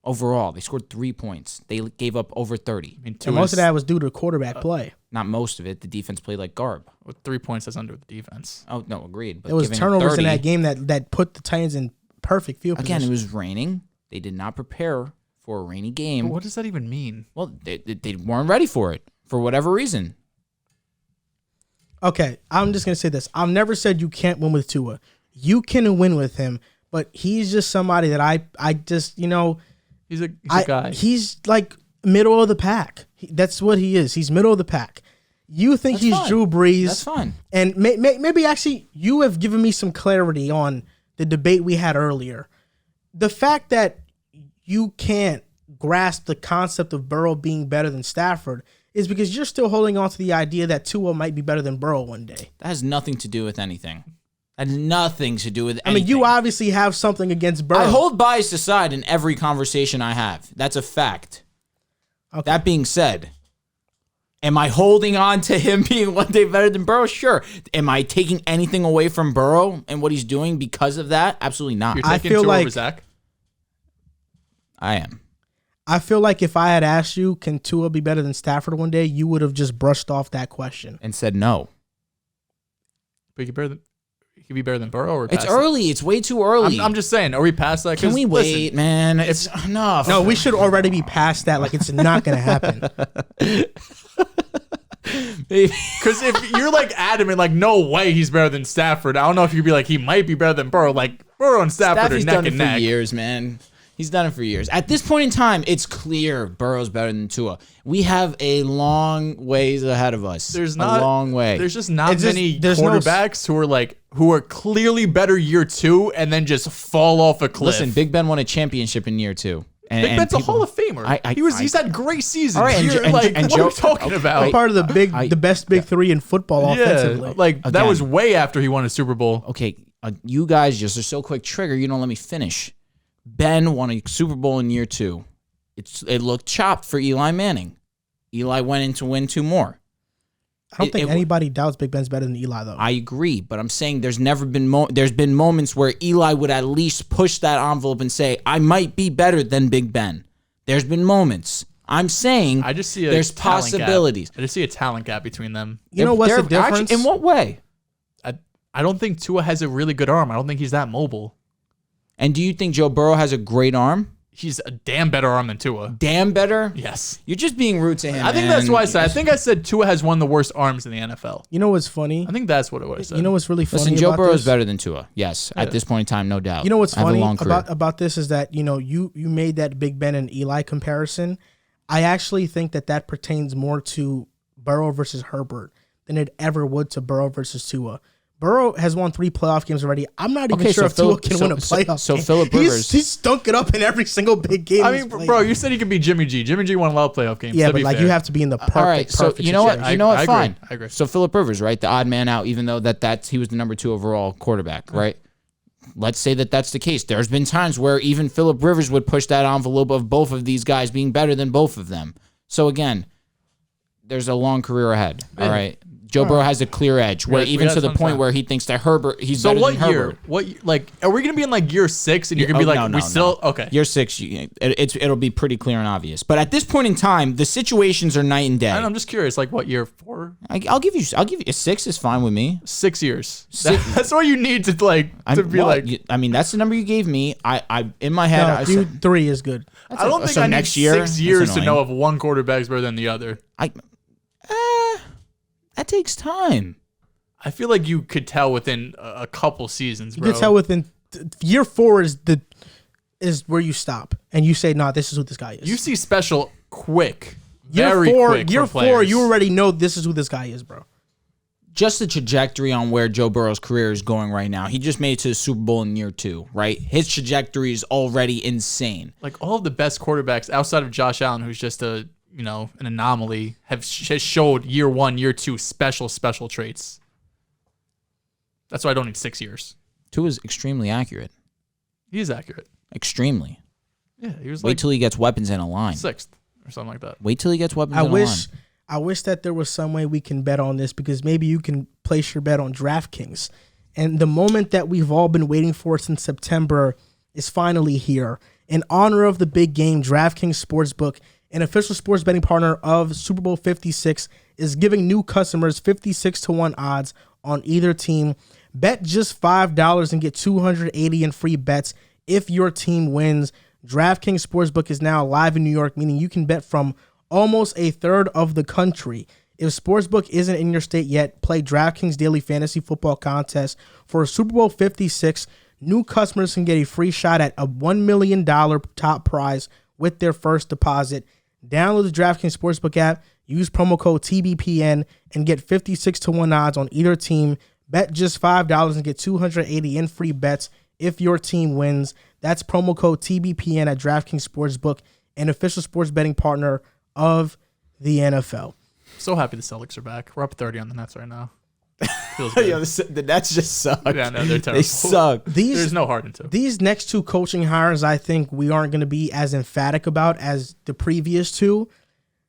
Speaker 2: Overall, they scored 3 points. They gave up over 30.
Speaker 1: I mean, and most of that was due to quarterback play.
Speaker 2: Not most of it. The defense played like garb.
Speaker 3: With 3 points, that's under the defense.
Speaker 2: Oh, no, agreed. But
Speaker 1: there was turnovers in that game that put the Titans in perfect field position.
Speaker 2: Again, it was raining. They did not prepare for a rainy game.
Speaker 3: But what does that even mean?
Speaker 2: Well, they weren't ready for it for whatever reason.
Speaker 1: Okay, I'm just going to say this. I've never said you can't win with Tua. You can win with him, but he's just somebody that I just,
Speaker 3: He's a guy.
Speaker 1: He's like middle of the pack. That's what he is. He's middle of the pack. You think he's
Speaker 2: fine.
Speaker 1: Drew Brees.
Speaker 2: That's fine.
Speaker 1: And maybe actually you have given me some clarity on the debate we had earlier. The fact that you can't grasp the concept of Burrow being better than Stafford is because you're still holding on to the idea that Tua might be better than Burrow one day.
Speaker 2: That has nothing to do with anything. That has nothing to do with anything.
Speaker 1: I mean, you obviously have something against Burrow.
Speaker 2: I hold bias aside in every conversation I have. That's a fact.
Speaker 1: Okay.
Speaker 2: That being said, am I holding on to him being one day better than Burrow? Sure. Am I taking anything away from Burrow and what he's doing because of that? Absolutely not.
Speaker 3: You're taking Tua over Zach?
Speaker 2: I am.
Speaker 1: I feel like if I had asked you, can Tua be better than Stafford one day, you would have just brushed off that question.
Speaker 2: And said no.
Speaker 3: But he could be better than Burrow or
Speaker 2: It's early. It's way too early.
Speaker 3: I'm just saying, are we past that?
Speaker 2: Can we wait, man? It's enough.
Speaker 1: No, we should already be past that. Like, it's not going to happen.
Speaker 3: Because if you're like adamant, like, no way he's better than Stafford, I don't know if you'd be like, he might be better than Burrow. Like, Burrow and Stafford are neck and neck.
Speaker 2: For years, man. He's done it for years. At this point in time, it's clear Burrow's better than Tua. We have a long ways ahead of us.
Speaker 3: There's
Speaker 2: a long way.
Speaker 3: There's just not many quarterbacks who are clearly better year two and then just fall off a cliff.
Speaker 2: Listen, Big Ben won a championship in year two.
Speaker 3: Big Ben's a Hall of Famer. He's had great seasons.
Speaker 2: All right,
Speaker 3: what are you talking about?
Speaker 1: I'm part of the best big three in football offensively.
Speaker 3: That was way after he won a Super Bowl.
Speaker 2: Okay, you guys just are so quick trigger. You don't let me finish. Ben won a Super Bowl in year two. It looked chopped for Eli Manning. Eli went in to win two more.
Speaker 1: I don't think anybody doubts Big Ben's better than Eli, though.
Speaker 2: I agree, but I'm saying there's been moments where Eli would at least push that envelope and say, I might be better than Big Ben. There's been moments. I'm saying
Speaker 3: I just see
Speaker 2: there's possibilities.
Speaker 3: I just see a talent gap between them.
Speaker 1: You know what's the difference?
Speaker 2: Actually, in what way?
Speaker 3: I don't think Tua has a really good arm. I don't think he's that mobile.
Speaker 2: And do you think Joe Burrow has a great arm?
Speaker 3: He's a damn better arm than Tua.
Speaker 2: Damn better?
Speaker 3: Yes.
Speaker 2: You're just being rude to him.
Speaker 3: I think that's why I said. I think I said Tua has one of the worst arms in the NFL.
Speaker 1: You know what's funny?
Speaker 3: I think that's what it was.
Speaker 1: You know what's really funny?
Speaker 2: Listen, Joe
Speaker 1: about
Speaker 2: Burrow
Speaker 1: this?
Speaker 2: is better than Tua. Yes, at this point in time, no doubt.
Speaker 1: You know what's funny about this is that you made that Big Ben and Eli comparison. I actually think that pertains more to Burrow versus Herbert than it ever would to Burrow versus Tua. Burrow has won 3 playoff games already. I'm not even sure if Tua can win a playoff game.
Speaker 2: So Phillip Rivers,
Speaker 1: he's stunk it up in every single big game.
Speaker 3: I mean, bro, you said he could be Jimmy G. Jimmy G won a lot of playoff games.
Speaker 1: Yeah, but like you have to be in the perfect.
Speaker 2: All right, so you know what? Fine.
Speaker 3: I agree.
Speaker 2: So Phillip Rivers, right, the odd man out, even though he was the number 2 overall quarterback, right? Let's say that's the case. There's been times where even Phillip Rivers would push that envelope of both of these guys being better than both of them. So again, there's a long career ahead. All right. Joe Burrow has a clear edge, where even to the point where he thinks that he's better than Herbert.
Speaker 3: What are we gonna be in like year 6 and you're gonna be like okay.
Speaker 2: Year 6, it'll be pretty clear and obvious. But at this point in time, the situations are night and day.
Speaker 3: I'm just curious, like what year 4?
Speaker 2: I'll give you 6 is fine with me.
Speaker 3: 6 years. That's all you need to
Speaker 2: I mean, that's the number you gave me. I in my head, I said
Speaker 1: 3 is good.
Speaker 3: I don't think I need 6 years to know if one quarterback's better than the other.
Speaker 2: That takes time.
Speaker 3: I feel like you could tell within a couple seasons, bro.
Speaker 1: You could tell within year 4 is where you stop and you say, "Nah, this is who this guy is."
Speaker 3: You see special quick.
Speaker 1: Year 4, you already know this is who this guy is, bro.
Speaker 2: Just the trajectory on where Joe Burrow's career is going right now. He just made it to the Super Bowl in year 2, right? His trajectory is already insane.
Speaker 3: Like all of the best quarterbacks outside of Josh Allen, who's just an anomaly, has showed year 1, year 2 special traits. That's why I don't need 6 years.
Speaker 2: Tua is extremely accurate.
Speaker 3: He is accurate.
Speaker 2: Extremely.
Speaker 3: Yeah, he was
Speaker 2: Wait till he gets weapons in a line.
Speaker 3: 6th or something like that.
Speaker 2: Wait till he gets weapons in a line.
Speaker 1: I wish that there was some way we can bet on this, because maybe you can place your bet on DraftKings. And the moment that we've all been waiting for since September is finally here. In honor of the big game, DraftKings Sportsbook, an official sports betting partner of Super Bowl 56, is giving new customers 56-1 odds on either team. Bet just $5 and get $280 in free bets if your team wins. DraftKings Sportsbook is now live in New York, meaning you can bet from almost a third of the country. If Sportsbook isn't in your state yet, play DraftKings Daily Fantasy Football Contest for Super Bowl 56. new customers can get a free shot at a $1 million top prize with their first deposit. Download the DraftKings Sportsbook app, use promo code TBPN, and get 56-1 odds on either team. Bet just $5 and get 280 in free bets if your team wins. That's promo code TBPN at DraftKings Sportsbook, an official sports betting partner of the NFL.
Speaker 3: So happy the Celtics are back. We're up 30 on the Nets right now. Feels good.
Speaker 2: Yo, the Nets just suck.
Speaker 3: Yeah, no, they're terrible.
Speaker 2: They suck.
Speaker 3: There's no heart into it.
Speaker 1: These next two coaching hires, I think we aren't going to be as emphatic about as the previous two.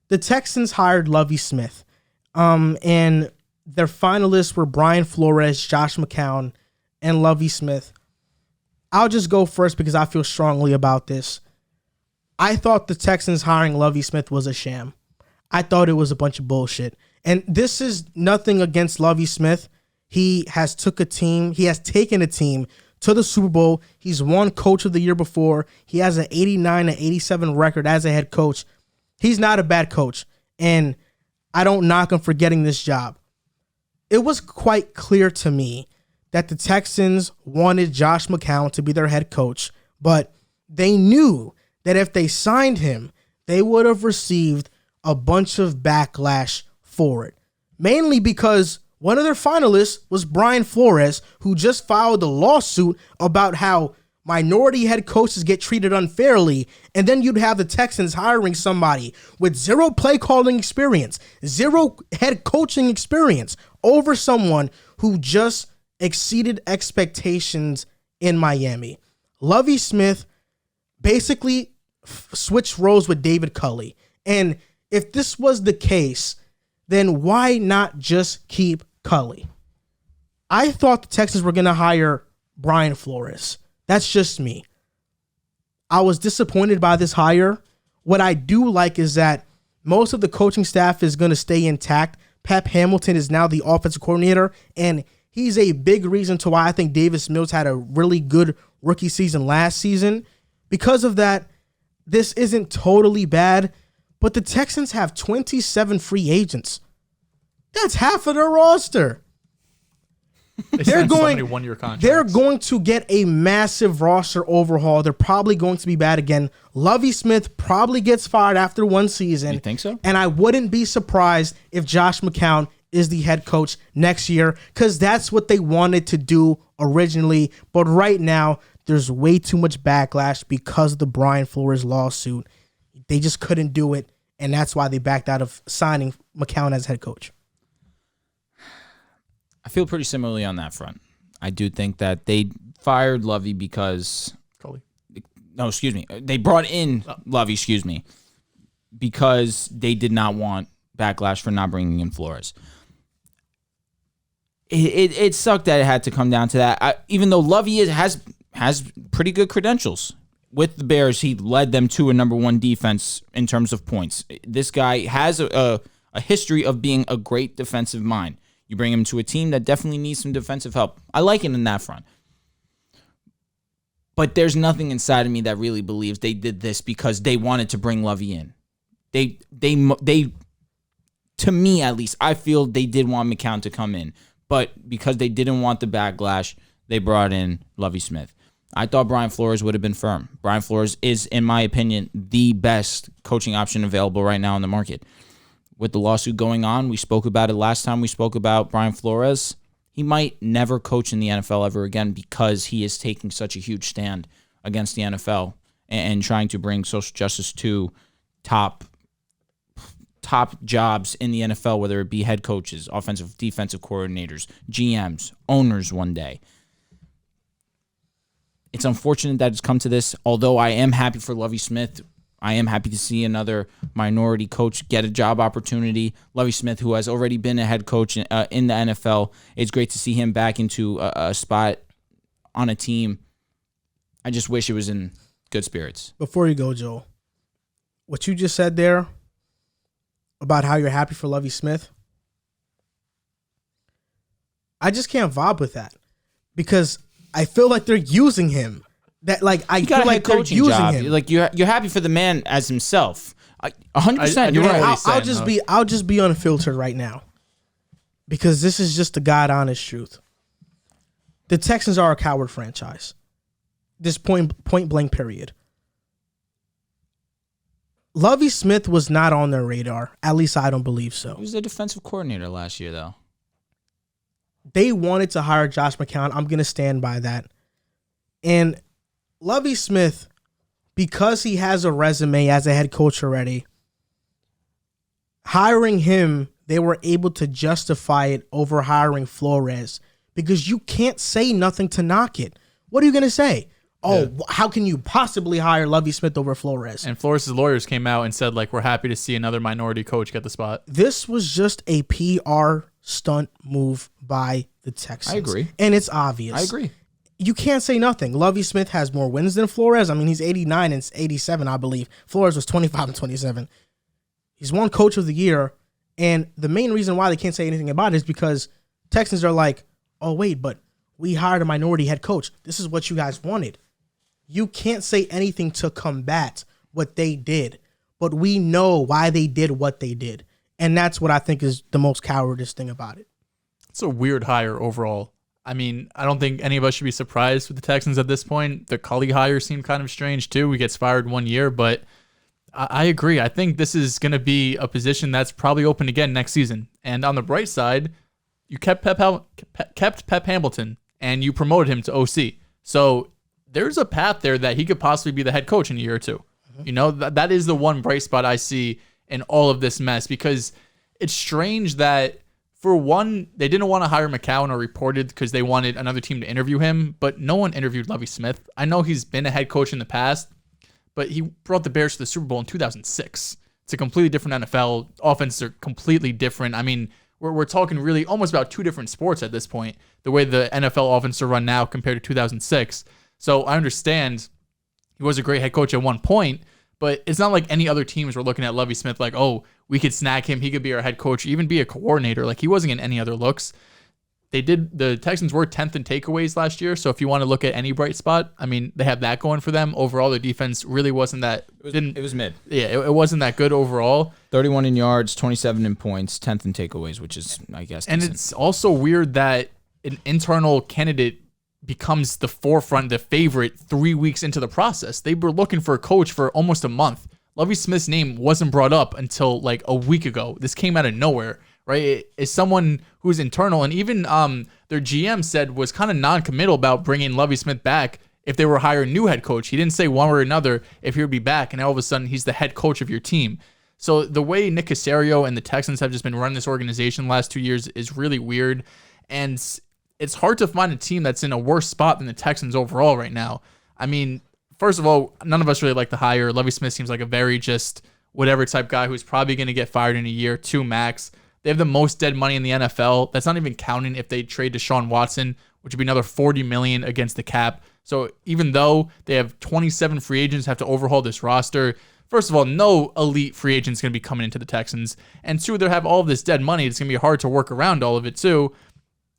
Speaker 1: The Texans hired Lovie Smith, and their finalists were Brian Flores, Josh McCown, and Lovie Smith. I'll just go first because I feel strongly about this. I thought the Texans hiring Lovie Smith was a sham. I thought it was a bunch of bullshit. And this is nothing against Lovie Smith. He has taken a team to the Super Bowl. He's won Coach of the Year before. He has an 89-87 record as a head coach. He's not a bad coach, and I don't knock him for getting this job. It was quite clear to me that the Texans wanted Josh McCown to be their head coach, but they knew that if they signed him, they would have received a bunch of backlash for it. Mainly because one of their finalists was Brian Flores, who just filed a lawsuit about how minority head coaches get treated unfairly, and then you'd have the Texans hiring somebody with zero play calling experience, zero head coaching experience over someone who just exceeded expectations in Miami. Lovie Smith basically switched roles with David Culley. And if this was the case, then why not just keep Culley? I thought the Texans were going to hire Brian Flores. That's just me. I was disappointed by this hire. What I do like is that most of the coaching staff is going to stay intact. Pep Hamilton is now the offensive coordinator, and he's a big reason to why I think Davis Mills had a really good rookie season last season. Because of that, this isn't totally bad, but the Texans have 27 free agents. That's half of their roster. They're going to get a massive roster overhaul. They're probably going to be bad again. Lovie Smith probably gets fired after one season.
Speaker 2: You think so?
Speaker 1: And I wouldn't be surprised if Josh McCown is the head coach next year, because that's what they wanted to do originally. But right now, there's way too much backlash because of the Brian Flores lawsuit. They just couldn't do it, and that's why they backed out of signing McCown as head coach.
Speaker 2: I feel pretty similarly on that front. I do think that they fired Lovie because...
Speaker 3: Culley.
Speaker 2: No, excuse me. They brought in Lovie, because they did not want backlash for not bringing in Flores. It sucked that it had to come down to that. Even though Lovie has pretty good credentials. With the Bears, he led them to a number one defense in terms of points. This guy has a history of being a great defensive mind. You bring him to a team that definitely needs some defensive help. I like it in that front. But there's nothing inside of me that really believes they did this because they wanted to bring Lovie in. They to me at least, I feel they did want McCown to come in. But because they didn't want the backlash, they brought in Lovie Smith. I thought Brian Flores would have been firm. Brian Flores is, in my opinion, the best coaching option available right now in the market. With the lawsuit going on, we spoke about it last time we spoke about Brian Flores. He might never coach in the NFL ever again because he is taking such a huge stand against the NFL and trying to bring social justice to top jobs in the NFL, whether it be head coaches, offensive, defensive coordinators, GMs, owners one day. It's unfortunate that it's come to this, although I am happy for Lovie Smith. I am happy to see another minority coach get a job opportunity. Lovie Smith, who has already been a head coach in the NFL, it's great to see him back into a spot on a team. I just wish it was in good spirits.
Speaker 1: Before you go, Joel, what you just said there about how you're happy for Lovie Smith, I just can't vibe with that because I feel like they're using him. That I feel like they're using him.
Speaker 2: Like you're happy for the man as himself. 100%. You're right.
Speaker 1: I'll just be unfiltered right now, because this is just the God honest truth. The Texans are a coward franchise. this point blank period. Lovie Smith was not on their radar. At least I don't believe so.
Speaker 2: He was the defensive coordinator last year, though.
Speaker 1: They wanted to hire Josh McCown. I'm going to stand by that. And Lovie Smith, because he has a resume as a head coach already, hiring him, they were able to justify it over hiring Flores because you can't say nothing to knock it. What are you going to say? Oh, how can you possibly hire Lovie Smith over Flores?
Speaker 3: And Flores' lawyers came out and said, like, we're happy to see another minority coach get the spot.
Speaker 1: This was just a PR stunt move by the Texans.
Speaker 2: I agree.
Speaker 1: And it's obvious.
Speaker 2: I agree.
Speaker 1: You can't say nothing. Lovie Smith has more wins than Flores. I mean, he's 89 and 87, I believe. Flores was 25 and 27. He's won Coach of the Year. And the main reason why they can't say anything about it is because Texans are like, oh, wait, but we hired a minority head coach. This is what you guys wanted. You can't say anything to combat what they did, but we know why they did what they did. And that's what I think is the most cowardice thing about it.
Speaker 3: It's a weird hire overall. I mean, I don't think any of us should be surprised with the Texans at this point. The Cully hire seemed kind of strange too. He gets fired 1 year, but I agree. I think this is going to be a position that's probably open again next season. And on the bright side, you kept Pep Hamilton and you promoted him to OC. So there's a path there that he could possibly be the head coach in a year or two. Mm-hmm. You know, that is the one bright spot I see in all of this mess, because it's strange that, for one, they didn't want to hire McCown or reported because they wanted another team to interview him, but no one interviewed Lovie Smith. I know he's been a head coach in the past, but he brought the Bears to the Super Bowl in 2006. It's a completely different NFL. Offenses are completely different. I mean, we're talking really almost about two different sports at this point, the way the NFL offenses are run now compared to 2006. So I understand he was a great head coach at one point, but it's not like any other teams were looking at Lovie Smith like, oh, we could snag him. He could be our head coach, even be a coordinator. Like, he wasn't in any other looks. The Texans were 10th in takeaways last year. So if you want to look at any bright spot, I mean, they have that going for them. Overall, their defense really wasn't that.
Speaker 2: It was mid.
Speaker 3: Yeah, it wasn't that good overall.
Speaker 2: 31 in yards, 27 in points, 10th in takeaways, which is, I guess, decent.
Speaker 3: And it's also weird that an internal candidate becomes the forefront, the favorite 3 weeks into the process. They were looking for a coach for almost a month. Lovie Smith's name wasn't brought up until like a week ago. This came out of nowhere, right? It's someone who's internal, and even their GM said was kind of non-committal about bringing Lovie Smith back if they were hiring a new head coach. He didn't say one way or another if he would be back, and all of a sudden he's the head coach of your team. So the way Nick Casario and the Texans have just been running this organization the last 2 years is really weird, and it's hard to find a team that's in a worse spot than the Texans overall right now. I mean, first of all, none of us really like the hire. Lovie Smith seems like a very just whatever type guy who's probably going to get fired in a year, two max. They have the most dead money in the NFL. That's not even counting if they trade Deshaun Watson, which would be another $40 million against the cap. So even though they have 27 free agents have to overhaul this roster, first of all, no elite free agent's going to be coming into the Texans. And two, they have all of this dead money. It's going to be hard to work around all of it too.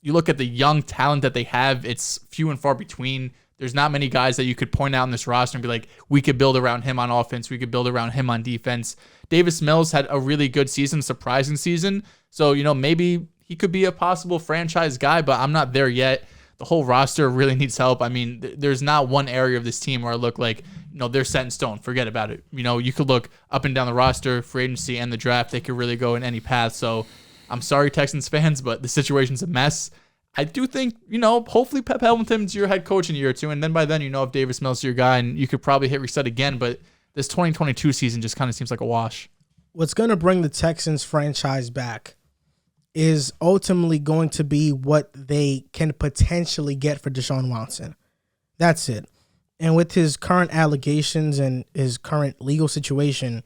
Speaker 3: You look at the young talent that they have, it's few and far between. There's not many guys that you could point out in this roster and be like, we could build around him on offense. We could build around him on defense. Davis Mills had a really good season, surprising season. So, you know, maybe he could be a possible franchise guy, but I'm not there yet. The whole roster really needs help. I mean, there's not one area of this team where I look like, you know, they're set in stone. Forget about it. You know, you could look up and down the roster, free agency, and the draft. They could really go in any path. So I'm sorry, Texans fans, but the situation's a mess. I do think, you know, hopefully Pep Hamilton's your head coach in a year or two, and then by then, you know, if Davis Mills is your guy, and you could probably hit reset again, but this 2022 season just kind of seems like a wash.
Speaker 1: What's going to bring the Texans franchise back is ultimately going to be what they can potentially get for Deshaun Watson. That's it. And with his current allegations and his current legal situation,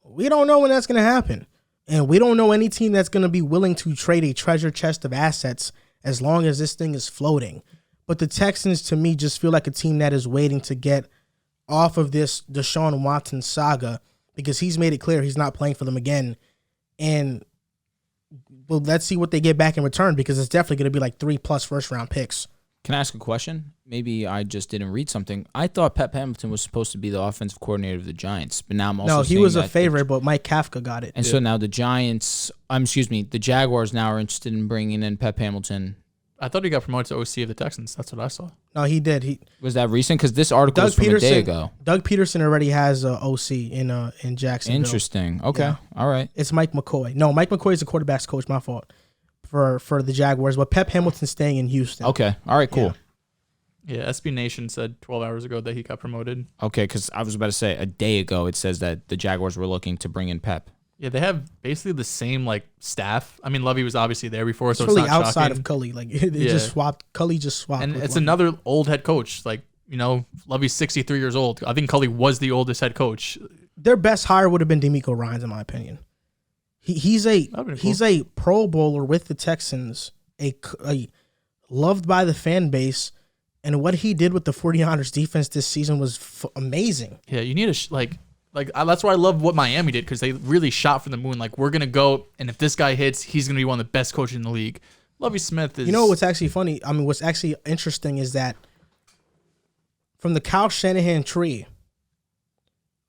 Speaker 1: we don't know when that's going to happen. And we don't know any team that's going to be willing to trade a treasure chest of assets as long as this thing is floating. But the Texans, to me, just feel like a team that is waiting to get off of this Deshaun Watson saga because he's made it clear he's not playing for them again. And, well, let's see what they get back in return because it's definitely going to be like 3+ first-round picks.
Speaker 2: Can I ask a question? Maybe I just didn't read something. I thought Pep Hamilton was supposed to be the offensive coordinator of the Giants, but now I'm also
Speaker 1: he was a favorite, but Mike Kafka got it.
Speaker 2: And so now the Jaguars now are interested in bringing in Pep Hamilton.
Speaker 3: I thought he got promoted to OC of the Texans. That's what I saw.
Speaker 1: No, he did.
Speaker 2: Was that recent? Because this article was from a day ago.
Speaker 1: Doug Pederson already has a OC in Jacksonville.
Speaker 2: Interesting. Okay. Yeah. All right.
Speaker 1: It's Mike McCoy. No, Mike McCoy is the quarterback's coach. My fault. For the Jaguars, but Pep Hamilton's staying in Houston.
Speaker 2: Okay. All right. Cool.
Speaker 3: Yeah, SB Nation said 12 hours ago that he got promoted.
Speaker 2: Okay, because I was about to say a day ago it says that the Jaguars were looking to bring in Pep.
Speaker 3: Yeah, they have basically the same staff. I mean, Lovie was obviously there before, so
Speaker 1: it's really
Speaker 3: it's not
Speaker 1: outside
Speaker 3: shocking.
Speaker 1: of Cully. They just swapped. Cully just swapped.
Speaker 3: And it's
Speaker 1: Lovie.
Speaker 3: another old head coach. Lovie's 63 years old. I think Cully was the oldest head coach.
Speaker 1: Their best hire would have been D'Amico Ryans, in my opinion. He's a Pro Bowler with the Texans, a loved by the fan base. And what he did with the 49ers defense this season was amazing.
Speaker 3: Yeah, you need that's why I love what Miami did, because they really shot for the moon. We're going to go, and if this guy hits, he's going to be one of the best coaches in the league. Lovie Smith is...
Speaker 1: You know what's actually funny? I mean, what's actually interesting is that from the Kyle Shanahan tree,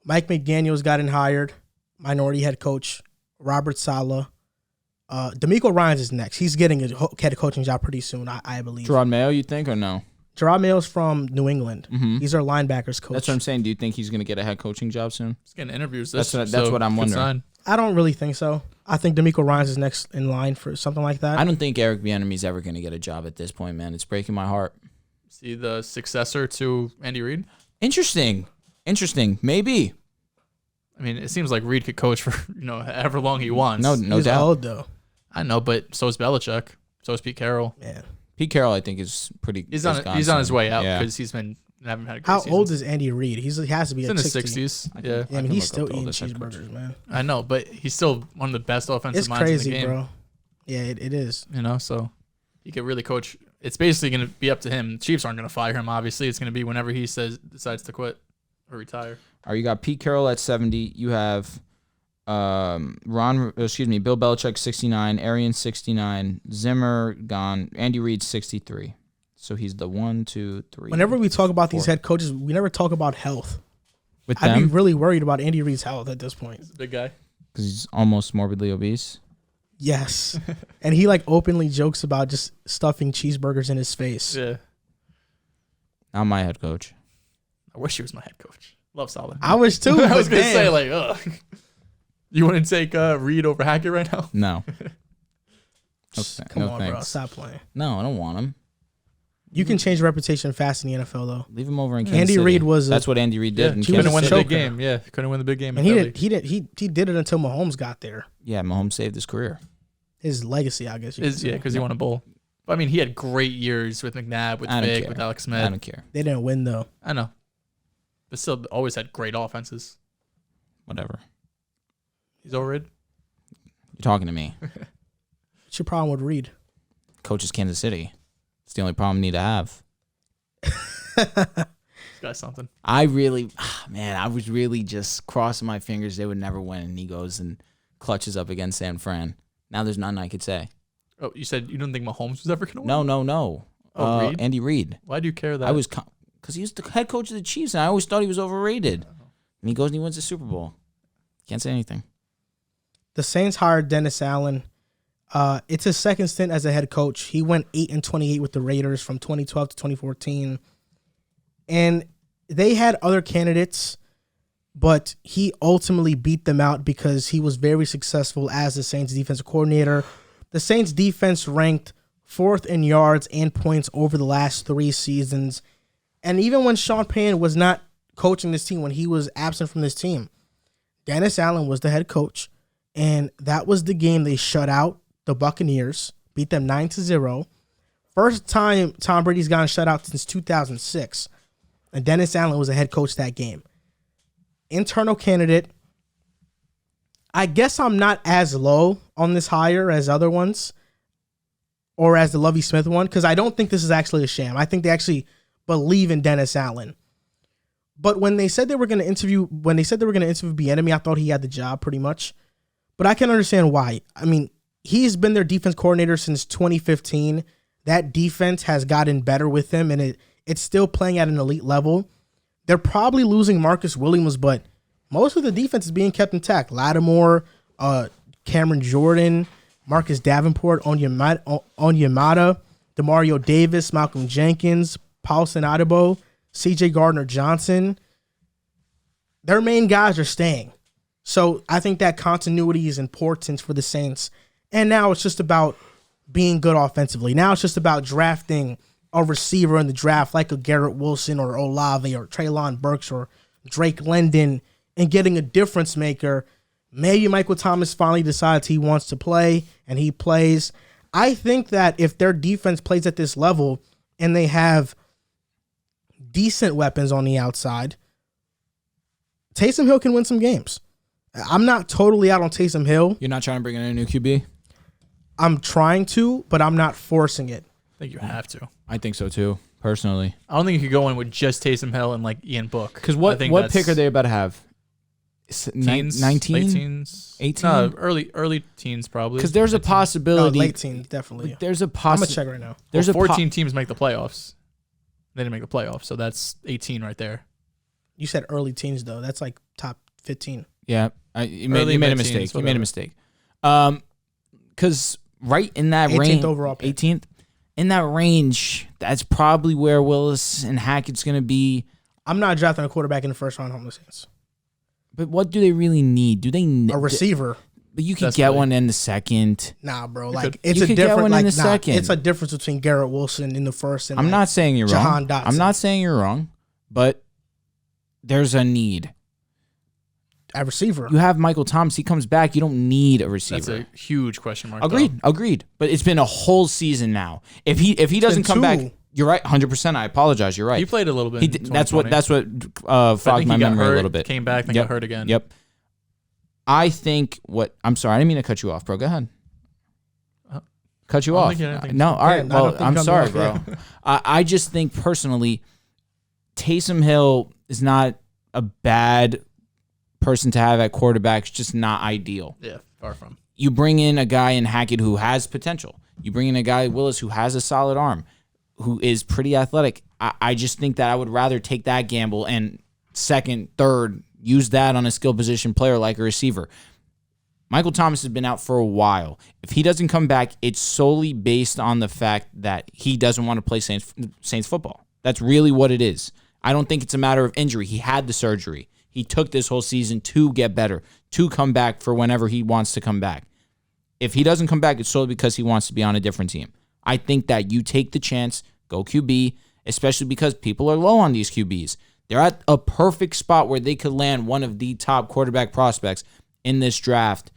Speaker 1: Mike McDaniel's gotten hired, minority head coach, Robert Saleh. D'Amico Ryans is next. He's getting a head coaching job pretty soon, I believe.
Speaker 2: Gerard Mayo, you think, or no?
Speaker 1: Gerard Mayo's from New England.
Speaker 2: Mm-hmm.
Speaker 1: He's our linebackers coach.
Speaker 2: That's what I'm saying. Do you think he's going to get a head coaching job soon?
Speaker 3: He's getting interviews.
Speaker 2: That's what I'm wondering.
Speaker 1: I don't really think so. I think D'Amico Ryans is next in line for something like that.
Speaker 2: I don't think Eric Bieniemy's ever going to get a job at this point, man. It's breaking my heart.
Speaker 3: See the successor to Andy Reid?
Speaker 2: Interesting. Maybe.
Speaker 3: I mean, it seems like Reid could coach for however long he wants.
Speaker 2: No
Speaker 1: He's
Speaker 2: doubt.
Speaker 1: old though.
Speaker 3: I know, but so is Belichick. So is Pete Carroll.
Speaker 1: Man.
Speaker 2: Pete Carroll, I think, is pretty.
Speaker 3: He's on his way out because he's been haven't had a great
Speaker 1: How
Speaker 3: season.
Speaker 1: old is Andy Reid? He has to be
Speaker 3: in his 60s. Yeah.
Speaker 1: I mean, he's still eating cheeseburgers, man.
Speaker 3: I know, but he's still one of the best offensive minds in the game.
Speaker 1: It's crazy, bro. Yeah, it is.
Speaker 3: So he could really coach. It's basically going to be up to him. The Chiefs aren't going to fire him, obviously. It's going to be whenever he decides to quit or retire.
Speaker 2: All right, you got Pete Carroll at 70. You have Bill Belichick 69, Arians 69, Zimmer gone, Andy Reid 63. So he's the 1, 2, 3.
Speaker 1: Whenever we talk about these head coaches, we never talk about health. I'd be really worried about Andy Reid's health at this point.
Speaker 3: He's a big guy.
Speaker 2: Because he's almost morbidly obese.
Speaker 1: Yes. And he openly jokes about just stuffing cheeseburgers in his face.
Speaker 3: Yeah.
Speaker 2: Not my head coach.
Speaker 3: I wish he was my head coach. Love Saleh.
Speaker 1: I wish too.
Speaker 3: I was going to say, ugh. You want to take Reid over Hackett right now?
Speaker 2: No.
Speaker 1: Come on, bro. Stop playing.
Speaker 2: No, I don't want him.
Speaker 1: You can change reputation fast in the NFL, though.
Speaker 2: Leave him over in Kansas
Speaker 1: Andy Reid was.
Speaker 2: That's what Andy Reid did.
Speaker 3: He couldn't win the big game. Yeah, couldn't win the big game.
Speaker 1: And he did it until Mahomes got there.
Speaker 2: Yeah, Mahomes saved his career.
Speaker 1: His legacy, I guess.
Speaker 3: Because he won a bowl. I mean, he had great years with McNabb, with Vic, with Alex Smith.
Speaker 2: I don't care.
Speaker 1: They didn't win though.
Speaker 3: I know, but still, always had great offenses.
Speaker 2: Whatever.
Speaker 3: He's overrated.
Speaker 2: You're talking to me.
Speaker 1: What's your problem with Reid?
Speaker 2: Coach is Kansas City. It's the only problem you need to have.
Speaker 3: This guy's something.
Speaker 2: I was really just crossing my fingers they would never win, and he goes and clutches up against San Fran. Now there's nothing I could say.
Speaker 3: Oh, you said you didn't think Mahomes was ever going to win?
Speaker 2: No.
Speaker 3: Oh, Reid?
Speaker 2: Andy Reid.
Speaker 3: Why do you care that?
Speaker 2: I was because he was the head coach of the Chiefs, and I always thought he was overrated. And he goes and he wins the Super Bowl. Can't say anything.
Speaker 1: The Saints hired Dennis Allen. It's his second stint as a head coach. He went 8-28 with the Raiders from 2012 to 2014. And they had other candidates, but he ultimately beat them out because he was very successful as the Saints defensive coordinator. The Saints defense ranked 4th in yards and points over the last 3 seasons. And even when Sean Payton was not coaching this team, when he was absent from this team, Dennis Allen was the head coach. And that was the game they shut out the Buccaneers, beat them 9-0. First time Tom Brady's gotten shut out since 2006. And Dennis Allen was the head coach that game. Internal candidate. I guess I'm not as low on this hire as other ones or as the Lovie Smith one because I don't think this is actually a sham. I think they actually believe in Dennis Allen. But when they said they were going to interview Bieniemy, I thought he had the job pretty much. But I can understand why. I mean, he's been their defense coordinator since 2015. That defense has gotten better with him, and it's still playing at an elite level. They're probably losing Marcus Williams, but most of the defense is being kept intact. Lattimore, Cameron Jordan, Marcus Davenport, Onyemata. Demario Davis, Malcolm Jenkins, Paulson Adebo, C.J. Gardner-Johnson. Their main guys are staying. So I think that continuity is important for the Saints. And now it's just about being good offensively. Now it's just about drafting a receiver in the draft like a Garrett Wilson or Olave or Treylon Burks or Drake London and getting a difference maker. Maybe Michael Thomas finally decides he wants to play and he plays. I think that if their defense plays at this level and they have decent weapons on the outside, Taysom Hill can win some games. I'm not totally out on Taysom Hill.
Speaker 2: You're not trying to bring in a new QB?
Speaker 1: I'm trying to, but I'm not forcing it.
Speaker 3: I think you have to.
Speaker 2: I think so too, personally.
Speaker 3: I don't think you could go in with just Taysom Hill and like Ian Book.
Speaker 2: Because what pick are they about to have?
Speaker 3: Teens,
Speaker 2: 19?
Speaker 3: late teens,
Speaker 2: 18?
Speaker 3: No, early teens probably.
Speaker 2: Because there's a possibility.
Speaker 1: Late teens, definitely.
Speaker 2: There's a
Speaker 1: I'm going
Speaker 2: possibility.
Speaker 1: to check right now.
Speaker 3: There's 14 teams make the playoffs. They didn't make the playoffs, so that's 18 right there.
Speaker 1: You said early teens, though. That's like top 15.
Speaker 2: Yeah, you made a mistake. You made a mistake. Because right in that
Speaker 1: 18th
Speaker 2: range,
Speaker 1: overall pick.
Speaker 2: 18th, in that range, that's probably where Willis and Hackett's going to be.
Speaker 1: I'm not drafting a quarterback in the first round on the Saints.
Speaker 2: But what do they really need? Do they
Speaker 1: A receiver?
Speaker 2: But you could get one in the second.
Speaker 1: Nah, bro.
Speaker 2: You
Speaker 1: Like
Speaker 2: could
Speaker 1: it's a
Speaker 2: get
Speaker 1: different.
Speaker 2: one
Speaker 1: Like
Speaker 2: in the second.
Speaker 1: it's a difference between Garrett Wilson in the first and
Speaker 2: I'm not saying you're wrong.
Speaker 1: Jahan Dotson.
Speaker 2: I'm not saying you're wrong, but there's a need.
Speaker 1: A receiver.
Speaker 2: You have Michael Thomas. He comes back. You don't need a receiver.
Speaker 3: That's a huge question mark.
Speaker 2: Agreed. But it's been a whole season now. If he doesn't come back, you're right. 100%. I apologize. You're right.
Speaker 3: He played a little bit.
Speaker 2: That's what fogged my memory a little bit.
Speaker 3: Came back, then got hurt again.
Speaker 2: Yep. I'm sorry. I didn't mean to cut you off, bro. Go ahead. Cut you off. No, all right. Well, I'm sorry, bro. I just think personally, Taysom Hill is not a bad person to have at quarterback. It's just not ideal.
Speaker 3: Yeah, far from.
Speaker 2: You bring in a guy in Hackett who has potential. You bring in a guy, Willis, who has a solid arm, who is pretty athletic. I just think that I would rather take that gamble and second, third, use that on a skill position player like a receiver. Michael Thomas has been out for a while. If he doesn't come back, it's solely based on the fact that he doesn't want to play Saints football. That's really what it is. I don't think it's a matter of injury. He had the surgery. He took this whole season to get better, to come back for whenever he wants to come back. If he doesn't come back, it's solely because he wants to be on a different team. I think that you take the chance, go QB, especially because people are low on these QBs. They're at a perfect spot where they could land one of the top quarterback prospects in this draft.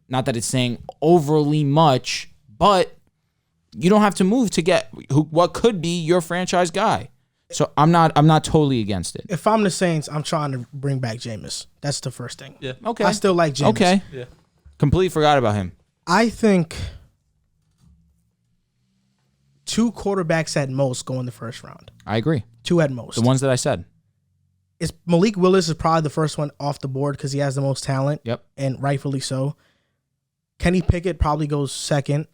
Speaker 2: Not that it's saying overly much, but you don't have to move to get what could be your franchise guy. So I'm not totally against it.
Speaker 1: If I'm the Saints, I'm trying to bring back Jameis. That's the first thing.
Speaker 3: Yeah.
Speaker 2: Okay.
Speaker 1: I still like Jameis.
Speaker 2: Okay.
Speaker 3: Yeah.
Speaker 2: Completely forgot about him.
Speaker 1: I think 2 quarterbacks at most go in the first round.
Speaker 2: I agree.
Speaker 1: 2 at most.
Speaker 2: The ones that I said.
Speaker 1: It's Malik Willis is probably the first one off the board because he has the most talent.
Speaker 2: Yep.
Speaker 1: And rightfully so. Kenny Pickett probably goes second.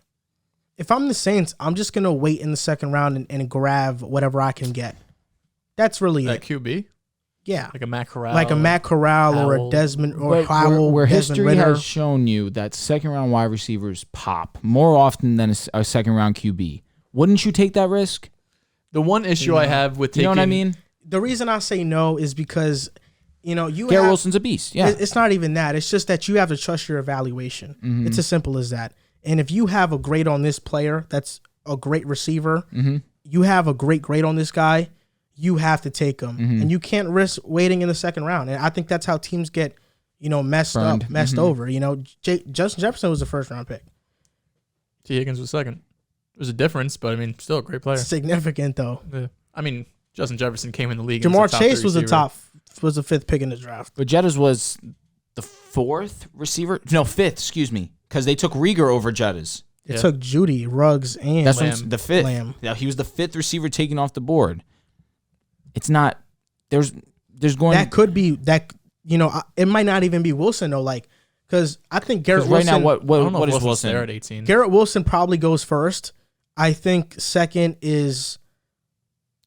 Speaker 1: If I'm the Saints, I'm just going to wait in the second round and grab whatever I can get. That's really
Speaker 3: Like
Speaker 1: it.
Speaker 3: QB?
Speaker 1: Yeah.
Speaker 3: Like a Matt Corral.
Speaker 1: Like a Matt Corral or a
Speaker 3: Howell.
Speaker 1: Desmond or
Speaker 2: But
Speaker 1: Howell.
Speaker 2: where
Speaker 1: Desmond
Speaker 2: history
Speaker 1: Ridder.
Speaker 2: has shown you that second round wide receivers pop more often than a second round QB. Wouldn't you take that risk?
Speaker 3: The one issue I have with taking...
Speaker 2: You know what I mean?
Speaker 1: The reason I say no is because,
Speaker 2: Garrett Wilson's a beast. Yeah.
Speaker 1: It's not even that. It's just that you have to trust your evaluation.
Speaker 2: Mm-hmm.
Speaker 1: It's as simple as that. And if you have a grade on this player that's a great receiver,
Speaker 2: Mm-hmm.
Speaker 1: you have a great grade on this guy, you have to take him.
Speaker 2: Mm-hmm.
Speaker 1: And you can't risk waiting in the second round. And I think that's how teams get, messed
Speaker 2: Burned.
Speaker 1: up, messed
Speaker 2: Mm-hmm.
Speaker 1: over. Justin Jefferson was the first round pick.
Speaker 3: T. Higgins was second. There's a difference, but still a great player.
Speaker 1: Significant though.
Speaker 3: Yeah. Justin Jefferson came in the league. and
Speaker 1: Jamar
Speaker 3: was a top
Speaker 1: Chase
Speaker 3: 3
Speaker 1: was
Speaker 3: receiver.
Speaker 1: the 5th pick in the draft.
Speaker 2: But Jettas was the 4th receiver? No, 5th, excuse me. Because they took Rieger over Jettas.
Speaker 1: It took Judy, Ruggs, and
Speaker 2: That's
Speaker 3: Lamb.
Speaker 2: the 5th.
Speaker 1: Lamb.
Speaker 2: Yeah, he was the 5th receiver taken off the board. It's not. There's going.
Speaker 1: That could be that. It might not even be Wilson though. Like, because I think Garrett
Speaker 2: right
Speaker 1: Wilson.
Speaker 2: now,
Speaker 3: I don't know
Speaker 2: what
Speaker 3: if
Speaker 2: is
Speaker 3: Wilson's there
Speaker 2: Wilson?
Speaker 3: at 18.
Speaker 1: Garrett Wilson probably goes first. I think second is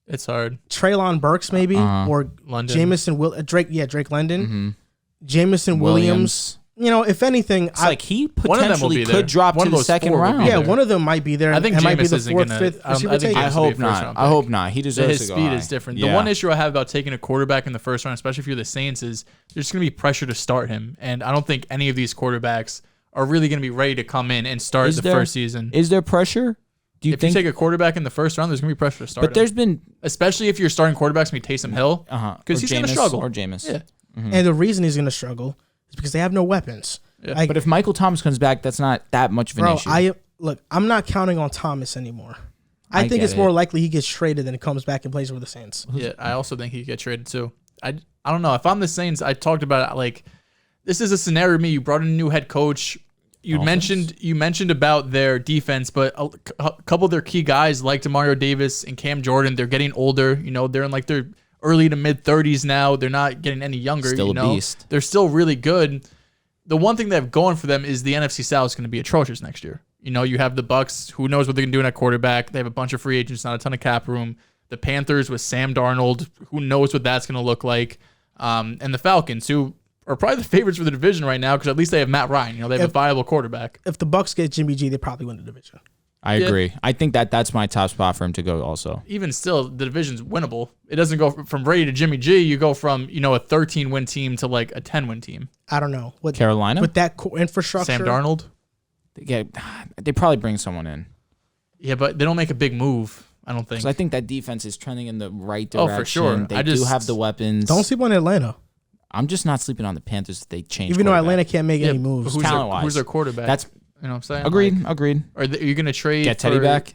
Speaker 3: It's hard.
Speaker 1: Treylon Burks maybe
Speaker 2: Uh-huh.
Speaker 1: or
Speaker 3: London.
Speaker 1: Jamison Drake. Yeah, Drake London.
Speaker 2: Mm-hmm.
Speaker 1: Jamison Williams. if anything,
Speaker 2: It's like he
Speaker 3: One of them will
Speaker 2: potentially
Speaker 3: be there.
Speaker 2: could drop
Speaker 3: One
Speaker 2: to
Speaker 3: of
Speaker 2: the
Speaker 3: those
Speaker 2: second
Speaker 3: four will be
Speaker 2: round.
Speaker 1: yeah,
Speaker 3: there.
Speaker 1: one of them might be there.
Speaker 3: I think
Speaker 1: and might be
Speaker 3: Jameis
Speaker 1: the
Speaker 3: isn't
Speaker 1: fourth,
Speaker 3: gonna-
Speaker 1: fifth
Speaker 3: I don't-
Speaker 1: receiver
Speaker 3: I think
Speaker 1: taken.
Speaker 2: I
Speaker 3: Jameis will be
Speaker 2: hope
Speaker 3: a first
Speaker 2: not.
Speaker 3: round
Speaker 2: I
Speaker 3: pick.
Speaker 2: hope not. He deserves
Speaker 3: His
Speaker 2: to go
Speaker 3: speed
Speaker 2: high.
Speaker 3: is different.
Speaker 2: Yeah.
Speaker 3: The one issue I have about taking a quarterback in the first round, especially if you're the Saints, is there's just going to be pressure to start him. And I don't think any of these quarterbacks are really going to be ready to come in and start the first season.
Speaker 2: Is there pressure? Do you
Speaker 3: If
Speaker 2: think?
Speaker 3: you take a quarterback in the first round, there's going to be pressure to start
Speaker 2: But
Speaker 3: him.
Speaker 2: there's been
Speaker 3: Especially if you're starting quarterbacks, maybe Taysom Hill, because
Speaker 2: or
Speaker 3: he's going to
Speaker 2: Jameis
Speaker 3: struggle.
Speaker 2: Or Jameis.
Speaker 3: Yeah.
Speaker 1: And the reason he's going to struggle is because they have no weapons.
Speaker 3: Yeah.
Speaker 1: Like,
Speaker 2: But if Michael Thomas comes back, that's not that much of an issue.
Speaker 1: I'm not counting on Thomas anymore. I think
Speaker 2: get
Speaker 1: it's
Speaker 2: it.
Speaker 1: more likely he gets traded than it comes back and plays for the Saints.
Speaker 3: Yeah, I also think he could get traded too. I don't know. If I'm the Saints, I talked about it, like this is a scenario. You brought in a new head coach. You mentioned about their defense, but a couple of their key guys like DeMario Davis and Cam Jordan, they're getting older. They're in like their early to mid 30s now. They're not getting any younger.
Speaker 2: Still a beast.
Speaker 3: They're still really good. The one thing they have going for them is the NFC South is going to be atrocious next year. You have the Bucks. Who knows what they can do in at quarterback? They have a bunch of free agents, not a ton of cap room. The Panthers with Sam Darnold. Who knows what that's going to look like? And the Falcons, who are probably the favorites for the division right now because at least they have Matt Ryan. They have a viable quarterback.
Speaker 1: If the Bucks get Jimmy G, they probably win the division.
Speaker 2: I agree. I think that's my top spot for him to go also.
Speaker 3: Even still, the division's winnable. It doesn't go from Brady to Jimmy G. You go from, a 13-win team to like a 10-win team.
Speaker 1: I don't know.
Speaker 2: Carolina?
Speaker 1: With that infrastructure.
Speaker 3: Sam Darnold?
Speaker 2: Yeah, they probably bring someone in.
Speaker 3: Yeah, but they don't make a big move, I don't think.
Speaker 2: So I think that defense is trending in the right direction.
Speaker 3: Oh, for sure.
Speaker 2: They do have the weapons.
Speaker 1: Don't sleep on Atlanta.
Speaker 2: I'm just not sleeping on the Panthers if they change.
Speaker 1: Even though Atlanta can't make any moves.
Speaker 3: Who's their quarterback?
Speaker 2: That's
Speaker 3: you know what I'm saying?
Speaker 2: agreed.
Speaker 3: Like,
Speaker 2: agreed.
Speaker 3: Are you going to trade?
Speaker 2: Get Teddy back?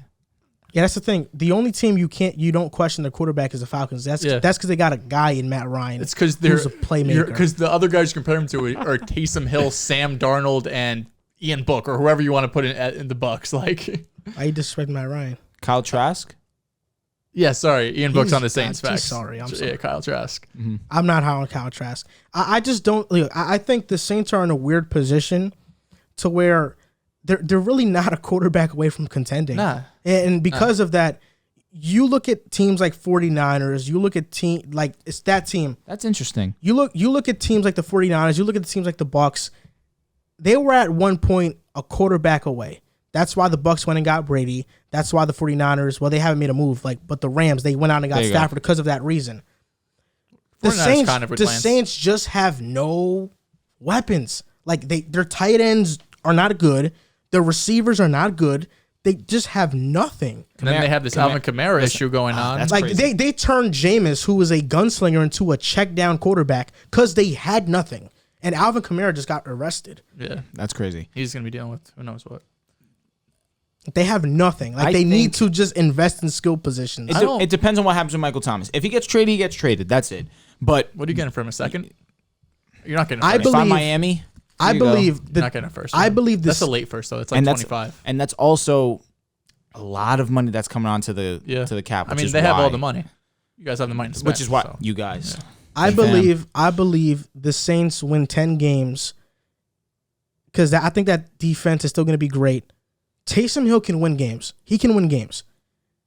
Speaker 1: Yeah, that's the thing. The only team you don't question the quarterback is the Falcons. That's because they got a guy in Matt Ryan.
Speaker 3: It's because they're
Speaker 1: a playmaker.
Speaker 3: Because the other guys you compare him to are Taysom Hill, Sam Darnold, and Ian Book, or whoever you want to put in the Bucks. Like,
Speaker 1: why you disrespecting Matt Ryan?
Speaker 2: Kyle Trask?
Speaker 3: Yeah, sorry. Ian Book's on the Saints.
Speaker 1: He's
Speaker 3: Facts.
Speaker 1: sorry. I'm sorry.
Speaker 3: Yeah, Kyle Trask.
Speaker 2: Mm-hmm.
Speaker 1: I'm not high on Kyle Trask. I just don't. Look, I think the Saints are in a weird position to where they're really not a quarterback away from contending.
Speaker 3: Nah.
Speaker 1: And because of that, you look at teams like 49ers, you look at it's that team.
Speaker 2: That's interesting.
Speaker 1: You look at teams like the 49ers, you look at the teams like the Bucks. They were at one point a quarterback away. That's why the Bucks went and got Brady. That's why the 49ers, well, they haven't made a move, but the Rams, they went out and got Stafford because of that reason. The Saints just have no weapons. Like their tight ends are not good. Their receivers are not good. They just have nothing.
Speaker 3: And then they have this Alvin Kamara issue going on.
Speaker 2: That's
Speaker 1: like
Speaker 2: crazy.
Speaker 1: they turned Jameis, who was a gunslinger, into a check down quarterback because they had nothing. And Alvin Kamara just got arrested.
Speaker 3: Yeah,
Speaker 2: that's crazy.
Speaker 3: He's gonna be dealing with who knows what.
Speaker 1: They have nothing. Like they need to just invest in skill positions.
Speaker 2: It depends on what happens with Michael Thomas. If he gets traded, he gets traded. That's it. But
Speaker 3: what are you getting for him? A second? You're not getting.
Speaker 1: I
Speaker 3: First.
Speaker 1: believe
Speaker 2: if I'm Miami.
Speaker 1: I believe
Speaker 3: you're not getting a first.
Speaker 1: I believe this.
Speaker 3: That's a late first though. It's like 25.
Speaker 2: And that's also a lot of money that's coming onto the to the cap.
Speaker 3: I mean, they have all the money. You guys have the money to spend.
Speaker 2: Which is why you guys.
Speaker 3: Yeah.
Speaker 1: I believe the Saints win 10 games because I think that defense is still going to be great. Taysom Hill can win games. He can win games.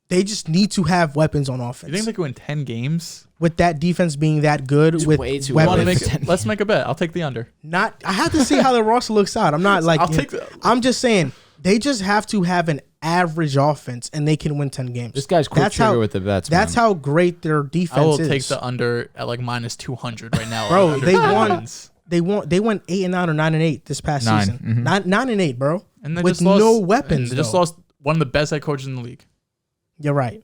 Speaker 1: They just need to have weapons on offense.
Speaker 3: You think they can win 10 games?
Speaker 1: With that defense being that good, with
Speaker 2: way too
Speaker 1: weapons.
Speaker 3: Let's make a bet. I'll take the under.
Speaker 1: I have to see how the roster looks out. I'm not like
Speaker 3: I'll take the.
Speaker 1: I'm just saying they just have to have an average offense and they can win 10 games.
Speaker 2: This guy's quick trigger with the bets.
Speaker 1: That's how great their defense is.
Speaker 3: I will take the under at like minus 200 right now.
Speaker 1: Bro, they won. They went 8-9 or 9-8 this past season.
Speaker 2: Mm-hmm.
Speaker 1: 9-8, bro.
Speaker 3: And they
Speaker 1: with
Speaker 3: just lost,
Speaker 1: no weapons.
Speaker 3: They just lost one of the best head coaches in the league.
Speaker 1: You're right.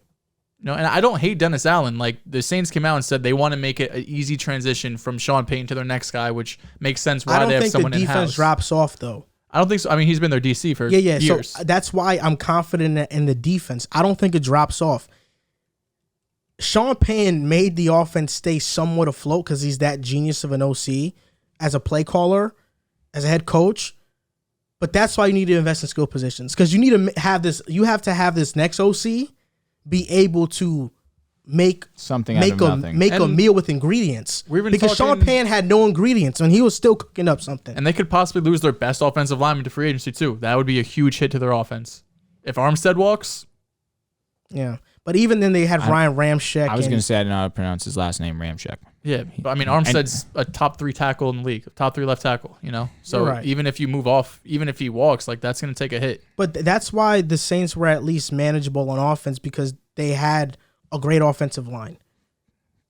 Speaker 3: No, and I don't hate Dennis Allen. Like the Saints came out and said they want to make it an easy transition from Sean Payton to their next guy, which makes sense why they have someone in house.
Speaker 1: I don't think the defense drops off though.
Speaker 3: I don't think so. I mean, he's been their DC for years.
Speaker 1: So that's why I'm confident in the defense. I don't think it drops off. Sean Payton made the offense stay somewhat afloat because he's that genius of an OC as a play caller, as a head coach. But that's why you need to invest in skill positions because you need to have this. You have to have this next OC be able to make
Speaker 2: something out of nothing.
Speaker 1: Make a meal with ingredients. Because Sean Payton had no ingredients and he was still cooking up something.
Speaker 3: And they could possibly lose their best offensive lineman to free agency too. That would be a huge hit to their offense. If Armstead walks.
Speaker 1: Yeah. But even then they had Ryan Ramczyk.
Speaker 2: I was going to say I didn't know how to pronounce his last name, Ramczyk.
Speaker 3: Yeah, but I mean, Armstead's a top 3 tackle in the league, top 3 left tackle, So
Speaker 1: Right.
Speaker 3: even if you move off, even if he walks, like that's going to take a hit.
Speaker 1: But that's why the Saints were at least manageable on offense because they had a great offensive line.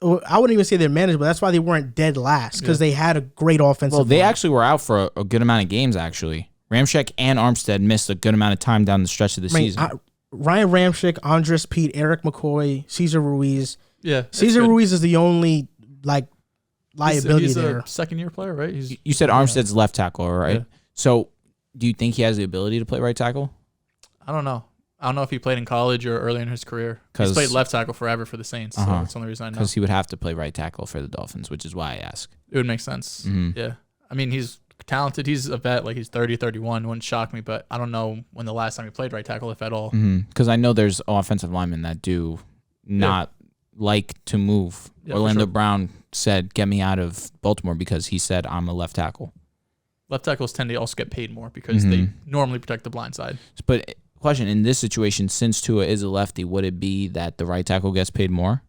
Speaker 1: I wouldn't even say they're manageable. That's why they weren't dead last because they had a great offensive line.
Speaker 2: Well, they actually were out for a good amount of games, actually. Ramczyk and Armstead missed a good amount of time down the stretch of the season.
Speaker 1: Ryan Ramczyk, Andres Pete, Eric McCoy, Cesar Ruiz.
Speaker 3: Yeah.
Speaker 1: Cesar Ruiz is the only liability
Speaker 3: he's
Speaker 1: there.
Speaker 3: a second-year player, right?
Speaker 2: You said Armstead's left tackle, right?
Speaker 3: Yeah.
Speaker 2: So do you think he has the ability to play right tackle?
Speaker 3: I don't know. I don't know if he played in college or early in his career. He's played left tackle forever for the Saints, so that's the only reason I know.
Speaker 2: Because he would have to play right tackle for the Dolphins, which is why I ask.
Speaker 3: It would make sense.
Speaker 2: Mm-hmm.
Speaker 3: Yeah. I mean, he's talented. He's a vet. Like, he's 30, 31. Wouldn't shock me, but I don't know when the last time he played right tackle, if at all.
Speaker 2: Because I know there's offensive linemen that do not like to move.
Speaker 3: Yeah,
Speaker 2: Orlando
Speaker 3: sure.
Speaker 2: Brown said, get me out of Baltimore because he said, I'm a left tackle.
Speaker 3: Left tackles tend to also get paid more because they normally protect the blind side.
Speaker 2: But question, in this situation, since Tua is a lefty, would it be that the right tackle gets paid more?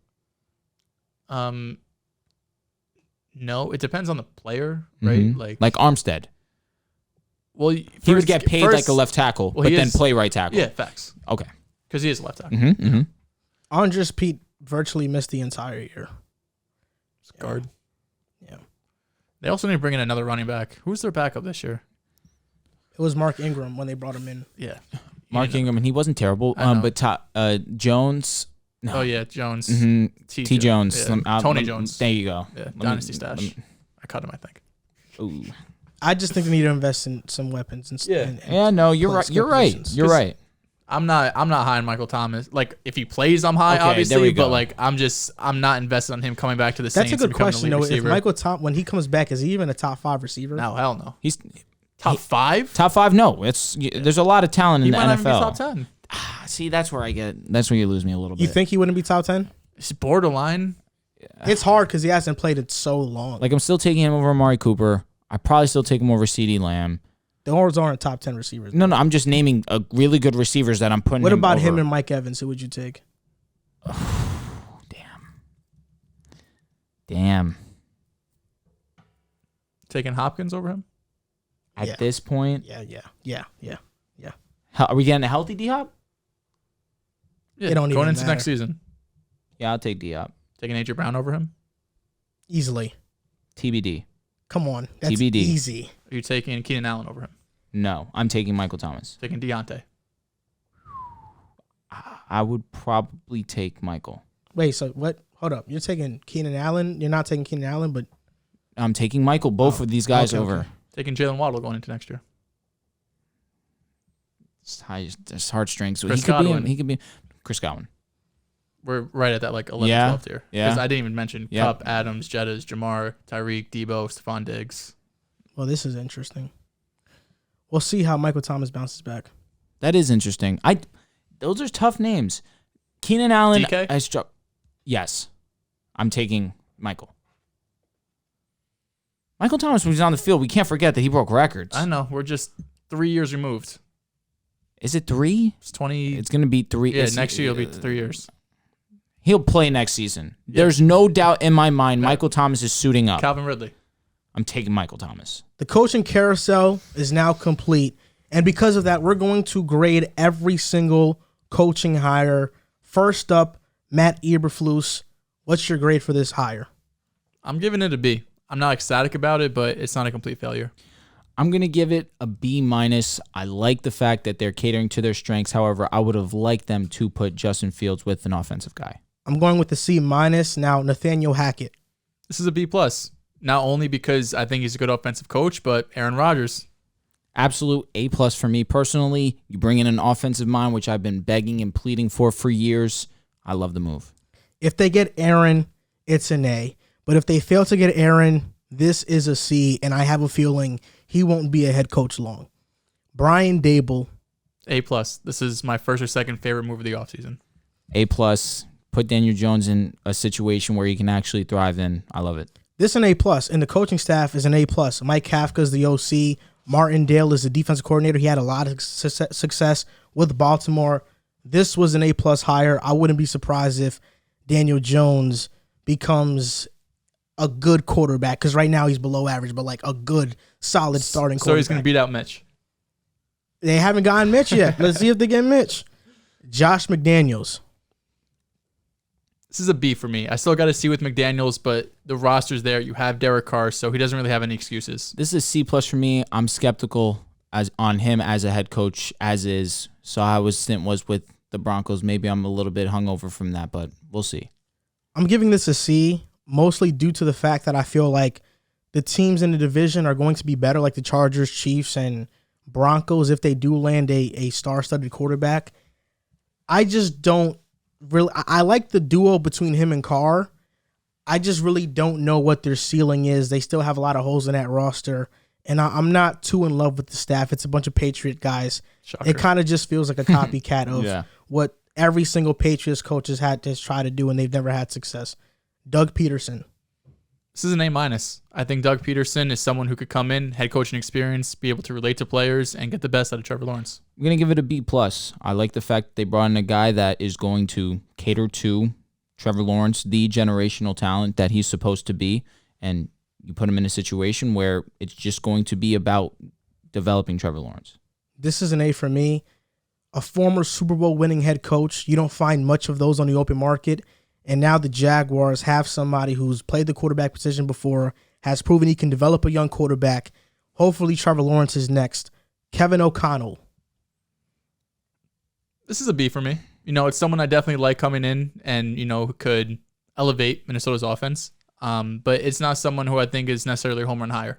Speaker 3: No, it depends on the player, right?
Speaker 2: Like Armstead.
Speaker 3: Well,
Speaker 2: He would get paid like a left tackle, but then play right tackle.
Speaker 3: Yeah, facts.
Speaker 2: Okay.
Speaker 3: Because he is a left tackle.
Speaker 1: Andres Pete virtually missed the entire year.
Speaker 3: Guard.
Speaker 1: Yeah.
Speaker 3: They also need to bring in another running back. Who's their backup this year?
Speaker 1: It was Mark Ingram when they brought him in.
Speaker 3: Yeah.
Speaker 2: Mark Ingram, and he wasn't terrible. But Jones. No.
Speaker 3: Oh, yeah, Jones.
Speaker 2: T. Jones.
Speaker 3: Yeah. Tony Jones.
Speaker 2: There you go.
Speaker 3: Yeah, Dynasty stash. I cut him, I think.
Speaker 2: Ooh.
Speaker 1: I just think they need to invest in some weapons.
Speaker 2: No, you're right. You're right.
Speaker 1: positions.
Speaker 2: You're right.
Speaker 3: I'm not high on Michael Thomas. Like, if he plays, I'm high,
Speaker 2: Okay, there
Speaker 3: obviously.
Speaker 2: we go.
Speaker 3: But like, I'm not invested on him coming back to the
Speaker 1: That's
Speaker 3: Saints.
Speaker 1: a good
Speaker 3: and becoming
Speaker 1: question,
Speaker 3: the
Speaker 1: though.
Speaker 3: lead
Speaker 1: If
Speaker 3: receiver.
Speaker 1: when he comes back, is he even a top 5 receiver?
Speaker 3: No, hell no.
Speaker 2: He's
Speaker 3: Top 5?
Speaker 2: top 5. No, there's a lot of talent
Speaker 3: He
Speaker 2: in the
Speaker 3: might not even be
Speaker 2: NFL.
Speaker 3: top 10.
Speaker 2: See, that's where you lose me a little bit.
Speaker 1: You think he wouldn't be top 10?
Speaker 3: It's borderline.
Speaker 1: It's hard because he hasn't played it so long.
Speaker 2: Like, I'm still taking him over Amari Cooper. I probably still take him over CeeDee Lamb.
Speaker 1: The Horns aren't top 10 receivers.
Speaker 2: No, I'm just naming really good receivers that I'm putting.
Speaker 1: What about
Speaker 2: over.
Speaker 1: him and Mike Evans? Who would you take?
Speaker 2: Damn.
Speaker 3: Taking Hopkins over him?
Speaker 2: At this point,
Speaker 1: Yeah.
Speaker 2: are we getting a healthy D-Hop?
Speaker 3: Yeah,
Speaker 1: It don't
Speaker 3: going
Speaker 1: even
Speaker 3: into
Speaker 1: matter.
Speaker 3: next season.
Speaker 2: Yeah, I'll take D-Hop.
Speaker 3: Taking A.J. Brown over him?
Speaker 1: Easily.
Speaker 2: TBD.
Speaker 1: Come on. That's
Speaker 2: TBD.
Speaker 1: easy.
Speaker 3: Are you taking Keenan Allen over him?
Speaker 2: No, I'm taking Michael Thomas.
Speaker 3: Taking Deontay?
Speaker 2: I would probably take Michael.
Speaker 1: Wait, so what? Hold up. You're taking Keenan Allen. You're not taking Keenan Allen, but
Speaker 2: I'm taking Michael. Both of these guys
Speaker 1: okay,
Speaker 2: over.
Speaker 1: okay.
Speaker 3: Taking Jalen Waddle going into next year?
Speaker 2: It's heartstrings. So
Speaker 3: Chris
Speaker 2: he could
Speaker 3: Godwin.
Speaker 2: be. He could be Chris Godwin.
Speaker 3: We're right at that like 11,
Speaker 2: Yeah,
Speaker 3: 12 tier.
Speaker 2: yeah.
Speaker 3: Because I didn't even mention
Speaker 2: Yeah.
Speaker 3: Kupp, Adams, Jettas, Jamar, Tyreek, Debo, Stephon Diggs.
Speaker 1: well, this is interesting. We'll see how Michael Thomas bounces back.
Speaker 2: That is interesting. Those are tough names. Keenan Allen.
Speaker 3: DK?
Speaker 2: Yes, I'm taking Michael. Michael Thomas, when he's on the field, we can't forget that he broke records.
Speaker 3: I know. We're just 3 years removed.
Speaker 2: Is it 3?
Speaker 3: It's 20.
Speaker 2: It's going to be 3.
Speaker 3: Yeah, next year it'll be 3 years.
Speaker 2: He'll play next season. There's no doubt in my mind Michael Thomas is suiting up.
Speaker 3: Calvin Ridley.
Speaker 2: I'm taking Michael Thomas.
Speaker 1: The coaching carousel is now complete. And because of that, we're going to grade every single coaching hire. First up, Matt Eberflus. What's your grade for this hire?
Speaker 3: I'm giving it a B. I'm not ecstatic about it, but it's not a complete failure.
Speaker 2: I'm going to give it a B-. I like the fact that they're catering to their strengths. However, I would have liked them to put Justin Fields with an offensive guy.
Speaker 1: I'm going with the C-. Now, Nathaniel Hackett.
Speaker 3: This is a B+. Not only because I think he's a good offensive coach, but Aaron Rodgers.
Speaker 2: Absolute A+ for me personally. You bring in an offensive mind, which I've been begging and pleading for years. I love the move.
Speaker 1: If they get Aaron, it's an A. But if they fail to get Aaron, this is a C, and I have a feeling he won't be a head coach long. Brian Dable.
Speaker 3: A+. This is my first or second favorite move of the offseason.
Speaker 2: A+. Put Daniel Jones in a situation where he can actually thrive in. I love it.
Speaker 1: This is an A+, and the coaching staff is an A+. Mike Kafka is the OC. Martin Dale is the defensive coordinator. He had a lot of success with Baltimore. This was an A+ hire. I wouldn't be surprised if Daniel Jones becomes a good quarterback, because right now he's below average, but like a good, solid starting quarterback.
Speaker 3: So he's going to beat out Mitch.
Speaker 1: They haven't gotten Mitch yet. Let's see if they get Mitch. Josh McDaniels.
Speaker 3: This is a B for me. I still got to see with McDaniels, but the roster's there. You have Derek Carr, so he doesn't really have any excuses.
Speaker 2: This is C+ for me. I'm skeptical on him as a head coach, as is. So how his stint was with the Broncos. Maybe I'm a little bit hungover from that, but we'll see.
Speaker 1: I'm giving this a C, mostly due to the fact that I feel like the teams in the division are going to be better, like the Chargers, Chiefs, and Broncos, if they do land a star-studded quarterback. I just don't really. I like the duo between him and Carr. I just really don't know what their ceiling is. They still have a lot of holes in that roster, and I'm not too in love with the staff. It's a bunch of Patriot guys.
Speaker 3: Shocker.
Speaker 1: It kind of just feels like a copycat of what every single Patriots coach has had to try to do, and they've never had success. Doug Pederson.
Speaker 3: This is an A-. I think Doug Pederson is someone who could come in, head coaching experience, be able to relate to players, and get the best out of Trevor Lawrence.
Speaker 2: I'm going to give it a B+. I like the fact they brought in a guy that is going to cater to Trevor Lawrence, the generational talent that he's supposed to be, and you put him in a situation where it's just going to be about developing Trevor Lawrence.
Speaker 1: This is an A for me. A former Super Bowl winning head coach. You don't find much of those on the open market. And now the Jaguars have somebody who's played the quarterback position before, has proven he can develop a young quarterback. Hopefully Trevor Lawrence is next. Kevin O'Connell.
Speaker 3: This is a B for me. It's someone I definitely like coming in and, who could elevate Minnesota's offense. But it's not someone who I think is necessarily a home run higher.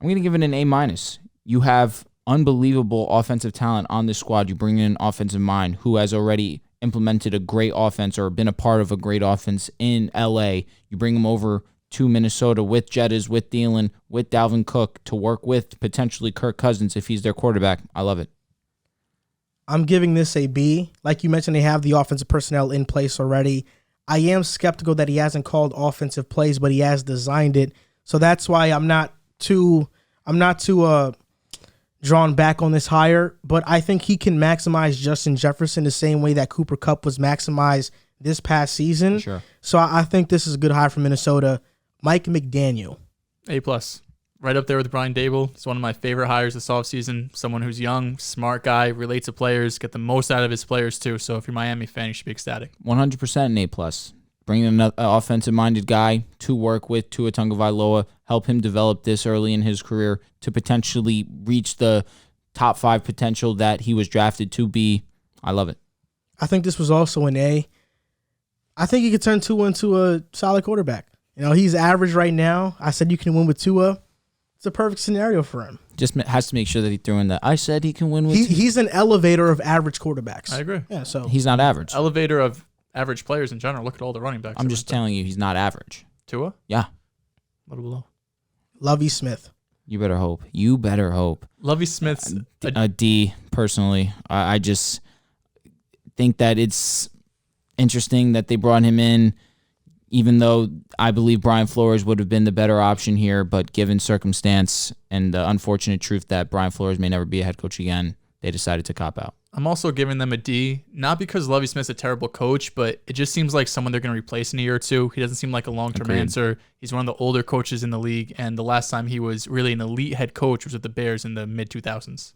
Speaker 2: I'm going to give it an A-. You have unbelievable offensive talent on this squad. You bring in an offensive mind who has already implemented a great offense or been a part of a great offense in LA. You bring him over to Minnesota with Jettas, with Thielen, with Dalvin Cook to work with potentially Kirk Cousins if he's their quarterback. I love it.
Speaker 1: I'm giving this a B. Like you mentioned, they have the offensive personnel in place already. I am skeptical that he hasn't called offensive plays, but he has designed it. So that's why I'm not too drawn back on this hire, but I think he can maximize Justin Jefferson the same way that Cooper Kupp was maximized this past season.
Speaker 2: Sure.
Speaker 1: So I think this is a good hire for Minnesota. Mike McDaniel.
Speaker 3: A+. Right up there with Brian Daboll. It's one of my favorite hires this offseason. Someone who's young, smart guy, relates to players, get the most out of his players too. So if you're a Miami fan, you should be ecstatic.
Speaker 2: 100% an A+. Bring in an offensive-minded guy to work with, Tua Tagovailoa, help him develop this early in his career to potentially reach the top 5 potential that he was drafted to be. I love it.
Speaker 1: I think this was also an A. I think he could turn Tua into a solid quarterback. He's average right now. I said you can win with Tua. It's a perfect scenario for him.
Speaker 2: Just has to make sure that he threw in the, I said he can win with Tua.
Speaker 1: He's an elevator of average quarterbacks.
Speaker 3: I agree.
Speaker 1: Yeah, so
Speaker 2: He's not average.
Speaker 3: Elevator of average players in general. Look at all the running backs.
Speaker 2: I'm just telling you, he's not average.
Speaker 3: Tua?
Speaker 2: Yeah.
Speaker 3: A little below.
Speaker 1: Lovie Smith.
Speaker 2: You better hope. You better hope.
Speaker 3: Lovie Smith's
Speaker 2: A D, personally. I just think that it's interesting that they brought him in, even though I believe Brian Flores would have been the better option here, but given circumstance and the unfortunate truth that Brian Flores may never be a head coach again, they decided to cop out.
Speaker 3: I'm also giving them a D, not because Lovie Smith's a terrible coach, but it just seems like someone they're going to replace in a year or two. He doesn't seem like a long-term
Speaker 2: Agreed.
Speaker 3: answer. He's one of the older coaches in the league, and the last time he was really an elite head coach was with the Bears in the mid-2000s.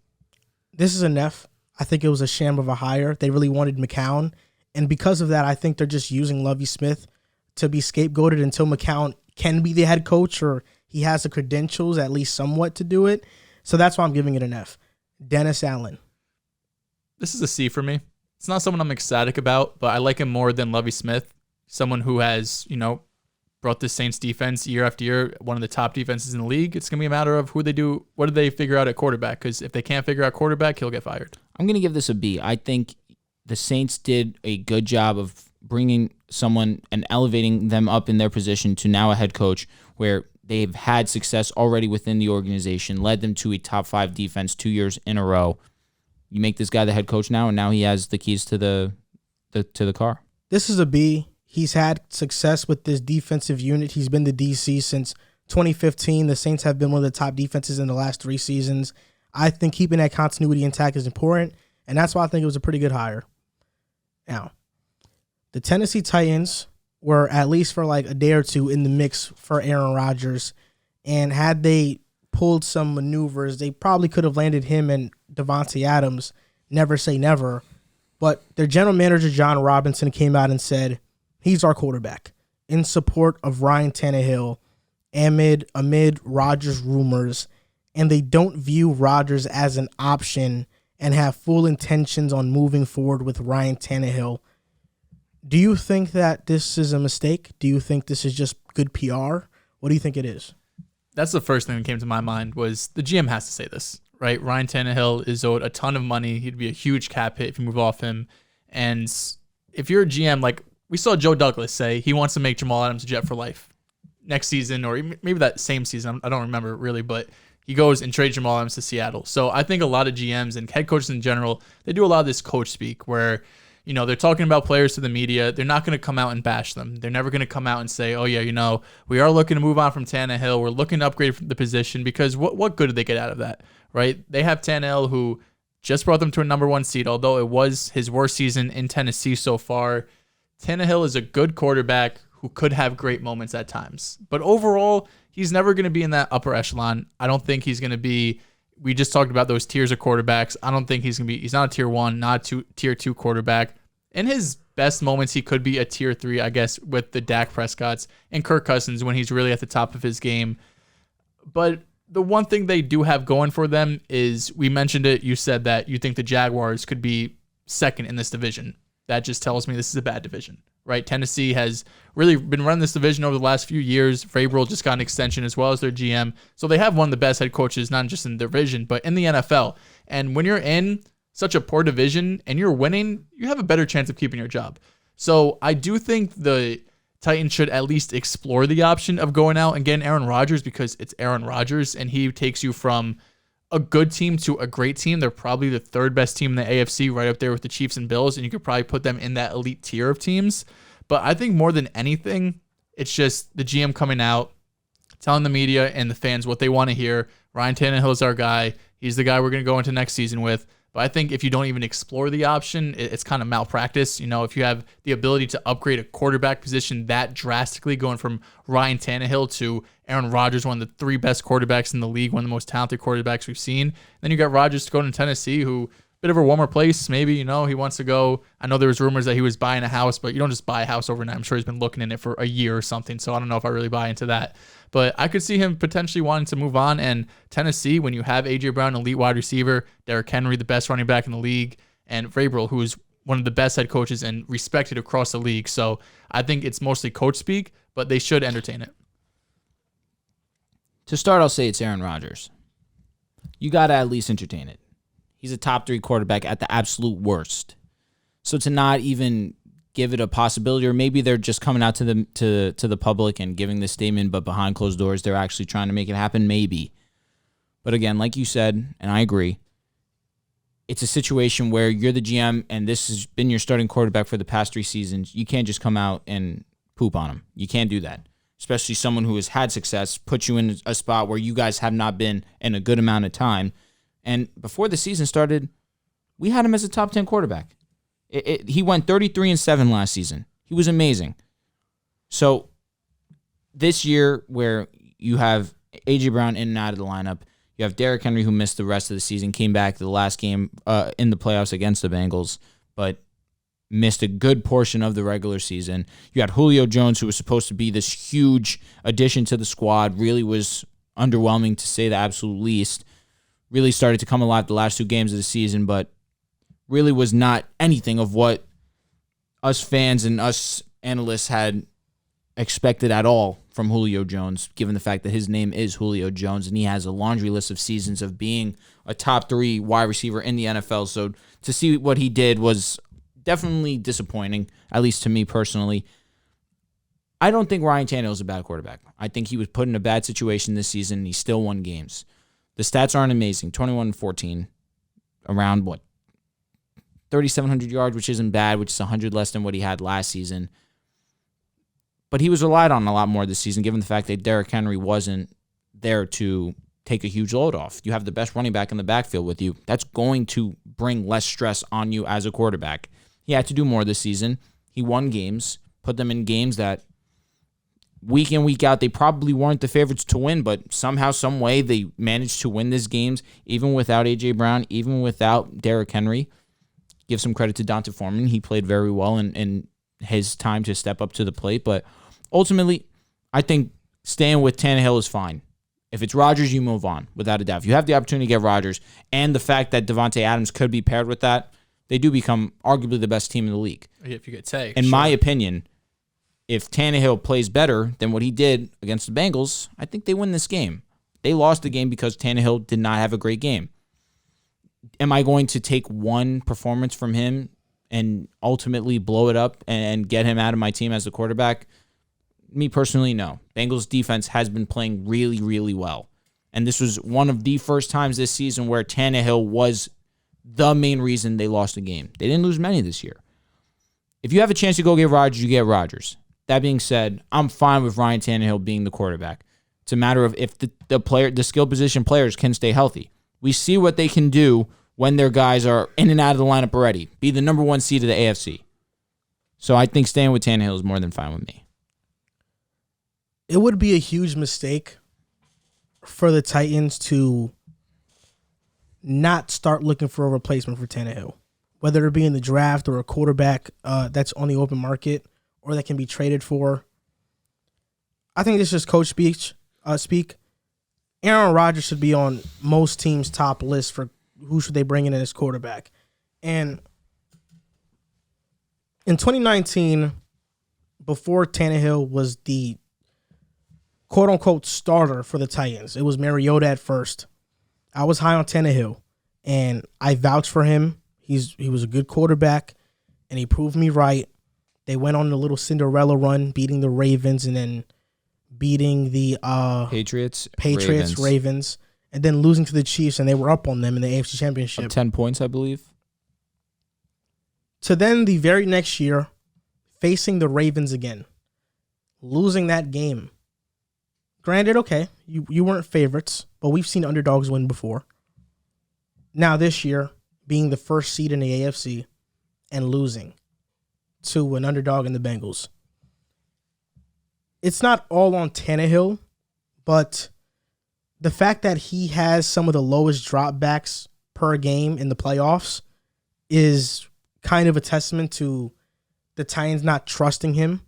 Speaker 1: This is an F. I think it was a sham of a hire. They really wanted McCown, and because of that, I think they're just using Lovie Smith to be scapegoated until McCown can be the head coach or he has the credentials at least somewhat to do it. So that's why I'm giving it an F. Dennis Allen.
Speaker 3: This is a C for me. It's not someone I'm ecstatic about, but I like him more than Lovie Smith, someone who has, brought the Saints defense year after year, one of the top defenses in the league. It's going to be a matter of what do they figure out at quarterback, because if they can't figure out quarterback, he'll get fired.
Speaker 2: I'm going to give this a B. I think the Saints did a good job of bringing someone and elevating them up in their position to now a head coach where they've had success already within the organization, led them to a top 5 defense 2 years in a row. You make this guy the head coach now, and now he has the keys to the car.
Speaker 1: This is a B. He's had success with this defensive unit. He's been the DC since 2015. The Saints have been one of the top defenses in the last 3 seasons. I think keeping that continuity intact is important, and that's why I think it was a pretty good hire. Now, the Tennessee Titans were, at least for like a day or two, in the mix for Aaron Rodgers. And had they pulled some maneuvers, they probably could have landed him and Devontae Adams. Never say never. But their general manager, John Robinson, came out and said, he's our quarterback, in support of Ryan Tannehill amid Rodgers rumors. And they don't view Rodgers as an option and have full intentions on moving forward with Ryan Tannehill. Do you think that this is a mistake? Do you think this is just good PR? What do you think it is?
Speaker 3: That's the first thing that came to my mind was the GM has to say this, right? Ryan Tannehill is owed a ton of money. He'd be a huge cap hit if you move off him. And if you're a GM, like we saw Joe Douglas say, he wants to make Jamal Adams a Jet for life next season, or maybe that same season. I don't remember really, but he goes and trades Jamal Adams to Seattle. So I think a lot of GMs and head coaches in general, they do a lot of this coach speak where, you know, they're talking about players to the media. They're not going to come out and bash them. They're never going to come out and say, oh, yeah, you know, we are looking to move on from Tannehill. We're looking to upgrade the position, because what good did they get out of that, right? They have Tannehill, who just brought them to a number 1 seed, although it was his worst season in Tennessee so far. Tannehill is a good quarterback who could have great moments at times. But overall, he's never going to be in that upper echelon. I don't think he's going to be, we just talked about those tiers of quarterbacks. I don't think he's going to be, he's not a tier 1, not a tier 2 quarterback. In his best moments, he could be a tier 3, I guess, with the Dak Prescotts and Kirk Cousins when he's really at the top of his game. But the one thing they do have going for them is, we mentioned it, you said that you think the Jaguars could be second in this division. That just tells me this is a bad division, right? Tennessee has really been running this division over the last few years. Vrabel just got an extension as well as their GM. So they have one of the best head coaches, not just in the division, but in the NFL. And when you're in such a poor division and you're winning, you have a better chance of keeping your job. So I do think the Titans should at least explore the option of going out and getting Aaron Rodgers, because it's Aaron Rodgers and he takes you from a good team to a great team. They're probably the 3rd best team in the AFC, right up there with the Chiefs and Bills, and you could probably put them in that elite tier of teams. But I think more than anything, it's just the GM coming out, telling the media and the fans what they want to hear. Ryan Tannehill is our guy. He's the guy we're going to go into next season with. But I think if you don't even explore the option, it's kind of malpractice. You know, if you have the ability to upgrade a quarterback position that drastically, going from Ryan Tannehill to Aaron Rodgers, one of the 3 best quarterbacks in the league, one of the most talented quarterbacks we've seen. Then you got Rodgers to go to Tennessee, who, bit of a warmer place, maybe, you know, he wants to go. I know there was rumors that he was buying a house, but you don't just buy a house overnight. I'm sure he's been looking in it for a year or something, so I don't know if I really buy into that. But I could see him potentially wanting to move on. And Tennessee, when you have A.J. Brown, elite wide receiver, Derrick Henry, the best running back in the league, and Vrabel, who is one of the best head coaches and respected across the league. So I think it's mostly coach speak, but they should entertain it.
Speaker 2: To start, I'll say it's Aaron Rodgers. You got to at least entertain it. He's a top 3 quarterback at the absolute worst. So to not even give it a possibility, or maybe they're just coming out to the public and giving this statement, but behind closed doors, they're actually trying to make it happen, maybe. But again, like you said, and I agree, it's a situation where you're the GM and this has been your starting quarterback for the past 3 seasons. You can't just come out and poop on him. You can't do that. Especially someone who has had success, put you in a spot where you guys have not been in a good amount of time. And before the season started, we had him as a top 10 quarterback. He went 33-7 last season. He was amazing. So this year, where you have A.J. Brown in and out of the lineup, you have Derrick Henry, who missed the rest of the season, came back the last game in the playoffs against the Bengals, but missed a good portion of the regular season. You had Julio Jones, who was supposed to be this huge addition to the squad, really was underwhelming to say the absolute least. Really started to come alive the last 2 games of the season, but really was not anything of what us fans and us analysts had expected at all from Julio Jones, given the fact that his name is Julio Jones and he has a laundry list of seasons of being a top 3 wide receiver in the NFL. So to see what he did was definitely disappointing, at least to me personally. I don't think Ryan Tannehill is a bad quarterback. I think he was put in a bad situation this season and he still won games. The stats aren't amazing. 21-14, around 3,700 yards, which isn't bad, which is 100 less than what he had last season. But he was relied on a lot more this season, given the fact that Derrick Henry wasn't there to take a huge load off. You have the best running back in the backfield with you. That's going to bring less stress on you as a quarterback. He had to do more this season. He won games, put them in games that week in, week out, they probably weren't the favorites to win, but somehow, some way, they managed to win these games, even without A.J. Brown, even without Derrick Henry. Give some credit to Donta Foreman. He played very well in his time to step up to the plate, but ultimately, I think staying with Tannehill is fine. If it's Rodgers, you move on, without a doubt. If you have the opportunity to get Rodgers, and the fact that Devontae Adams could be paired with that, they do become arguably the best team in the league.
Speaker 3: If you could say.
Speaker 2: In my opinion, if Tannehill plays better than what he did against the Bengals, I think they win this game. They lost the game because Tannehill did not have a great game. Am I going to take one performance from him and ultimately blow it up and get him out of my team as a quarterback? Me personally, no. Bengals defense has been playing really, really well. And this was one of the first times this season where Tannehill was the main reason they lost the game. They didn't lose many this year. If you have a chance to go get Rodgers, you get Rodgers. That being said, I'm fine with Ryan Tannehill being the quarterback. It's a matter of if the skill position players can stay healthy. We see what they can do when their guys are in and out of the lineup already. Be the number one seed of the AFC. So I think staying with Tannehill is more than fine with me.
Speaker 1: It would be a huge mistake for the Titans to not start looking for a replacement for Tannehill, whether it be in the draft or a quarterback that's on the open market or that can be traded for. I think this is just coach speak. Aaron Rodgers should be on most teams' top list for who should they bring in as quarterback. And in 2019, before Tannehill was the quote-unquote starter for the Titans, it was Mariota at first. I was high on Tannehill, and I vouched for him. He was a good quarterback, and he proved me right. They went on a little Cinderella run, beating the Ravens and then beating the
Speaker 2: Patriots,
Speaker 1: Ravens, and then losing to the Chiefs, and they were up on them in the AFC Championship.
Speaker 2: Up 10 points, I believe.
Speaker 1: To then the very next year, facing the Ravens again, losing that game. Granted, okay, you weren't favorites, but we've seen underdogs win before. Now this year, being the first seed in the AFC and losing to an underdog in the Bengals. It's not all on Tannehill, but the fact that he has some of the lowest dropbacks per game in the playoffs is kind of a testament to the Titans not trusting him.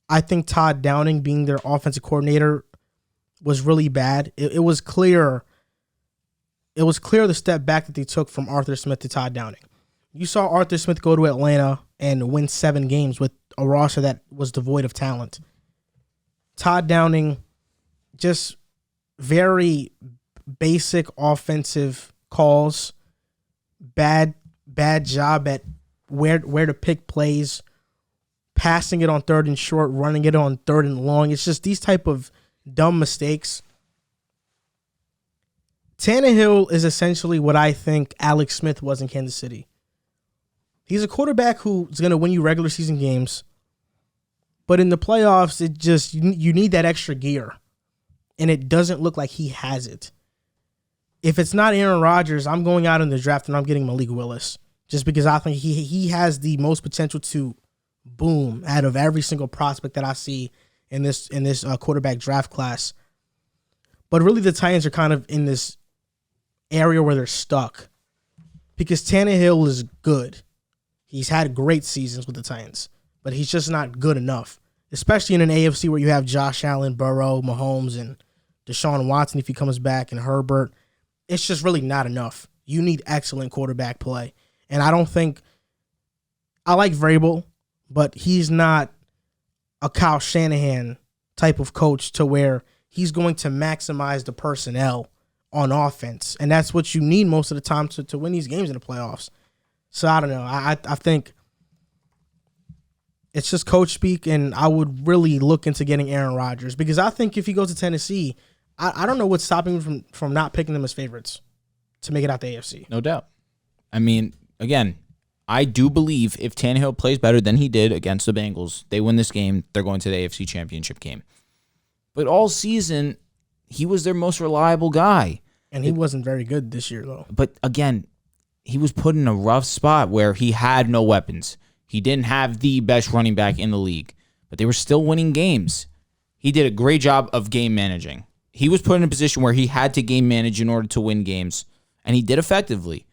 Speaker 1: I think Todd Downing being their offensive coordinator was really bad. It was clear. It was clear the step back that they took from Arthur Smith to Todd Downing. You saw Arthur Smith go to Atlanta and win 7 games with a roster that was devoid of talent. Todd Downing, just very basic offensive calls, bad job at where to pick plays, passing it on 3rd and short, running it on 3rd and long. It's just these type of dumb mistakes. Tannehill is essentially what I think Alex Smith was in Kansas City. He's a quarterback who's going to win you regular season games, but in the playoffs, it just you need that extra gear, and it doesn't look like he has it. If it's not Aaron Rodgers, I'm going out in the draft and I'm getting Malik Willis, just because I think he has the most potential to boom out of every single prospect that I see in this quarterback draft class. But really, the Titans are kind of in this area where they're stuck because Tannehill is good. He's had great seasons with the Titans, but he's just not good enough, especially in an AFC where you have Josh Allen, Burrow, Mahomes, and Deshaun Watson if he comes back, and Herbert. It's just really not enough. You need excellent quarterback play. And I don't think – I like Vrabel, but he's not a Kyle Shanahan type of coach to where he's going to maximize the personnel on offense. And that's what you need most of the time to win these games in the playoffs. So I don't know. I think it's just coach speak, and I would really look into getting Aaron Rodgers because I think if he goes to Tennessee, I don't know what's stopping him from not picking them as favorites to make it out the AFC.
Speaker 2: No doubt. I mean, again, I do believe if Tannehill plays better than he did against the Bengals, they win this game, they're going to the AFC Championship game. But all season, he was their most reliable guy.
Speaker 1: And he wasn't very good this year, though.
Speaker 2: But again, he was put in a rough spot where he had no weapons. He didn't have the best running back in the league. but they were still winning games. He did a great job of game managing. He was put in a position where he had to game manage in order to win games, and he did effectively.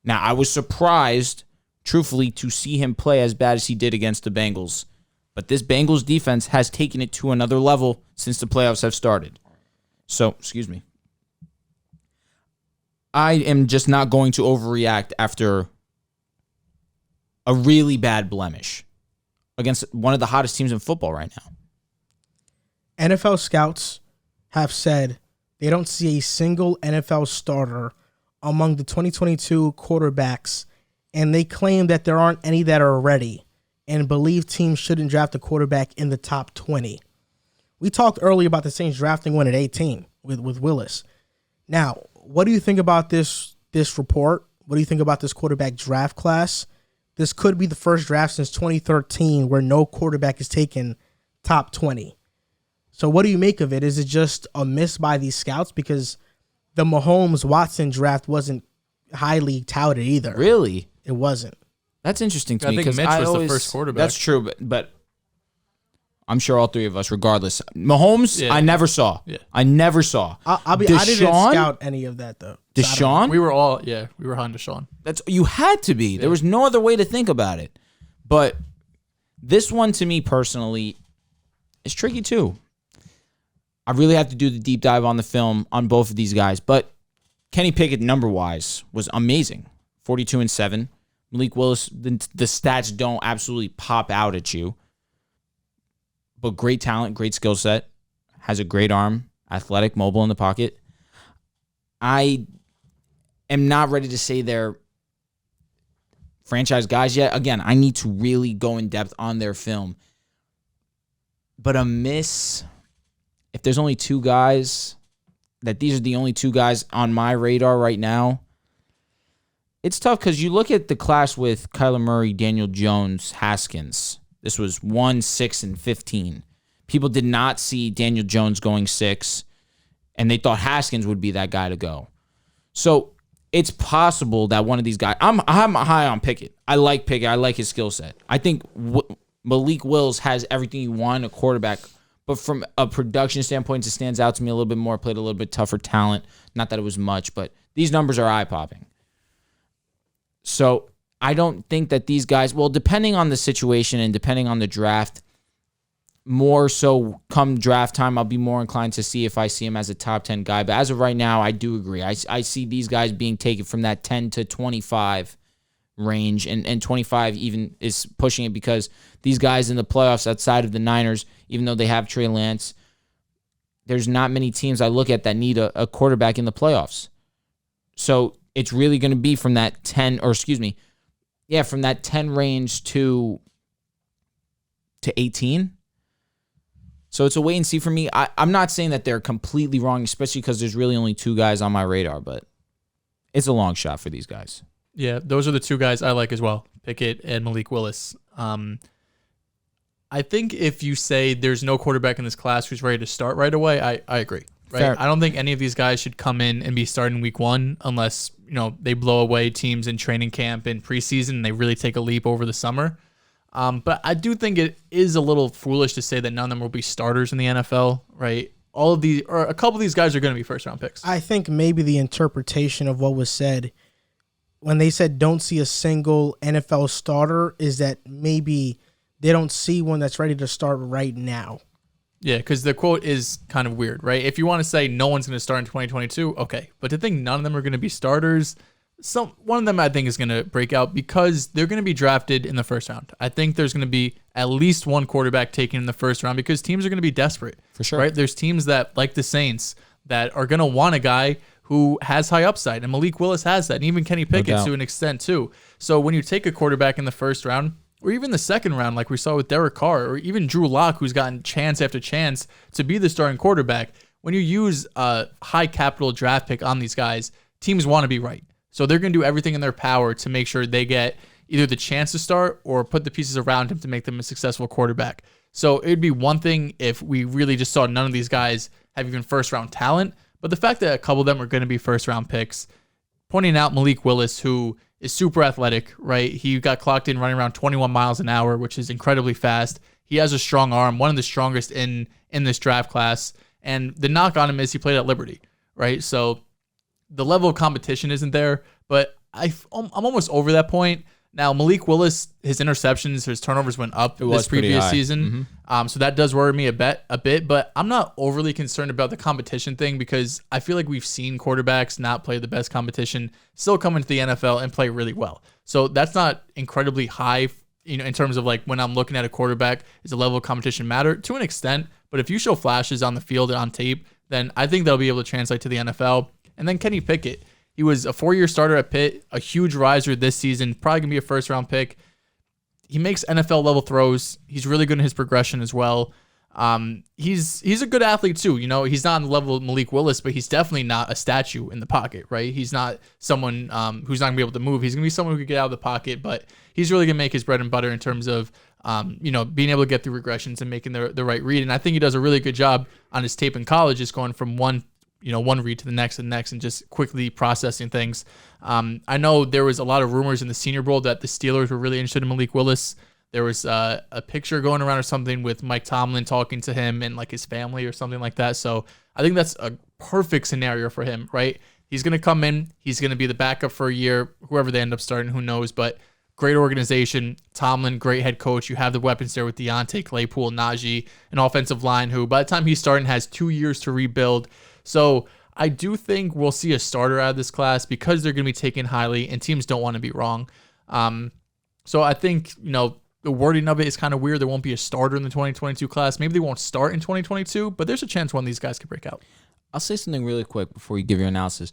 Speaker 2: Now, I was surprised, truthfully, to see him play as bad as he did against the Bengals. But this Bengals defense has taken it to another level since the playoffs have started. So, excuse me. I am just not going to overreact after a really bad blemish against one of the hottest teams in football right now.
Speaker 1: NFL scouts have said they don't see a single NFL starter among the 2022 quarterbacks, and they claim that there aren't any that are ready and believe teams shouldn't draft a quarterback in the top 20. We talked earlier about the Saints drafting one at 18 with Willis. Now, what do you think about this report? What do you think about this quarterback draft class? This could be the first draft since 2013 where no quarterback is taken top 20. So what do you make of it? Is it just a miss by these scouts? Because the Mahomes-Watson draft wasn't highly touted either.
Speaker 2: Really?
Speaker 1: It wasn't.
Speaker 2: That's interesting to
Speaker 3: I
Speaker 2: me
Speaker 3: think
Speaker 2: because
Speaker 3: Mitch was the first quarterback.
Speaker 2: That's true, but I'm sure all three of us, regardless. Mahomes,
Speaker 3: Yeah.
Speaker 2: I never saw.
Speaker 3: Yeah.
Speaker 2: I never saw.
Speaker 1: I didn't scout any of that, though. So
Speaker 2: Deshaun?
Speaker 3: We were all, we were on Deshaun.
Speaker 2: You had to be. There was no other way to think about it. But this one, to me personally, is tricky too. I really have to do the deep dive on the film on both of these guys. But Kenny Pickett, number-wise, was amazing. 42-7. Malik Willis, the stats don't absolutely pop out at you. But great talent, great skill set. Has a great arm. Athletic, mobile in the pocket. I am not ready to say they're franchise guys yet. Again, I need to really go in depth on their film. But a miss, if there's only two guys, that these are the only two guys on my radar right now, it's tough because you look at the class with Kyler Murray, Daniel Jones, Haskins. This was 1, 6, and 15. People did not see Daniel Jones going 6, and they thought Haskins would be that guy to go. So it's possible that one of these guys. I'm high on Pickett. I like Pickett. I like his skill set. I think Malik Willis has everything you want in a quarterback, but from a production standpoint, it stands out to me a little bit more. Played a little bit tougher talent. Not that it was much, but these numbers are eye-popping. So I don't think that these guys, well, depending on the situation and depending on the draft, more so come draft time, I'll be more inclined to see if I see him as a top 10 guy. But as of right now, I do agree. I see these guys being taken from that 10 to 25 range, and 25 even is pushing it because these guys in the playoffs outside of the Niners, even though they have Trey Lance, there's not many teams I look at that need a quarterback in the playoffs. So it's really going to be from that 10, from that 10 range to 18. So it's a wait and see for me. I'm not saying that they're completely wrong, especially because there's really only two guys on my radar, but it's a long shot for these guys.
Speaker 3: Yeah, those are the two guys I like as well, Pickett and Malik Willis. I think if you say there's no quarterback in this class who's ready to start right away, I agree. Right?
Speaker 2: Fair.
Speaker 3: I don't think any of these guys should come in and be starting week 1 unless they blow away teams in training camp and preseason and they really take a leap over the summer. But I do think it is a little foolish to say that none of them will be starters in the NFL, right? All of these, or a couple of these guys are going to be first-round picks.
Speaker 1: I think maybe the interpretation of what was said when they said don't see a single NFL starter is that maybe they don't see one that's ready to start right now.
Speaker 3: Yeah, because the quote is kind of weird, right? If you want to say no one's going to start in 2022, okay. But to think none of them are going to be starters, one of them I think is going to break out because they're going to be drafted in the first round. I think there's going to be at least one quarterback taken in the first round because teams are going to be desperate.
Speaker 2: For sure.
Speaker 3: Right? There's teams that, like the Saints, that are going to want a guy who has high upside, and Malik Willis has that, and even Kenny Pickett to an extent too. So when you take a quarterback in the first round, or even the second round, like we saw with Derek Carr, or even Drew Lock, who's gotten chance after chance to be the starting quarterback, when you use a high capital draft pick on these guys, teams want to be right. So they're going to do everything in their power to make sure they get either the chance to start or put the pieces around him to make them a successful quarterback. So it'd be one thing if we really just saw none of these guys have even first-round talent, but the fact that a couple of them are going to be first-round picks, pointing out Malik Willis, who is super athletic, right? He got clocked in running around 21 miles an hour, which is incredibly fast. He has a strong arm, one of the strongest in this draft class. And the knock on him is he played at Liberty, right? So the level of competition isn't there, but I'm almost over that point. Now, Malik Willis, his interceptions, his turnovers went up this previous season. So that does worry me a bit, but I'm not overly concerned about the competition thing because I feel like we've seen quarterbacks not play the best competition, still come into the NFL and play really well. So that's not incredibly high, in terms of like when I'm looking at a quarterback, is the level of competition matter? To an extent, but if you show flashes on the field and on tape, then I think they'll be able to translate to the NFL. And then Kenny Pickett. He was a 4-year starter at Pitt, a huge riser this season, probably going to be a first-round pick. He makes NFL-level throws. He's really good in his progression as well. He's a good athlete too. He's not on the level of Malik Willis, but he's definitely not a statue in the pocket, right? He's not someone who's not going to be able to move. He's going to be someone who can get out of the pocket, but he's really going to make his bread and butter in terms of being able to get through regressions and making the right read. And I think he does a really good job on his tape in college, just going from one read to the next and just quickly processing things. I know there was a lot of rumors in the Senior Bowl that the Steelers were really interested in Malik Willis. There was a picture going around or something with Mike Tomlin talking to him and like his family or something like that. So I think that's a perfect scenario for him, right? He's going to come in. He's going to be the backup for a year, whoever they end up starting, who knows, but great organization. Tomlin, great head coach. You have the weapons there with Deontay, Claypool, Najee, an offensive line who by the time he's starting has 2 years to rebuild. So I do think we'll see a starter out of this class because they're going to be taken highly and teams don't want to be wrong. So I think, the wording of it is kind of weird. There won't be a starter in the 2022 class. Maybe they won't start in 2022, but there's a chance one of these guys could break out.
Speaker 2: I'll say something really quick before you give your analysis.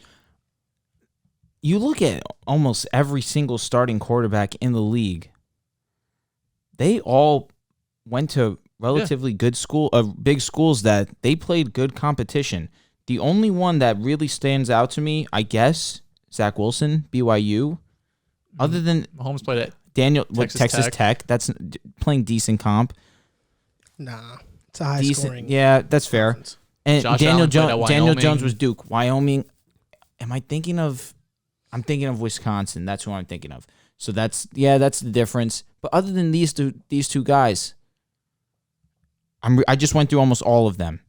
Speaker 2: You look at almost every single starting quarterback in the league. They all went to relatively good big schools that they played good competition. The only one that really stands out to me, I guess, Zach Wilson, BYU. Other than
Speaker 3: Mahomes played at
Speaker 2: Texas Tech. That's playing decent comp.
Speaker 1: Nah, it's a high scoring.
Speaker 2: Yeah, that's fair.
Speaker 1: Offense.
Speaker 2: And
Speaker 3: Josh
Speaker 2: Daniel
Speaker 3: Allen
Speaker 2: Jones was Duke. Wyoming. Am I thinking of? I'm thinking of Wisconsin. That's who I'm thinking of. So that's the difference. But other than these two guys, I just went through almost all of them.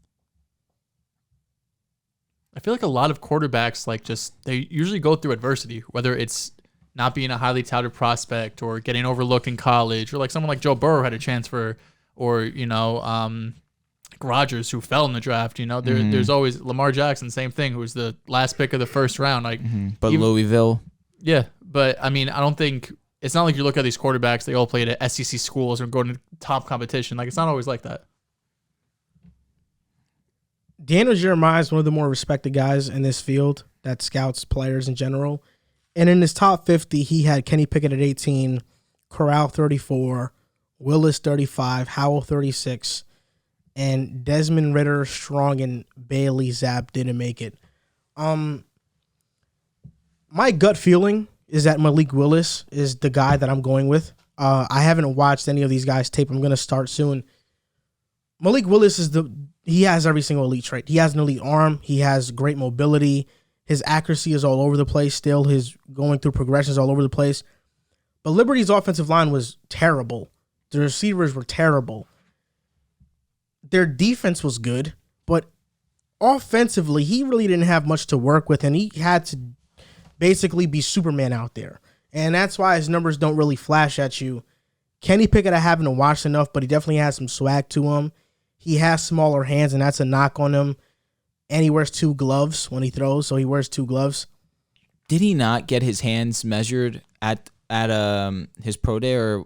Speaker 3: I feel like a lot of quarterbacks they usually go through adversity, whether it's not being a highly touted prospect or getting overlooked in college, or like someone like Joe Burrow had a chance for, or Rodgers who fell in the draft. There's always Lamar Jackson, same thing, who was the last pick of the first round.
Speaker 2: But Louisville.
Speaker 3: Yeah, but I mean, I don't think it's not like you look at these quarterbacks, they all played at SEC schools or go to top competition. Like, it's not always like that.
Speaker 1: Daniel Jeremiah is one of the more respected guys in this field that scouts players in general. And in his top 50, he had Kenny Pickett at 18, Corral 34, Willis 35, Howell 36, and Desmond Ridder, Strong, and Bailey Zapp didn't make it. My gut feeling is that Malik Willis is the guy that I'm going with. I haven't watched any of these guys' tape. I'm going to start soon. Malik Willis he has every single elite trait. He has an elite arm. He has great mobility. His accuracy is all over the place still. His going through progressions all over the place. But Liberty's offensive line was terrible. The receivers were terrible. Their defense was good, but offensively, he really didn't have much to work with, and he had to basically be Superman out there. And that's why his numbers don't really flash at you. Kenny Pickett, I haven't watched enough, but he definitely has some swag to him. He has smaller hands, and that's a knock on him. And he wears 2 gloves when he throws, so he wears 2 gloves.
Speaker 2: Did he not get his hands measured at his pro day or?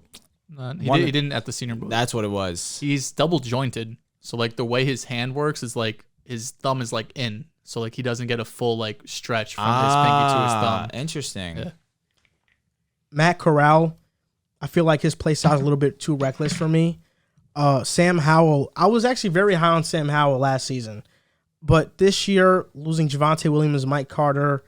Speaker 3: He didn't at the Senior Bowl.
Speaker 2: That's what it was.
Speaker 3: He's double jointed, so like the way his hand works is like his thumb is like in, so like he doesn't get a full like stretch from his pinky to his thumb.
Speaker 2: Interesting.
Speaker 3: Yeah.
Speaker 1: Matt Corral, I feel like his play style is a little bit too reckless for me. Sam Howell, I was actually very high on Sam Howell last season. But this year, losing Javonte Williams, Mike Carter,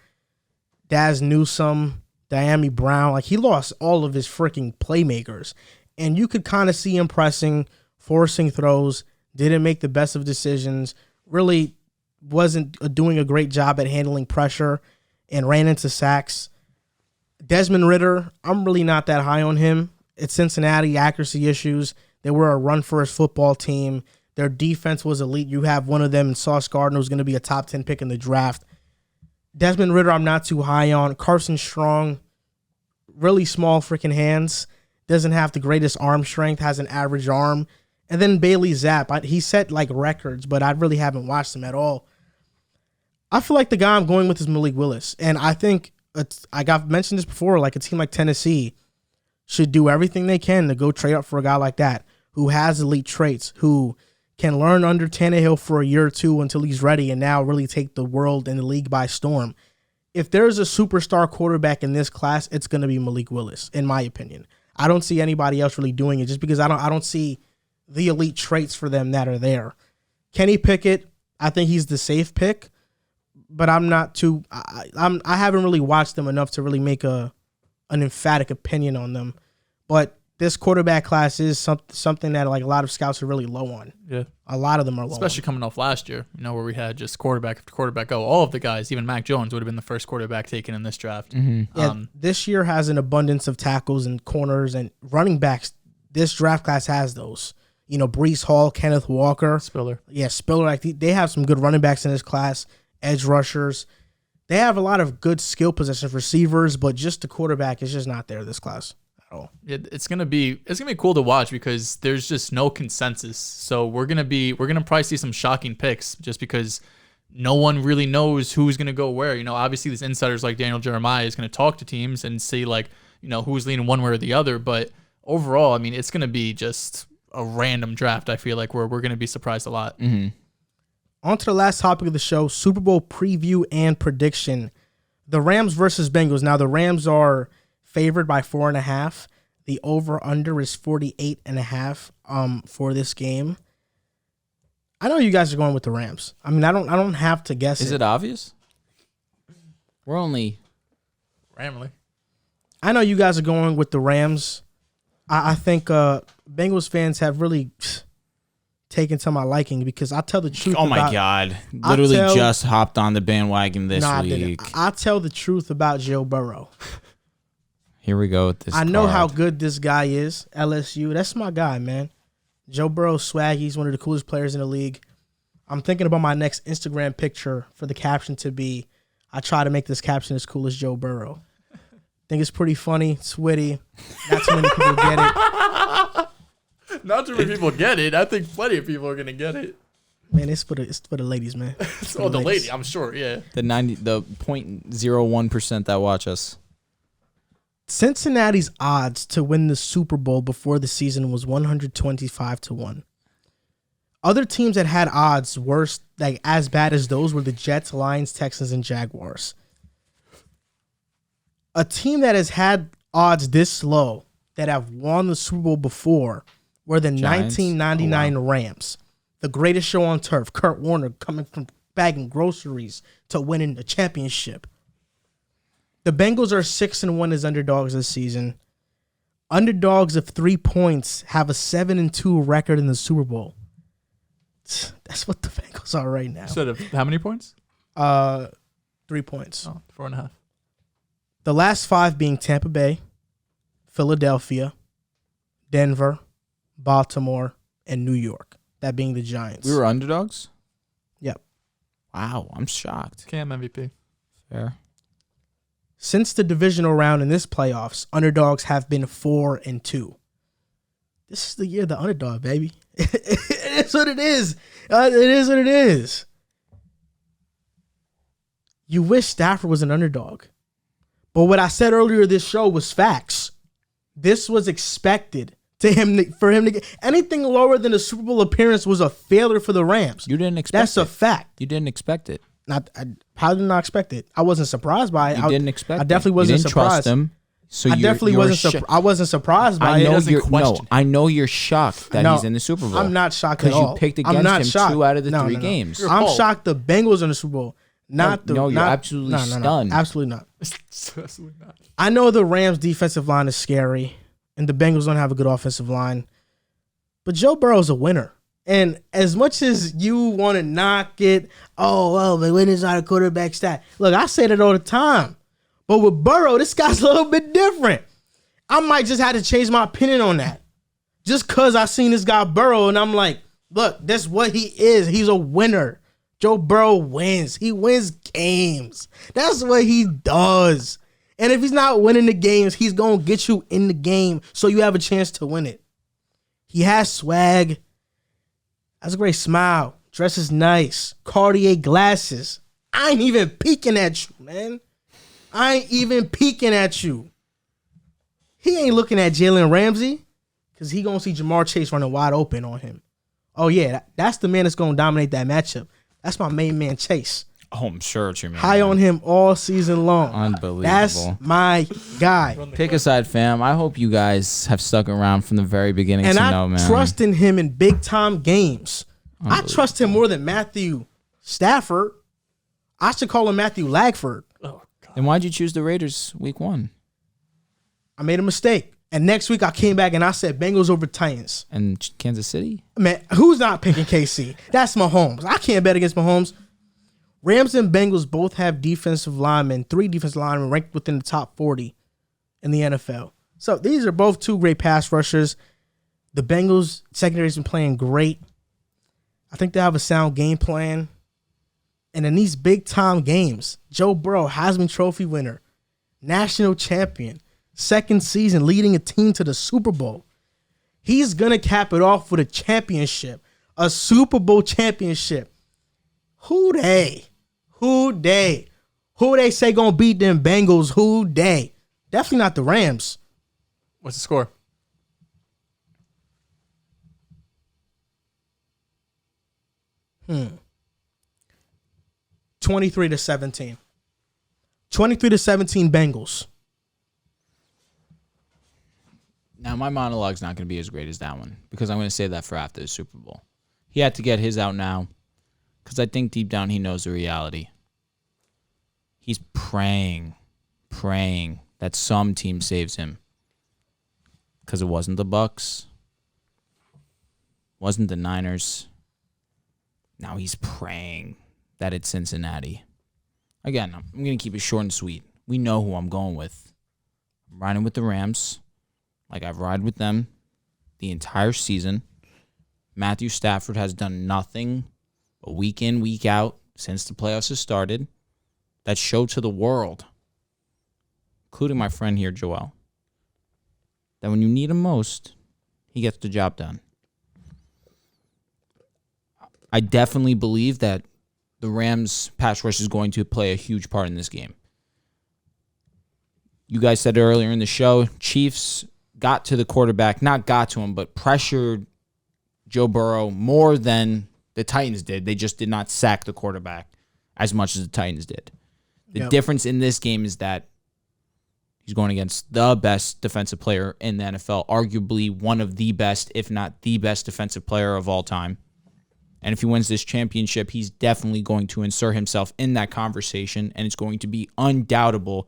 Speaker 1: Daz Newsome, Diami Brown, like he lost all of his freaking playmakers. And you could kind of see him pressing, forcing throws, didn't make the best of decisions, really wasn't doing a great job at handling pressure, and ran into sacks. Desmond Ridder, I'm really not that high on him. It's Cincinnati, accuracy issues. They were a run-first football team. Their defense was elite. You have one of them in Sauce Gardner, who's going to be a top 10 pick in the draft. Desmond Ridder, I'm not too high on. Carson Strong, really small freaking hands. Doesn't have the greatest arm strength, has an average arm. And then Bailey Zapp. He set like records, but I really haven't watched him at all. I feel like the guy I'm going with is Malik Willis. And I think, I got mentioned this before, like a team like Tennessee should do everything they can to go trade up for a guy like that who has elite traits, who can learn under Tannehill for a year or two until he's ready and now really take the world and the league by storm. If there's a superstar quarterback in this class, it's going to be Malik Willis, in my opinion. I don't see anybody else really doing it just because I don't see the elite traits for them that are there. Kenny Pickett, I think he's the safe pick, but I'm not too. I haven't really watched them enough to really make an emphatic opinion on them. But this quarterback class is something that like a lot of scouts are really low on.
Speaker 3: Yeah,
Speaker 1: a lot of them are low,
Speaker 3: especially coming off last year. Where we had just quarterback after quarterback go. All of the guys, even Mac Jones, would have been the first quarterback taken in this draft.
Speaker 2: Mm-hmm.
Speaker 1: Yeah, this year has an abundance of tackles and corners and running backs. This draft class has those. Breece Hall, Kenneth Walker,
Speaker 3: Spiller.
Speaker 1: Yeah, Spiller. Like they have some good running backs in this class. Edge rushers. They have a lot of good skill position receivers, but just the quarterback is just not there this class.
Speaker 3: It's gonna be cool to watch because there's just no consensus. So we're gonna probably see some shocking picks just because no one really knows who's gonna go where. Obviously these insiders like Daniel Jeremiah is gonna talk to teams and see who's leaning one way or the other. But overall, it's gonna be just a random draft. I feel like we're gonna be surprised a lot.
Speaker 2: Mm-hmm.
Speaker 1: On to the last topic of the show: Super Bowl preview and prediction. The Rams versus Bengals. Now the Rams are favored by 4.5. The over-under is 48.5 for this game. I know you guys are going with the Rams. I don't have to guess.
Speaker 2: Is it obvious? We're only
Speaker 3: Ramley.
Speaker 1: I know you guys are going with the Rams. I think Bengals fans have really taken to my liking because I tell the truth.
Speaker 2: Oh my God! Literally just hopped on the bandwagon this week.
Speaker 1: I tell the truth about Joe Burrow.
Speaker 2: Here we go with this.
Speaker 1: I know how good this guy is. LSU, that's my guy, man. Joe Burrow swag. He's one of the coolest players in the league. I'm thinking about my next Instagram picture for the caption to be, I try to make this caption as cool as Joe Burrow. Think it's pretty funny. It's witty. Not too many people get it.
Speaker 3: Not too many people get it. I think plenty of people are gonna get it.
Speaker 1: Man, it's for the ladies, man.
Speaker 3: The lady, I'm sure. Yeah.
Speaker 2: The 0.01% that watch us.
Speaker 1: Cincinnati's odds to win the Super Bowl before the season was 125-1. Other teams that had odds worse, like as bad as those, were the Jets, Lions, Texans, and Jaguars. A team that has had odds this low that have won the Super Bowl before were the
Speaker 2: Giants.
Speaker 1: 1999 Rams. The greatest show on turf. Kurt Warner coming from bagging groceries to winning the championship. The Bengals are 6-1 as underdogs this season. Underdogs of 3 points have a 7-2 record in the Super Bowl. That's what the Bengals are right now.
Speaker 3: Instead of how many points?
Speaker 1: 3 points.
Speaker 3: Oh, 4.5.
Speaker 1: The last 5 being Tampa Bay, Philadelphia, Denver, Baltimore, and New York. That being the Giants.
Speaker 2: We were underdogs?
Speaker 1: Yep.
Speaker 2: Wow, I'm shocked.
Speaker 3: Cam MVP.
Speaker 2: Fair.
Speaker 1: Since the divisional round in this playoffs, underdogs have been 4-2. This is the year of the underdog, baby. It is what it is. It is what it is. You wish Stafford was an underdog. But what I said earlier this show was facts. This was expected for him to get anything lower than a Super Bowl appearance was a failure for the Rams.
Speaker 2: You didn't expect
Speaker 1: That's a fact.
Speaker 2: You didn't expect it.
Speaker 1: How did I not expect it? I wasn't surprised by it.
Speaker 2: You didn't expect it.
Speaker 1: I definitely wasn't
Speaker 2: you didn't
Speaker 1: surprised.
Speaker 2: Trust him, so
Speaker 1: I definitely wasn't. I wasn't surprised by it.
Speaker 2: I know you're shocked that he's in the Super Bowl.
Speaker 1: I'm not shocked at all.
Speaker 2: Because you picked against him 2 out of the 3 games.
Speaker 1: I'm shocked the Bengals in the Super Bowl.
Speaker 2: You're absolutely stunned.
Speaker 1: Absolutely not. Absolutely not. I know the Rams' defensive line is scary, and the Bengals don't have a good offensive line, but Joe Burrow's a winner. And as much as you want to knock it, the winners are a quarterback stat. Look, I say that all the time. But with Burrow, this guy's a little bit different. I might just have to change my opinion on that. Just because I seen this guy Burrow and I'm like, look, that's what he is. He's a winner. Joe Burrow wins. He wins games. That's what he does. And if he's not winning the games, he's going to get you in the game so you have a chance to win it. He has swag. Has a great smile. Dresses nice. Cartier glasses. I ain't even peeking at you, man. I ain't even peeking at you. He ain't looking at Jalen Ramsey because he going to see Jamar Chase running wide open on him. Oh, yeah, that's the man that's going to dominate that matchup. That's my main man, Chase.
Speaker 2: Oh, I'm sure it's your man.
Speaker 1: High on him all season long.
Speaker 2: Unbelievable.
Speaker 1: That's my guy.
Speaker 2: Pick a side, fam. I hope you guys have stuck around from the very beginning
Speaker 1: And
Speaker 2: to
Speaker 1: I
Speaker 2: know, man.
Speaker 1: trust in him in big-time games. I trust him more than Matthew Stafford. I should call him Matthew Lagford.
Speaker 3: Oh, God.
Speaker 2: Then why'd you choose the Raiders week 1?
Speaker 1: I made a mistake. And next week I came back and I said Bengals over Titans.
Speaker 2: And Kansas City?
Speaker 1: Man, who's not picking KC? That's Mahomes. I can't bet against Mahomes. Rams and Bengals both have defensive linemen, 3 defensive linemen ranked within the top 40 in the NFL. So these are both 2 great pass rushers. The Bengals secondary has been playing great. I think they have a sound game plan. And in these big-time games, Joe Burrow, Heisman Trophy winner, national champion, second season leading a team to the Super Bowl. He's going to cap it off with a championship, a Super Bowl championship. Who they say going to beat them Bengals? Who they? Definitely not the Rams.
Speaker 3: What's the score?
Speaker 1: Hmm. 23-17. 23-17 Bengals.
Speaker 2: Now, my monologue's not going to be as great as that one because I'm going to save that for after the Super Bowl. He had to get his out now because I think deep down he knows the reality. He's praying that some team saves him because it wasn't the Bucks, wasn't the Niners. Now he's praying that it's Cincinnati. Again, I'm going to keep it short and sweet. We know who I'm going with. I'm riding with the Rams. Like I've ride with them the entire season. Matthew Stafford has done nothing but week in, week out since the playoffs have started that showed to the world, including my friend here, Joel, that when you need him most, he gets the job done. I definitely believe that the Rams' pass rush is going to play a huge part in this game. You guys said earlier in the show, Chiefs got to the quarterback, not got to him, but pressured Joe Burrow more than the Titans did. They just did not sack the quarterback as much as the Titans did. The difference in this game is that he's going against the best defensive player in the NFL, arguably one of the best, if not the best defensive player of all time. And if he wins this championship, he's definitely going to insert himself in that conversation, and it's going to be undoubtable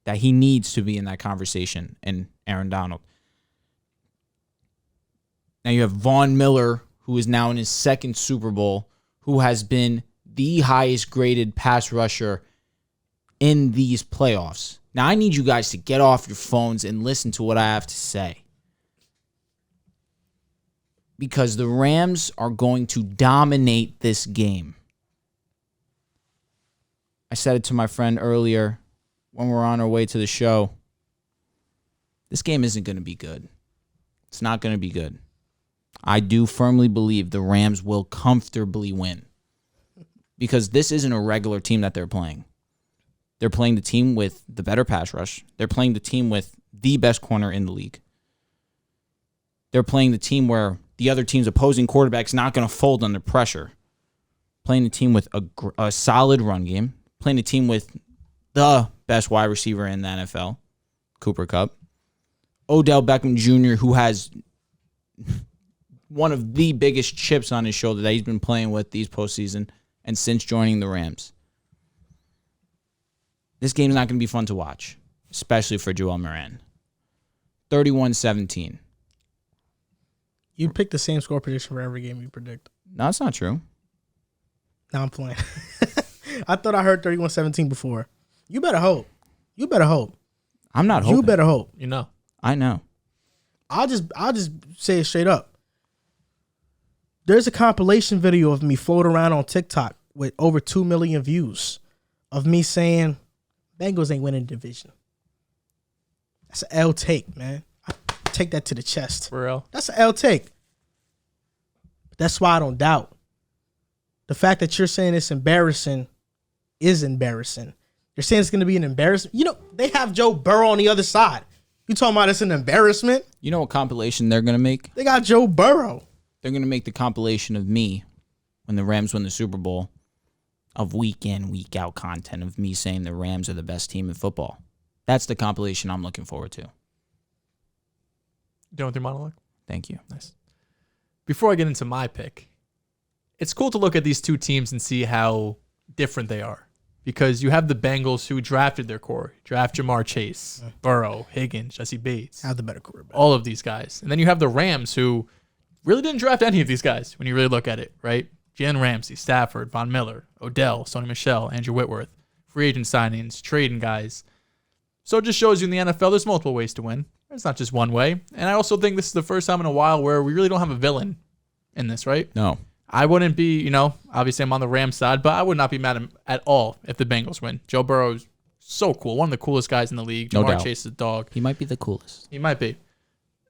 Speaker 2: that he needs to be in that conversation in Aaron Donald. Now you have Von Miller, who is now in his second Super Bowl, who has been the highest graded pass rusher in these playoffs. Now I need you guys to get off your phones and listen to what I have to say. Because the Rams are going to dominate this game. I said it to my friend earlier when we were on our way to the show. This game isn't going to be good. It's not going to be good. I do firmly believe the Rams will comfortably win. Because this isn't a regular team that they're playing. They're playing the team with the better pass rush. They're playing the team with the best corner in the league. They're playing the team where the other team's opposing quarterback's not going to fold under pressure. Playing the team with a solid run game. Playing a team with the best wide receiver in the NFL, Cooper Kupp. Odell Beckham Jr., who has one of the biggest chips on his shoulder that he's been playing with these postseason and since joining the Rams. This game's not going to be fun to watch, especially for Joel Moran. 31-17.
Speaker 1: You pick the same score prediction for every game you predict.
Speaker 2: No, that's not true.
Speaker 1: Now I'm playing. I thought I heard 31-17 before. You better hope.
Speaker 2: I'm not hoping.
Speaker 1: You better hope.
Speaker 3: You know.
Speaker 2: I know.
Speaker 1: I'll just say it straight up. There's a compilation video of me floating around on TikTok with over 2 million views of me saying Bengals ain't winning the division. That's an L take, man. I take that to the chest.
Speaker 3: For real.
Speaker 1: That's an L take. But that's why I don't doubt. The fact that you're saying it's embarrassing is embarrassing. You're saying it's going to be an embarrassment. You know, they have Joe Burrow on the other side. You talking about it's an embarrassment?
Speaker 2: You know what compilation they're going to make?
Speaker 1: They got Joe Burrow.
Speaker 2: They're going to make the compilation of me when the Rams win the Super Bowl of week in, week out content of me saying the Rams are the best team in football. That's the compilation I'm looking forward to.
Speaker 3: Done with your monologue?
Speaker 2: Thank you.
Speaker 3: Nice. Before I get into my pick, it's cool to look at these two teams and see how different they are. Because you have the Bengals who drafted their core. Draft Jamar Chase, Burrow, Higgins, Jesse Bates.
Speaker 1: Have the better quarterback.
Speaker 3: All of these guys. And then you have the Rams who really didn't draft any of these guys when you really look at it, right? Jalen Ramsey, Stafford, Von Miller, Odell, Sony Michel, Andrew Whitworth. Free agent signings, trading guys. So it just shows you in the NFL there's multiple ways to win. It's not just one way. And I also think this is the first time in a while where we really don't have a villain in this, right?
Speaker 2: No.
Speaker 3: I wouldn't be, obviously I'm on the Rams side, but I would not be mad at all if the Bengals win. Joe Burrow's so cool. One of the coolest guys in the league.
Speaker 2: No
Speaker 3: Jamar
Speaker 2: doubt.
Speaker 3: Chase is a dog.
Speaker 2: He might be the coolest.
Speaker 3: He might be.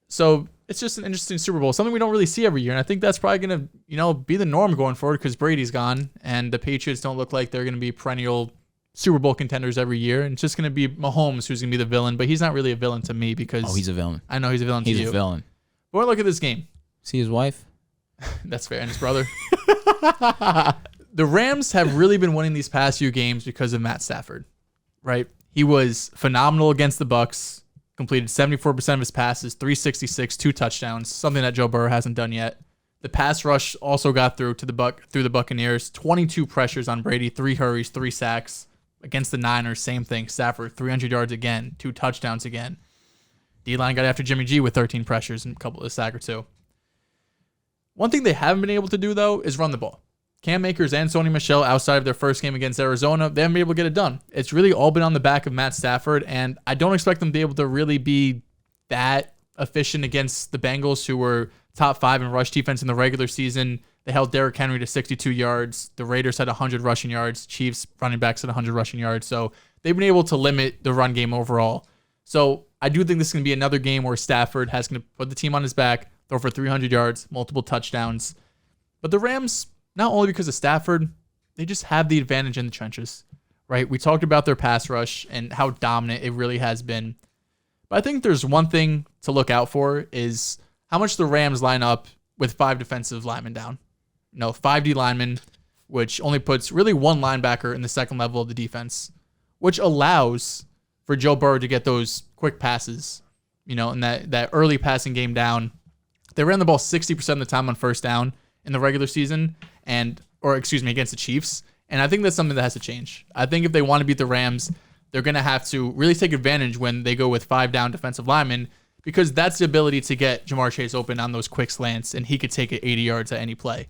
Speaker 3: So it's just an interesting Super Bowl, something we don't really see every year. And I think that's probably going to, be the norm going forward because Brady's gone and the Patriots don't look like they're going to be perennial Super Bowl contenders every year. And it's just going to be Mahomes who's going to be the villain, but he's not really a villain to me because...
Speaker 2: Oh, he's a villain.
Speaker 3: I know he's a villain to you.
Speaker 2: He's a villain.
Speaker 3: But look at this game.
Speaker 2: See his wife?
Speaker 3: That's fair. And his brother. The Rams have really been winning these past few games because of Matt Stafford, right? He was phenomenal against the Bucs, completed 74% of his passes, 366, 2 touchdowns, something that Joe Burrow hasn't done yet. The pass rush also got through the Buccaneers, 22 pressures on Brady, 3 hurries, 3 sacks. Against the Niners, same thing. Stafford, 300 yards again, 2 touchdowns again. D-line got after Jimmy G with 13 pressures and a sack or 2. One thing they haven't been able to do, though, is run the ball. Cam Akers and Sony Michel, outside of their first game against Arizona, they haven't been able to get it done. It's really all been on the back of Matt Stafford, and I don't expect them to be able to really be that efficient against the Bengals, who were top 5 in rush defense in the regular season. They held Derrick Henry to 62 yards. The Raiders had 100 rushing yards. Chiefs running backs had 100 rushing yards. So they've been able to limit the run game overall. So I do think this is going to be another game where Stafford has going to put the team on his back, throw for 300 yards, multiple touchdowns. But the Rams, not only because of Stafford, they just have the advantage in the trenches, right? We talked about their pass rush and how dominant it really has been. But I think there's one thing to look out for is how much the Rams line up with 5 defensive linemen down. 5 D linemen, which only puts really 1 linebacker in the second level of the defense, which allows for Joe Burrow to get those quick passes, in that early passing game down. They ran the ball 60% of the time on first down in the regular season, against the Chiefs. And I think that's something that has to change. I think if they want to beat the Rams, they're going to have to really take advantage when they go with 5 down defensive linemen, because that's the ability to get Jamar Chase open on those quick slants, and he could take it 80 yards at any play.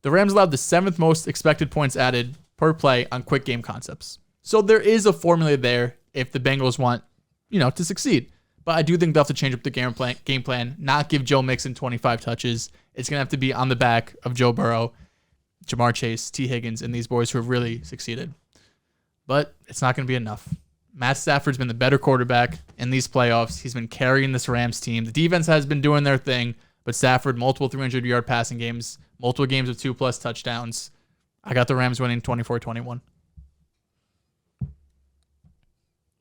Speaker 3: The Rams allowed the 7th most expected points added per play on quick game concepts. So there is a formula there if the Bengals want, to succeed. But I do think they'll have to change up the game plan, not give Joe Mixon 25 touches. It's going to have to be on the back of Joe Burrow, Jamar Chase, T. Higgins, and these boys who have really succeeded. But it's not going to be enough. Matt Stafford's been the better quarterback in these playoffs. He's been carrying this Rams team. The defense has been doing their thing, but Stafford, multiple 300-yard passing games, multiple games with 2+ touchdowns. I got the Rams winning 24-21.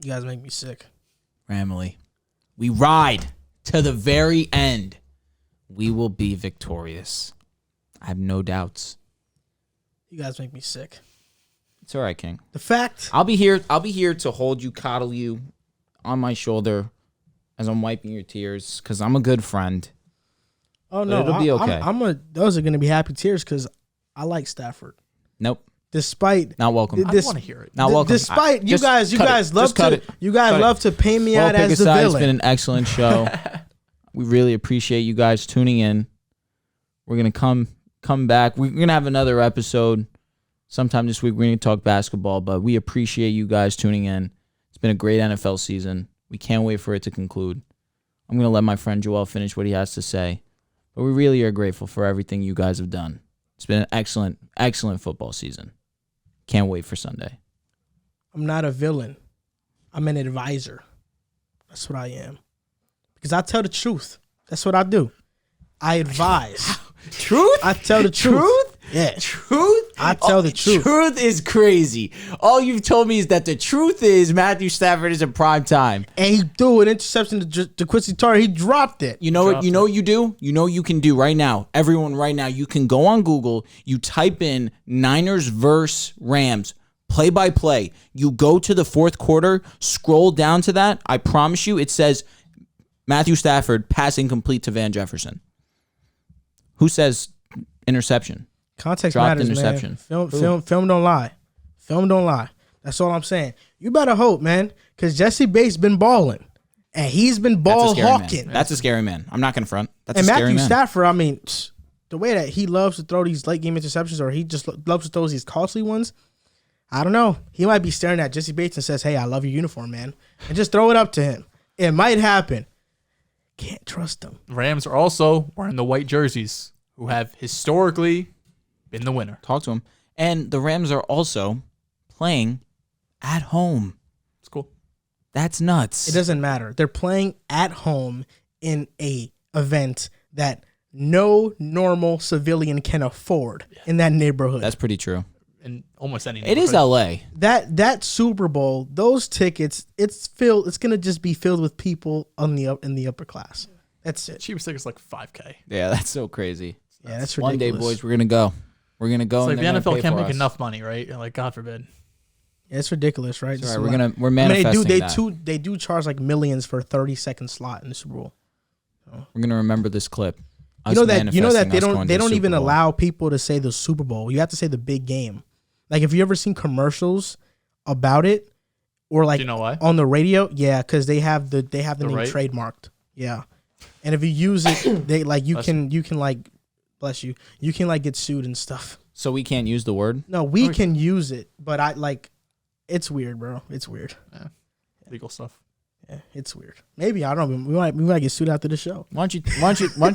Speaker 1: You guys make me sick.
Speaker 2: Ramily, we ride to the very end. We will be victorious. I have no doubts.
Speaker 1: You guys make me sick.
Speaker 2: It's all right, King.
Speaker 1: The fact
Speaker 2: I'll be here to hold you, coddle you on my shoulder as I'm wiping your tears, because I'm a good friend.
Speaker 1: Oh no,
Speaker 2: it'll be okay.
Speaker 1: Those are gonna be happy tears because I like Stafford.
Speaker 2: Nope.
Speaker 1: Despite
Speaker 2: not welcome.
Speaker 3: I don't want to hear it.
Speaker 2: Not welcome.
Speaker 1: Despite you guys love to paint me out as the villain.
Speaker 2: It's been an excellent show. We really appreciate you guys tuning in. We're gonna come back. We're gonna have another episode sometime this week. We're gonna talk basketball, but we appreciate you guys tuning in. It's been a great NFL season. We can't wait for it to conclude. I'm going to let my friend Joel finish what he has to say. But we really are grateful for everything you guys have done. It's been an excellent, excellent football season. Can't wait for Sunday.
Speaker 1: I'm not a villain. I'm an advisor. That's what I am. Because I tell the truth. That's what I do. I advise.
Speaker 2: Truth?
Speaker 1: I tell the truth.
Speaker 2: Truth?
Speaker 1: Yeah.
Speaker 2: Truth?
Speaker 1: I tell the truth.
Speaker 2: Truth is crazy. All you've told me is that the truth is Matthew Stafford is in prime time.
Speaker 1: And he threw an interception to Quincy Tarr. He dropped it.
Speaker 2: You know what? You know what you do? You know what you can do right now? Everyone right now, you can go on Google, you type in Niners versus Rams, play-by-play. You go to the fourth quarter, scroll down to that. I promise you, it says Matthew Stafford passing complete to Van Jefferson. Who says interception?
Speaker 1: Context
Speaker 2: Dropped
Speaker 1: matters,
Speaker 2: interception.
Speaker 1: man. Film don't lie. Film don't lie. That's all I'm saying. You better hope, man, because Jesse Bates been balling, and he's been ball hawking.
Speaker 2: That's a scary man. I'm not gonna front. That's
Speaker 1: and
Speaker 2: a scary
Speaker 1: Matthew
Speaker 2: man.
Speaker 1: Stafford, I mean, the way that he loves to throw these late game interceptions, or he just loves to throw these costly ones, I don't know. He might be staring at Jesse Bates and says, "Hey, I love your uniform, man," and just throw it up to him. It might happen. Can't trust him.
Speaker 3: Rams are also wearing the white jerseys, who have historically been the winner.
Speaker 2: Talk to him. And the Rams are also playing at home.
Speaker 3: It's cool.
Speaker 2: That's nuts.
Speaker 1: It doesn't matter. They're playing at home in a event that no normal civilian can afford in that neighborhood.
Speaker 2: That's pretty true.
Speaker 3: In almost any
Speaker 2: It is
Speaker 3: neighborhood.
Speaker 2: LA.
Speaker 1: That Super Bowl, those tickets, it's gonna just be filled with people in the upper class. That's it.
Speaker 3: Cheapest ticket's like $5K.
Speaker 2: Yeah, that's so crazy.
Speaker 1: Yeah, that's
Speaker 2: One
Speaker 1: ridiculous.
Speaker 2: day, boys, we're gonna go. We're gonna go.
Speaker 3: It's like
Speaker 2: and
Speaker 3: the
Speaker 2: they're gonna
Speaker 3: NFL
Speaker 2: pay
Speaker 3: can't
Speaker 2: for
Speaker 3: make
Speaker 2: us.
Speaker 3: enough money, right? Like, God forbid.
Speaker 1: Yeah, it's ridiculous, right?
Speaker 2: It's all right, we're manifesting that.
Speaker 1: They do charge like millions for a 30-second slot in the Super Bowl.
Speaker 2: We're gonna remember this clip.
Speaker 1: You know that
Speaker 2: Manifesting
Speaker 1: they
Speaker 2: us going
Speaker 1: don't
Speaker 2: to the
Speaker 1: even
Speaker 2: Super Bowl.
Speaker 1: allow people to say the Super Bowl. You have to say the big game. Like, if you ever seen commercials about it, or like
Speaker 3: Do you know why?
Speaker 1: on the radio, yeah, because they have the name
Speaker 3: right?
Speaker 1: trademarked. Yeah, and if you use it, they like you can like, bless you, you can like get sued and stuff.
Speaker 2: So we can't use the word.
Speaker 1: No, we can use it, but I like, it's weird, bro. It's weird.
Speaker 3: Yeah. Legal stuff.
Speaker 1: Yeah, it's weird. Maybe I don't know. We might get sued after the show.
Speaker 2: Why don't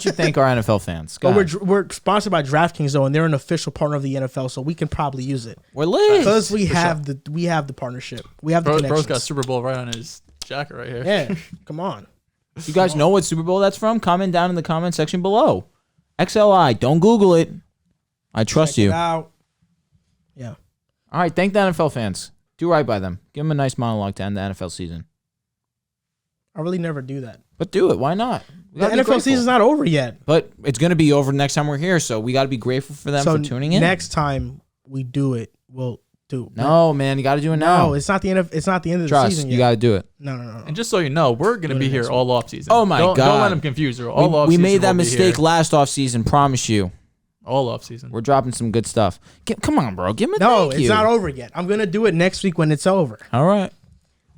Speaker 2: you thank our NFL fans? Go
Speaker 1: But
Speaker 2: ahead.
Speaker 1: we're sponsored by DraftKings though, and they're an official partner of the NFL, so we can probably use it
Speaker 2: We're lit.
Speaker 1: because we have the partnership. We have the
Speaker 3: Bro's
Speaker 1: connections.
Speaker 3: got Super Bowl right on his jacket right here.
Speaker 1: Yeah, come on.
Speaker 2: You guys know what Super Bowl that's from? Comment down in the comment section below. XLI. Don't Google it. I trust
Speaker 1: Check
Speaker 2: you.
Speaker 1: it out. Yeah.
Speaker 2: All right. Thank the NFL fans. Do right by them. Give them a nice monologue to end the NFL season.
Speaker 1: I really never do that.
Speaker 2: But do it. Why not? We
Speaker 1: The
Speaker 2: gotta be
Speaker 1: NFL
Speaker 2: grateful.
Speaker 1: season's not over yet.
Speaker 2: But it's going to be over next time we're here, so we got to be grateful for them
Speaker 1: So
Speaker 2: for tuning in.
Speaker 1: next time we do it, we'll do.
Speaker 2: No, man, you got to do it now.
Speaker 1: No, it's not the end of the
Speaker 2: Trust,
Speaker 1: season
Speaker 2: you
Speaker 1: yet.
Speaker 2: got to do it.
Speaker 1: No.
Speaker 3: And just so you know, we're going to be here all off season.
Speaker 2: Oh, my
Speaker 3: Don't
Speaker 2: God.
Speaker 3: let them confuse you. All off
Speaker 2: We
Speaker 3: season.
Speaker 2: made that
Speaker 3: we'll be
Speaker 2: mistake
Speaker 3: here.
Speaker 2: last offseason, promise you.
Speaker 3: All off season.
Speaker 2: We're dropping some good stuff. Come on, bro. Give me a
Speaker 1: No,
Speaker 2: thank
Speaker 1: it's
Speaker 2: you.
Speaker 1: not over yet. I'm gonna do it next week when it's over.
Speaker 2: All right.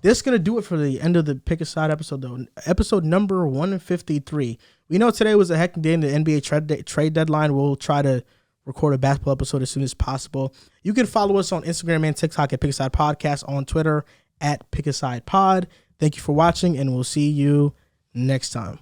Speaker 1: This is going to do it for the end of the Pick a Side episode, though. Episode number 153. We know today was a hectic day in the NBA trade deadline. We'll try to record a basketball episode as soon as possible. You can follow us on Instagram and TikTok at Pick a Side Podcast, on Twitter at Pick a Side Pod. Thank you for watching, and we'll see you next time.